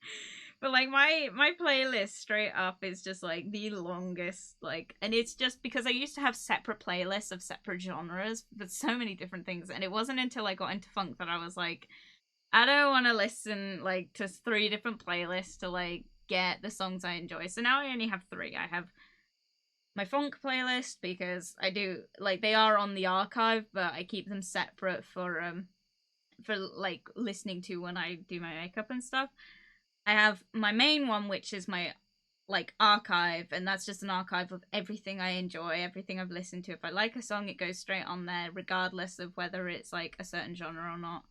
But like my playlist straight up is just like the longest, like, and it's just because I used to have separate playlists of separate genres with so many different things, and it wasn't until I got into funk that I was like, I don't want to listen like to 3 different playlists to like get the songs I enjoy. So now I only have 3. I have my funk playlist because I do like they are on the archive, but I keep them separate for like listening to when I do my makeup and stuff. I have my main one, which is my like archive, and that's just an archive of everything I enjoy, everything I've listened to. If I like a song, it goes straight on there, regardless of whether it's like a certain genre or not.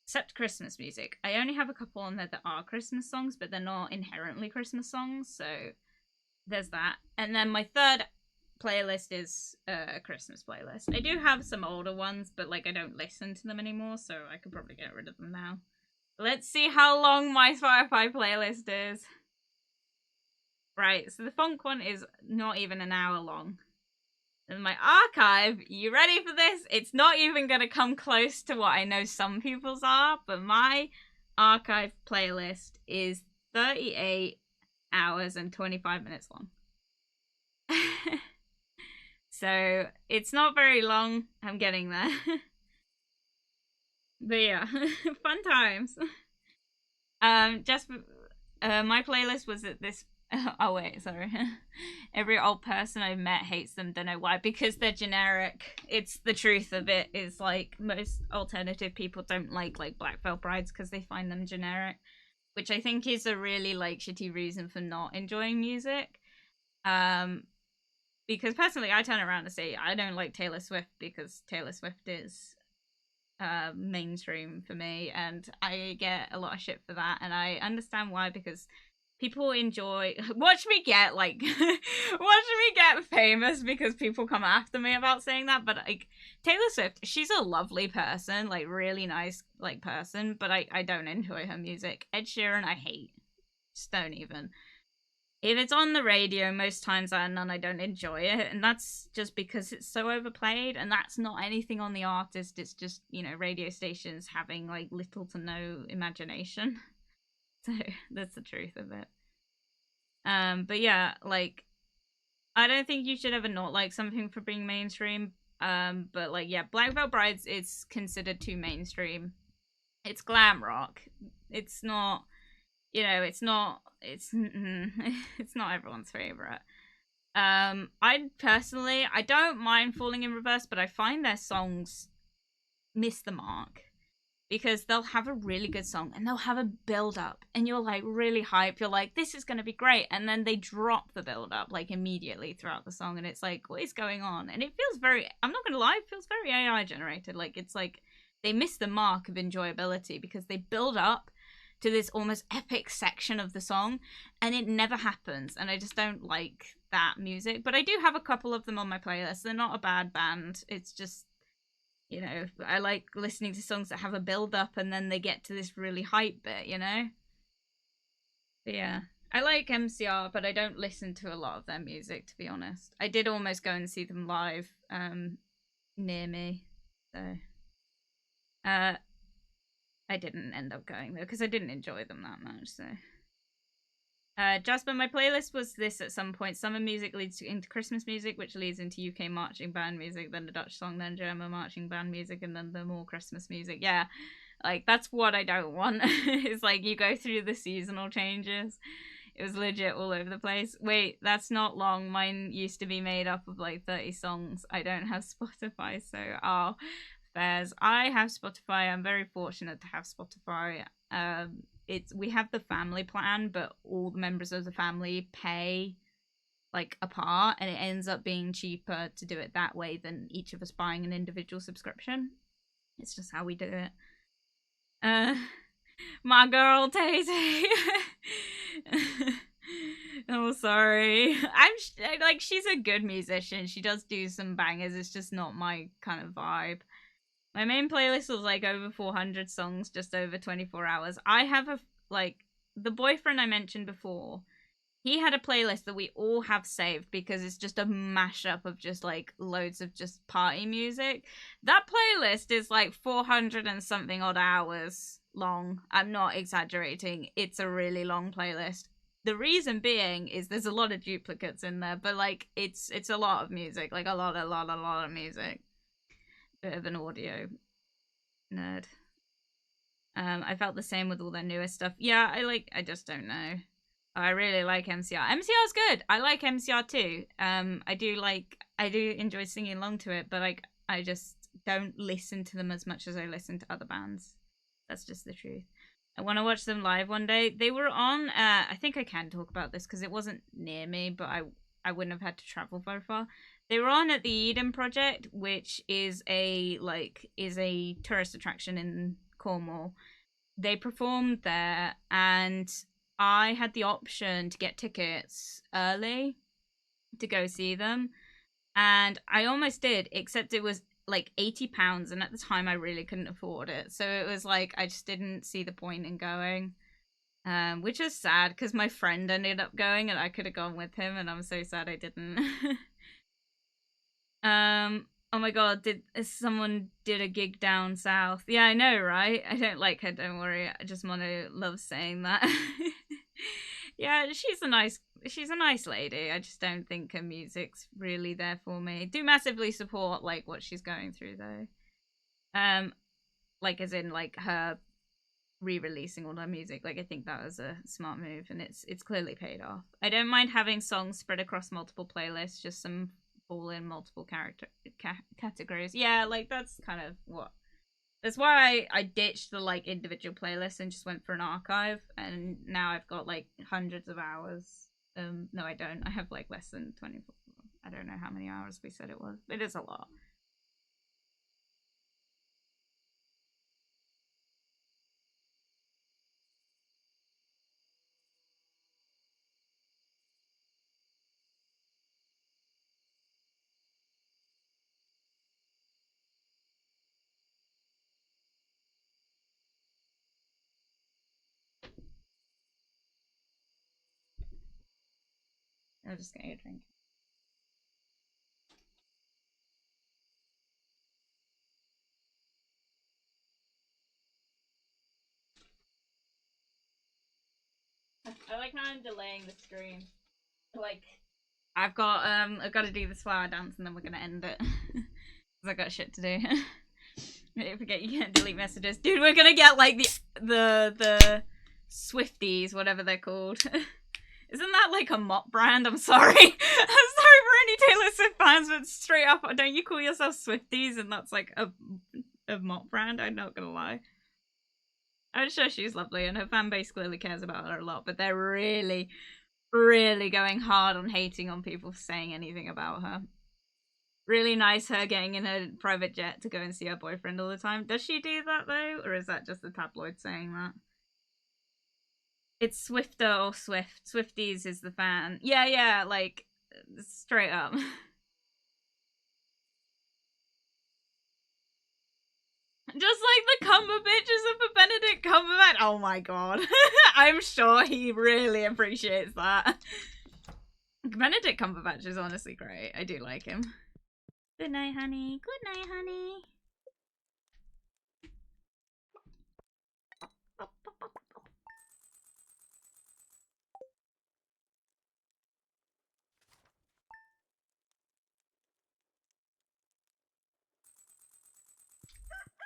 Except Christmas music. I only have a couple on there that are Christmas songs, but they're not inherently Christmas songs, so there's that. And then my third playlist is a Christmas playlist. I do have some older ones, but like I don't listen to them anymore, so I could probably get rid of them now. Let's see how long my Spotify playlist is. Right, so the funk one is not even an hour long. And my archive, you ready for this? It's not even gonna come close to what I know some people's are, but my archive playlist is 38 hours and 25 minutes long. So it's not very long. I'm getting there. But yeah, fun times. Just my playlist was at this. Oh wait, sorry. Every old person I've met hates them. Don't know why. Because they're generic. It's the truth of it. Is like most alternative people don't like Black Veil Brides because they find them generic, which I think is a really like shitty reason for not enjoying music. Because personally, I turn around and say I don't like Taylor Swift because Taylor Swift is mainstream for me, and I get a lot of shit for that, and I understand why, because people enjoy watch me get famous because people come after me about saying that. But like Taylor Swift, she's a lovely person, like really nice like person, but I don't enjoy her music. Ed Sheeran I hate. Just don't even. If it's on the radio, most times I don't enjoy it, and that's just because it's so overplayed, and that's not anything on the artist, it's just, you know, radio stations having, like, little to no imagination. So, that's the truth of it. But yeah, like, I don't think you should ever not like something for being mainstream, but, like, yeah, Black Veil Brides is considered too mainstream. It's glam rock. It's not... You know, it's not everyone's favorite. I personally, I don't mind Falling in Reverse, but I find their songs miss the mark, because they'll have a really good song and they'll have a build up and you're like really hyped. You're like, this is going to be great. And then they drop the build up like immediately throughout the song. And it's like, what is going on? And it feels very, I'm not going to lie, it feels very AI generated. Like, it's like they miss the mark of enjoyability because they build up to this almost epic section of the song and it never happens, and I just don't like that music. But I do have a couple of them on my playlist. They're not a bad band, it's just, you know, I like listening to songs that have a build up and then they get to this really hype bit, you know. But yeah, I like MCR, but I don't listen to a lot of their music, to be honest. I did almost go and see them live near me, so I didn't end up going though because I didn't enjoy them that much. So, Jasper, my playlist was this at some point. Summer music leads into Christmas music, which leads into UK marching band music, then the Dutch song, then German marching band music, and then the more Christmas music. Yeah, like that's what I don't want. It's like you go through the seasonal changes. It was legit all over the place. Wait, that's not long. Mine used to be made up of like 30 songs. I don't have Spotify, so fairs. I have Spotify. I'm very fortunate to have Spotify. We have the family plan, but all the members of the family pay like apart, and it ends up being cheaper to do it that way than each of us buying an individual subscription. It's just how we do it. My girl Tay Tay. Oh, sorry. I'm like, she's a good musician. She does do some bangers. It's just not my kind of vibe. My main playlist was like over 400 songs, just over 24 hours. I have the boyfriend I mentioned before, he had a playlist that we all have saved because it's just a mashup of just like loads of just party music. That playlist is like 400 and something odd hours long. I'm not exaggerating. It's a really long playlist. The reason being is there's a lot of duplicates in there, but like it's a lot of music, like a lot of music. Bit of an audio nerd. I felt the same with all their newer stuff. Yeah, I just don't know. I really like MCR. MCR's good. I like MCR too. I do enjoy singing along to it, but like I just don't listen to them as much as I listen to other bands. That's just the truth. I want to watch them live one day. They were on, I think I can talk about this because it wasn't near me, but I wouldn't have had to travel very far. They were on at the Eden Project, which is a tourist attraction in Cornwall. They performed there, and I had the option to get tickets early to go see them, and I almost did, except it was like £80, and at the time I really couldn't afford it, so it was like I just didn't see the point in going, which is sad because my friend ended up going and I could have gone with him, and I'm so sad I didn't. Oh my god, someone did a gig down south? Yeah, I know, right? I don't like her, don't worry. I just love saying that. Yeah, she's a nice lady. I just don't think her music's really there for me. Do massively support like what she's going through though. Like as in like her re-releasing all her music. Like I think that was a smart move, and it's clearly paid off. I don't mind having songs spread across multiple playlists, just some fall in multiple categories. Yeah, like that's kind of that's why I ditched the like individual playlists and just went for an archive, and now I've got like hundreds of hours. No, I don't. I have like less than 24. I don't know how many hours we said it was. It is a lot. I'm just gonna get a drink. I like how I'm delaying the stream. Like, I've got to do this flower dance and then we're gonna end it. Cause I got shit to do. Don't forget you can't delete messages, dude. We're gonna get like the Swifties, whatever they're called. Isn't that like a mop brand? I'm sorry. I'm sorry for any Taylor Swift fans, but straight up, don't you call yourself Swifties? And that's like a mop brand. I'm not gonna lie. I'm sure she's lovely, and her fan base clearly cares about her a lot, but they're really, really going hard on hating on people for saying anything about her. Really nice her getting in her private jet to go and see her boyfriend all the time. Does she do that though, or is that just the tabloid saying that? It's Swifter or Swift. Swifties is the fan. Yeah, like, straight up. Just like the Cumberbitches of Benedict Cumberbatch. Oh my god. I'm sure he really appreciates that. Benedict Cumberbatch is honestly great. I do like him. Good night, honey. Good night, honey.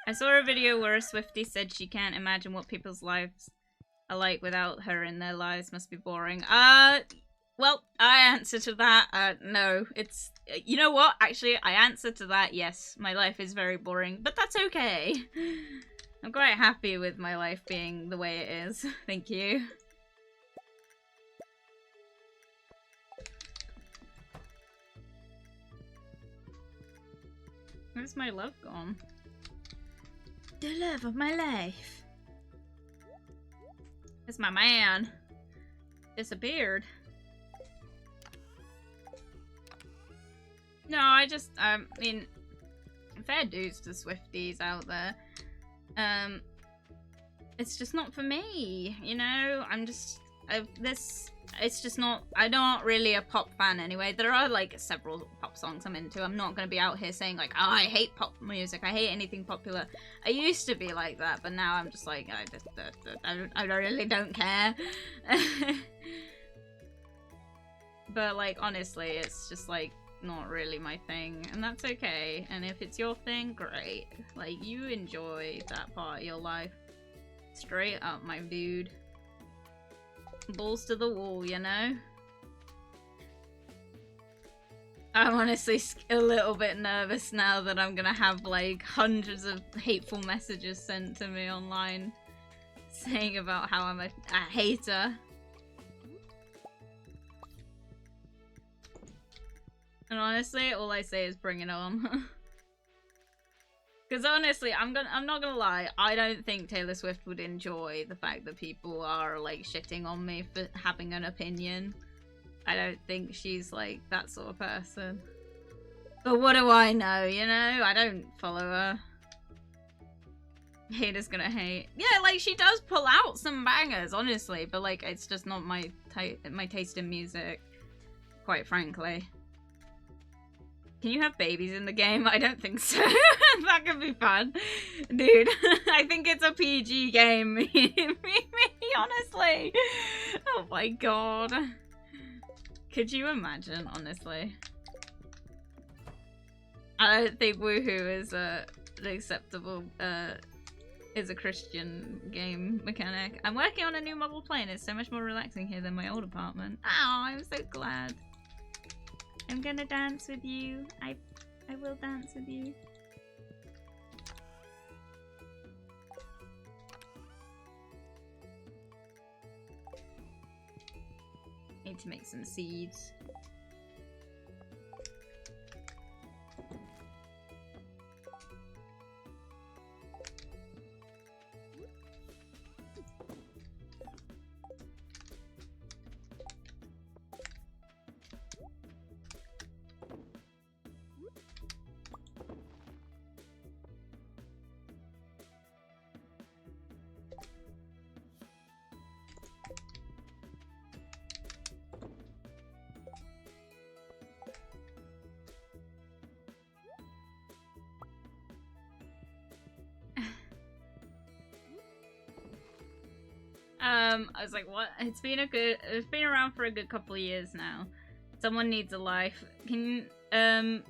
I saw a video where a Swiftie said she can't imagine what people's lives are like without her in their lives. Must be boring. Well, I answer to that. No, it's... You know what? Actually, I answer to that, yes. My life is very boring, but that's okay. I'm quite happy with my life being the way it is. Thank you. Where's my love gone? The love of my life. It's my man. Disappeared. No, I mean, fair dues to Swifties out there. It's just not for me, you know? It's just not, I'm not really a pop fan anyway. There are like several pop songs I'm into. I'm not going to be out here saying like, oh, I hate pop music. I hate anything popular. I used to be like that, but now I'm just like, I really don't care. But like, honestly, it's just like not really my thing, and that's okay. And if it's your thing, great. Like, you enjoy that part of your life. Straight up, my dude. Balls to the wall, you know? I'm honestly a little bit nervous now that I'm gonna have like hundreds of hateful messages sent to me online saying about how I'm a hater. And honestly, all I say is bring it on. Because honestly, I'm not gonna lie, I don't think Taylor Swift would enjoy the fact that people are like shitting on me for having an opinion. I don't think she's like that sort of person. But what do I know, you know? I don't follow her. Haters gonna hate. Yeah, like she does pull out some bangers, honestly, but like it's just not my taste in music, quite frankly. Can you have babies in the game? I don't think so. That could be fun. Dude, I think it's a PG game. Honestly. Oh my god. Could you imagine, honestly? I don't think Woohoo is an acceptable, is a Christian game mechanic. I'm working on a new model plane. It's so much more relaxing here than my old apartment. Oh, I'm so glad. I'm gonna dance with you. I will dance with you. Need to make some seeds. I was like, what? It's been around for a good couple of years now. Someone needs a life. Can, oh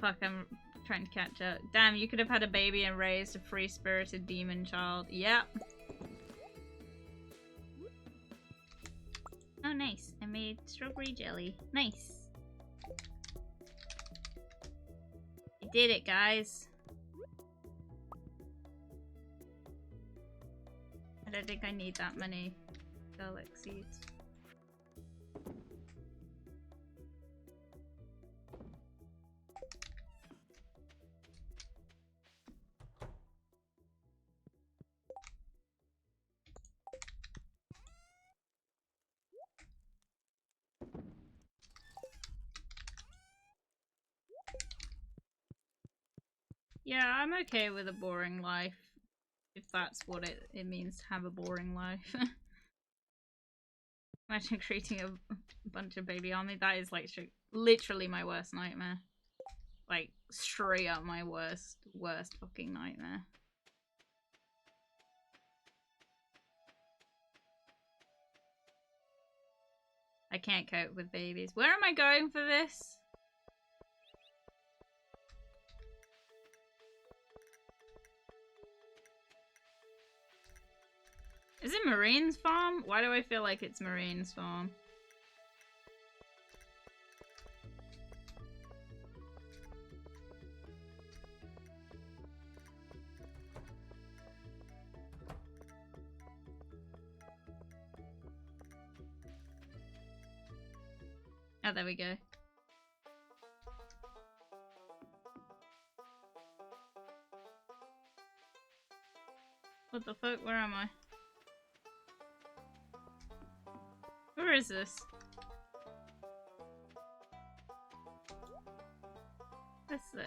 fuck, I'm trying to catch up. Damn, you could have had a baby and raised a free-spirited demon child. Yep. Oh, nice. I made strawberry jelly. Nice. You did it, guys. I don't think I need that many garlic seeds. Yeah, I'm okay with a boring life. If that's what it means to have a boring life. Imagine creating a bunch of baby army. That is like literally my worst nightmare. Like straight up my worst fucking nightmare. I can't cope with babies. Where am I going for this? Is it Marine's farm? Why do I feel like it's Marine's farm? Oh, there we go. What the fuck? Where am I? Where is this? Let's look.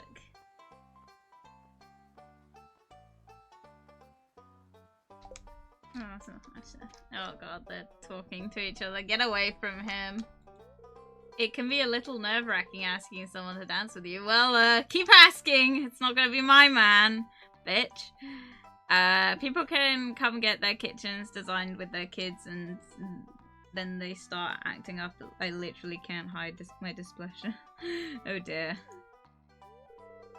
Oh god, they're talking to each other. Get away from him. It can be a little nerve-wracking asking someone to dance with you. Well, keep asking. It's not gonna be my man, bitch. People can come get their kitchens designed with their kids and then they start acting up. I literally can't hide my displeasure. Oh dear.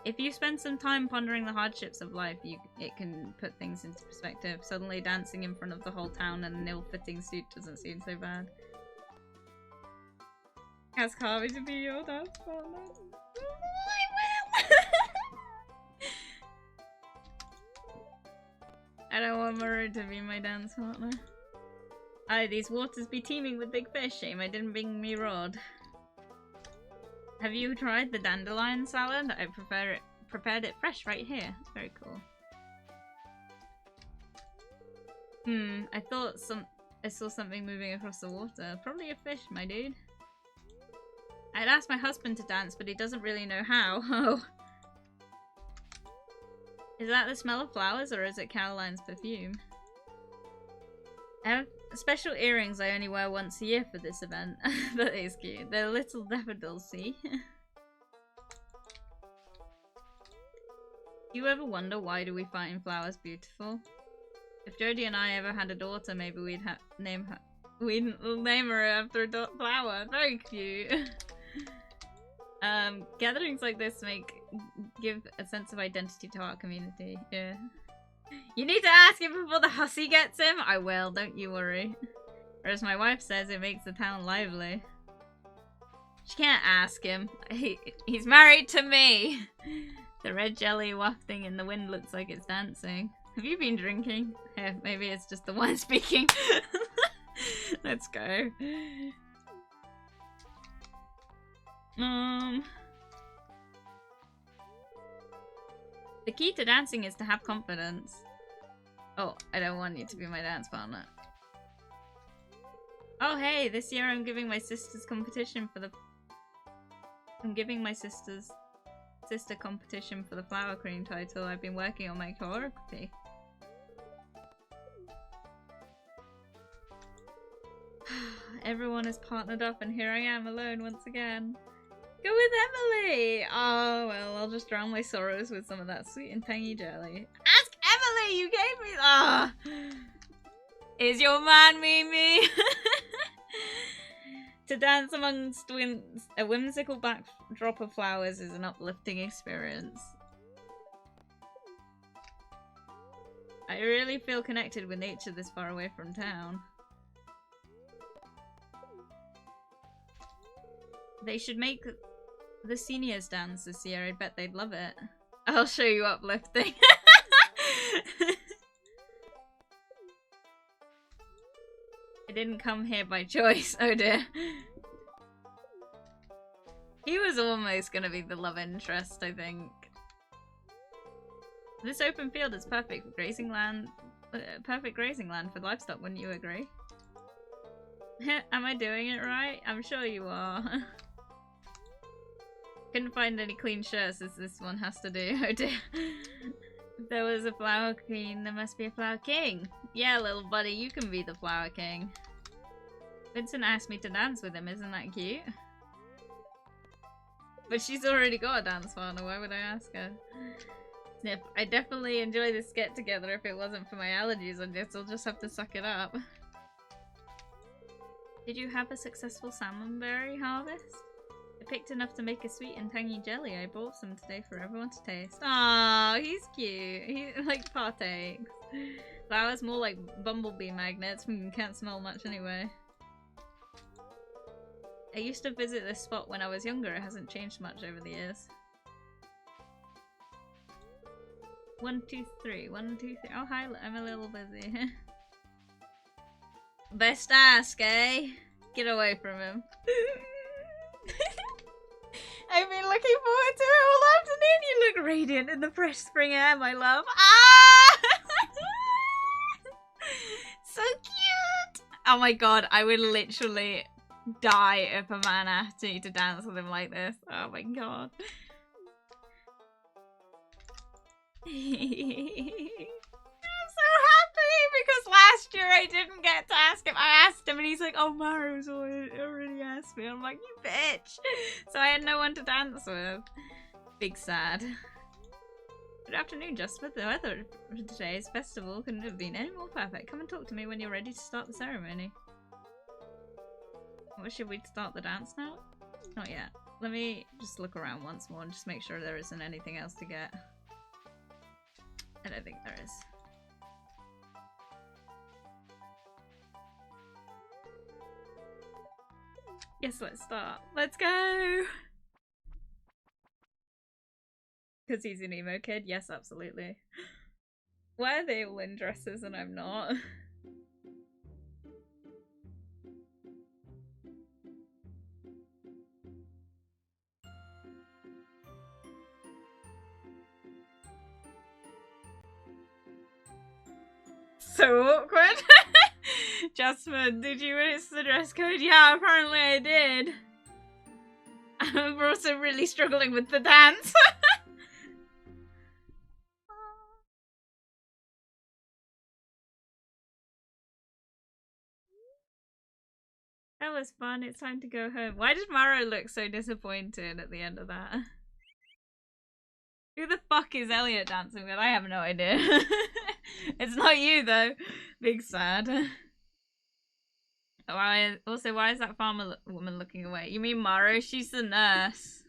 If you spend some time pondering the hardships of life, it can put things into perspective. Suddenly dancing in front of the whole town in an ill-fitting suit doesn't seem so bad. Ask Harvey to be your dance partner. I I don't want Maru to be my dance partner. Aye, these waters be teeming with big fish. Shame I didn't bring me rod. Have you tried the dandelion salad? I prepared it fresh right here. Very cool. I thought I saw something moving across the water. Probably a fish, my dude. I'd asked my husband to dance, but he doesn't really know how. Oh. Is that the smell of flowers, or is it Caroline's perfume? I have special earrings I only wear once a year for this event. That is cute. They're little daffodils, see? Do you ever wonder why do we find flowers beautiful? If Jodie and I ever had a daughter, maybe we'd name her after a flower. Very cute. Gatherings like this give a sense of identity to our community. Yeah. You need to ask him before the hussy gets him. I will, don't you worry. Or as my wife says, it makes the town lively. She can't ask him. He's married to me. The red jelly wafting in the wind looks like it's dancing. Have you been drinking? Yeah, maybe it's just the wine speaking. Let's go. The key to dancing is to have confidence. Oh, I don't want you to be my dance partner. Oh hey, this year I'm giving my sister's competition for the... sister competition for the flower cream title. I've been working on my choreography. Everyone is partnered up and here I am alone once again. Go with Emily! Oh, well, I'll just drown my sorrows with some of that sweet and tangy jelly. Ask Emily! You gave me... Ah! Is your man Mimi? To dance amongst a whimsical backdrop of flowers is an uplifting experience. I really feel connected with nature this far away from town. They should make the seniors dance this year. I bet they'd love it. I'll show you uplifting. I didn't come here by choice. Oh dear. He was almost gonna be the love interest, I think. This open field is perfect for grazing land. Perfect grazing land for livestock, wouldn't you agree? Am I doing it right? I'm sure you are. Couldn't find any clean shirts as this one has to do. Oh dear. If there was a flower queen, there must be a flower king. Yeah, little buddy, you can be the flower king. Vincent asked me to dance with him, isn't that cute? But she's already got a dance partner, why would I ask her? Snip, I definitely enjoy this get together. If it wasn't for my allergies, I guess I'll just have to suck it up. Did you have a successful salmonberry harvest? I picked enough to make a sweet and tangy jelly. I bought some today for everyone to taste. Aww, he's cute. He like partakes. Flowers more like bumblebee magnets. Can't smell much anyway. I used to visit this spot when I was younger. It hasn't changed much over the years. 1, 2, 3. 1, 2, 3. Oh hi, I'm a little busy. Best ask, eh? Get away from him. I've been looking forward to it all afternoon. You look radiant in the fresh spring air, my love. Ah! So cute! Oh my god, I would literally die if a man asked me to dance with him like this. Oh my god. I'm so happy because last year I didn't get to ask him. I asked him and he's like, oh, Maru's already asked me. I'm like, you bitch. So I had no one to dance with. Big sad. Good afternoon, Jasper. The weather for today's festival couldn't have been any more perfect. Come and talk to me when you're ready to start the ceremony. What, should we start the dance now? Not yet. Let me just look around once more and just make sure there isn't anything else to get. I don't think there is. Yes, let's start. Let's go! Because he's an emo kid? Yes, absolutely. Why are they all in dresses and I'm not? So awkward. Jasper, did you miss the dress code? Yeah, apparently I did. I'm also really struggling with the dance. That was fun. It's time to go home. Why did Maro look so disappointed at the end of that? Who the fuck is Elliot dancing with? I have no idea. It's not you though. Big sad. Why is that farmer woman looking away? You mean Maro? She's the nurse.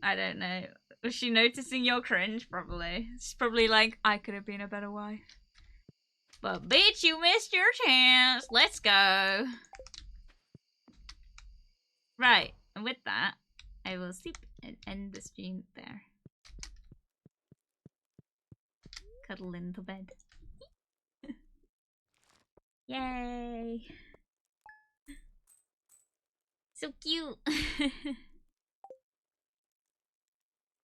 I don't know. Was she noticing your cringe? Probably. She's probably like, I could have been a better wife. But bitch, you missed your chance. Let's go. Right, and with that, I will sleep and end the stream there. Cuddle into bed. Yay! So cute!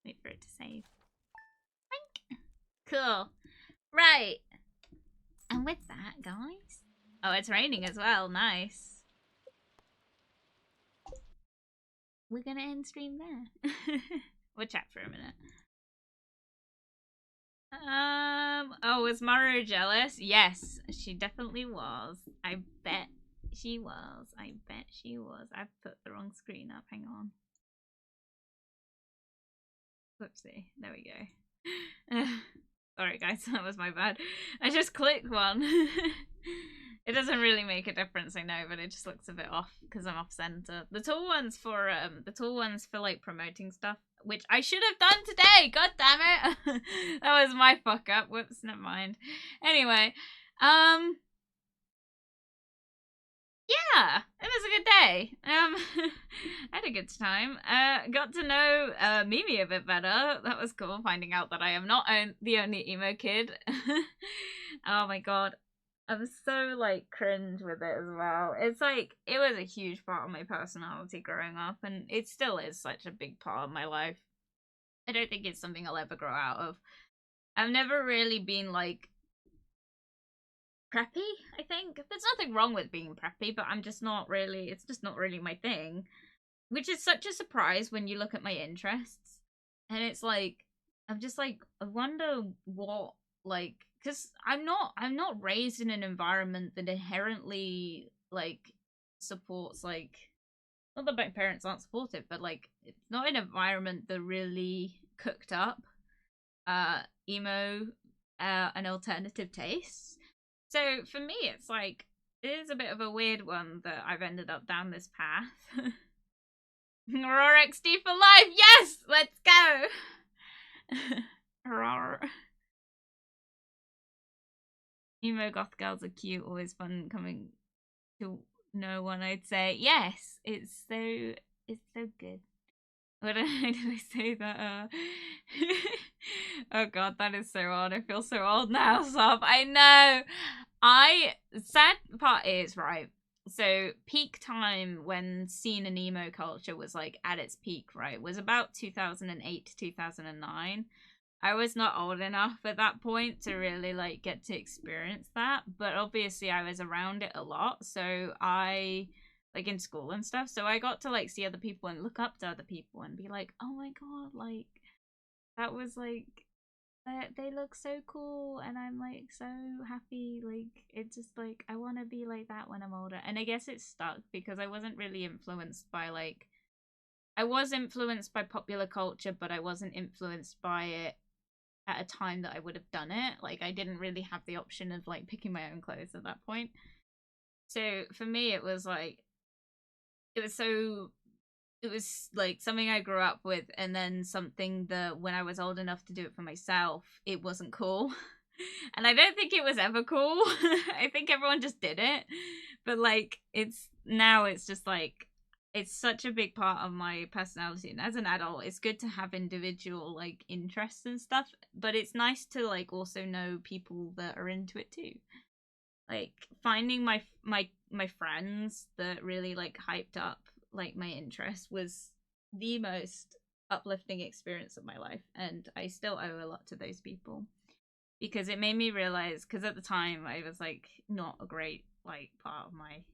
Wait for it to save. Cool. Right. And with that, guys. Oh, it's raining as well. Nice. We're gonna end stream there. We'll chat for a minute. Oh, was Maru jealous? Yes, she definitely was. I bet she was. I bet she was. I've put the wrong screen up. Hang on. Whoopsie. There we go. Sorry guys, that was my bad. I just clicked one. It doesn't really make a difference, I know, but it just looks a bit off because I'm off center. The tool ones for like promoting stuff, which I should have done today. God damn it. That was my fuck up. Whoops, never mind. Anyway, yeah, it was a good day. I had a good time. Got to know Mimi a bit better. That was cool, finding out that I am not the only emo kid. Oh my god. I'm so like cringe with it as well. It's like it was a huge part of my personality growing up, and it still is such a big part of my life. I don't think it's something I'll ever grow out of. I've never really been like preppy, I think. There's nothing wrong with being preppy, but I'm just not really, it's just not really my thing. Which is such a surprise when you look at my interests. And it's like, I'm just like, I wonder what, like, because I'm not raised in an environment that inherently, like, supports, like, not that my parents aren't supportive, but, like, it's not an environment that really cooked up, emo, and alternative tastes. So for me, it's like, it is a bit of a weird one that I've ended up down this path. Roar XD for life! Yes! Let's go! Roar. Emo goth girls are cute, always fun coming to no one, I'd say. Yes! It's so good. What did I say that? Oh god, that is so old. I feel so old now, Sob. I know! Sad part is, right, so peak time when scene and emo culture was like at its peak, right, was about 2008 to 2009. I was not old enough at that point to really like get to experience that, but obviously I was around it a lot, so I like in school and stuff, so I got to like see other people and look up to other people and be like, oh my god, like that was like they look so cool, and I'm like so happy. Like it's just like I want to be like that when I'm older. And I guess it's stuck because I wasn't really influenced by like, I was influenced by popular culture, but I wasn't influenced by it at a time that I would have done it. Like I didn't really have the option of like picking my own clothes at that point. So for me it was like, it was like something I grew up with, and then something that when I was old enough to do it for myself, it wasn't cool. And I don't think it was ever cool. I think everyone just did it. But like, it's just like, it's such a big part of my personality, and as an adult it's good to have individual like interests and stuff, but it's nice to like also know people that are into it too. Like finding my friends that really like hyped up like my interest was the most uplifting experience of my life, and I still owe a lot to those people, because it made me realize, because at the time I was like not a great like part of my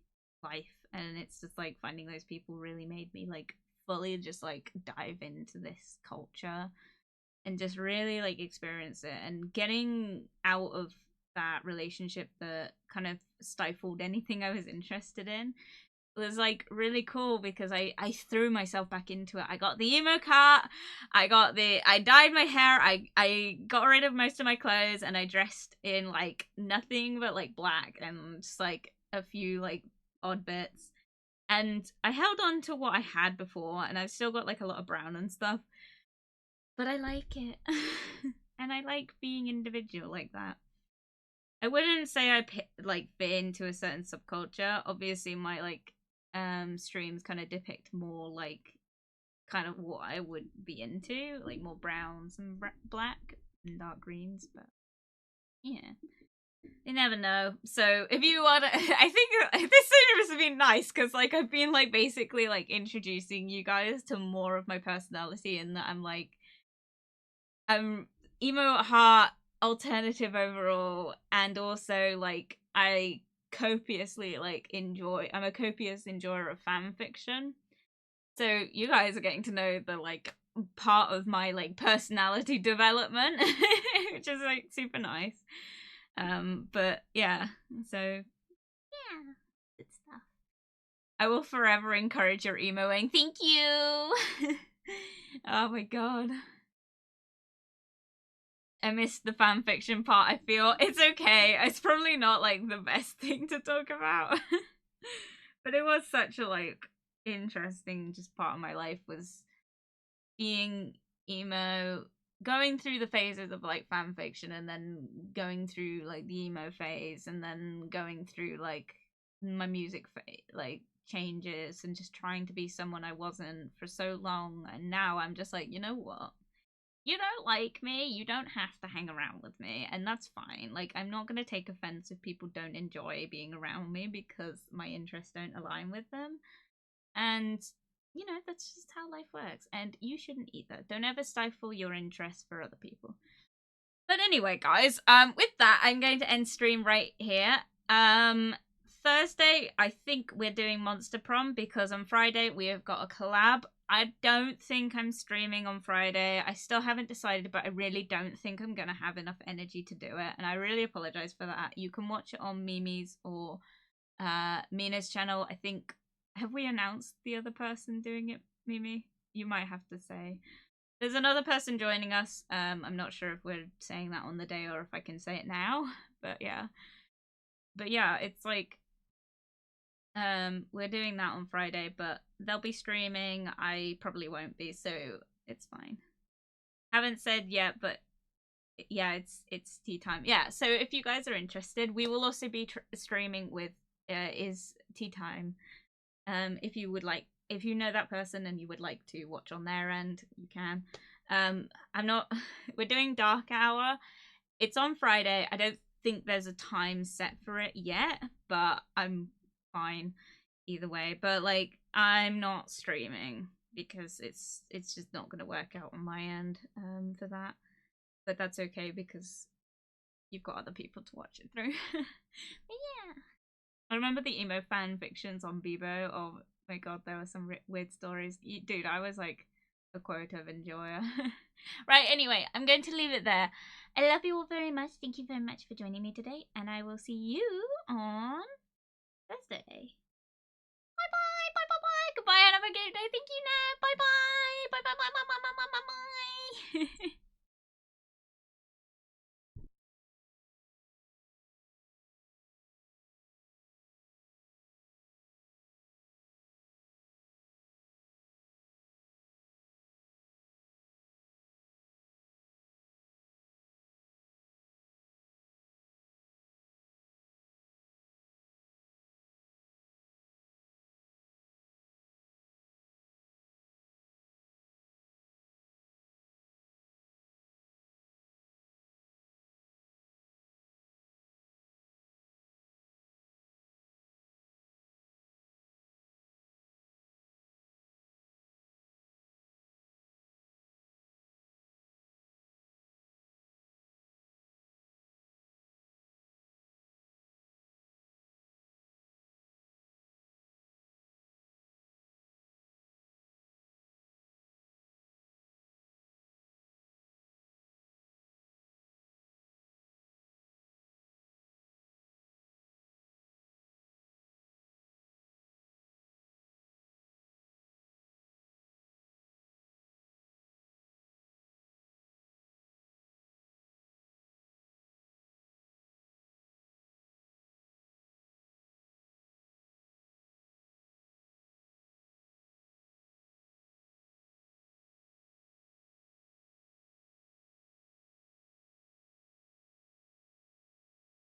life, and it's just like finding those people really made me like fully just like dive into this culture and just really like experience it, and getting out of that relationship that kind of stifled anything I was interested in was like really cool, because I threw myself back into it. I got the emo cut, I dyed my hair, I got rid of most of my clothes, and I dressed in like nothing but like black and just like a few like odd bits. And I held on to what I had before, and I've still got like a lot of brown and stuff. But I like it. And I like being individual like that. I wouldn't say I like fit into a certain subculture. Obviously, my like streams kind of depict more like kind of what I would be into, like more browns and black and dark greens. But yeah, you never know. So if you want to, I think this series has been nice, because like I've been like basically like introducing you guys to more of my personality, and that I'm emo at heart, alternative overall, and also like I copiously like I'm a copious enjoyer of fan fiction. So you guys are getting to know the like part of my like personality development, which is like super nice. But yeah, so yeah, good stuff. I will forever encourage your emoing. Thank you. Oh my god. I missed the fan fiction part, I feel. It's okay. It's probably not like the best thing to talk about. But it was such a like interesting just part of my life, was being emo, going through the phases of like fan fiction, and then going through like the emo phase, and then going through like my music like changes, and just trying to be someone I wasn't for so long. And now I'm just like, you know what? You don't like me, you don't have to hang around with me, and that's fine. Like, I'm not going to take offense if people don't enjoy being around me because my interests don't align with them. And, you know, that's just how life works. And you shouldn't either. Don't ever stifle your interest for other people. But anyway, guys, with that, I'm going to end stream right here. Thursday, I think we're doing Monster Prom, because on Friday we have got a collab. I don't think I'm streaming on Friday. I still haven't decided, but I really don't think I'm going to have enough energy to do it. And I really apologize for that. You can watch it on Mimi's or Mina's channel. I think, have we announced the other person doing it, Mimi? You might have to say. There's another person joining us. I'm not sure if we're saying that on the day or if I can say it now. But yeah. But yeah, it's like we're doing that on Friday, but they'll be streaming. I probably won't be, so it's fine. Haven't said yet, but yeah, it's tea time. Yeah, so if you guys are interested, we will also be streaming with is tea time. If you would like, if you know that person and you would like to watch on their end, you can. I'm not. We're doing Dark Hour. It's on Friday. I don't think there's a time set for it yet, but I'm fine either way. But like, I'm not streaming because it's just not going to work out on my end for that. But that's okay, because you've got other people to watch it through. But yeah, I remember the emo fan fictions on Bebo. Oh my god, there were some weird stories. Dude, I was like a quota of enjoyer. Right, anyway, I'm going to leave it there. I love you all very much. Thank you very much for joining me today, and I will see you on Thursday. Bye bye, bye bye bye. Goodbye and have a good day. Thank you, Nat. Bye bye. Bye bye bye bye bye bye bye bye.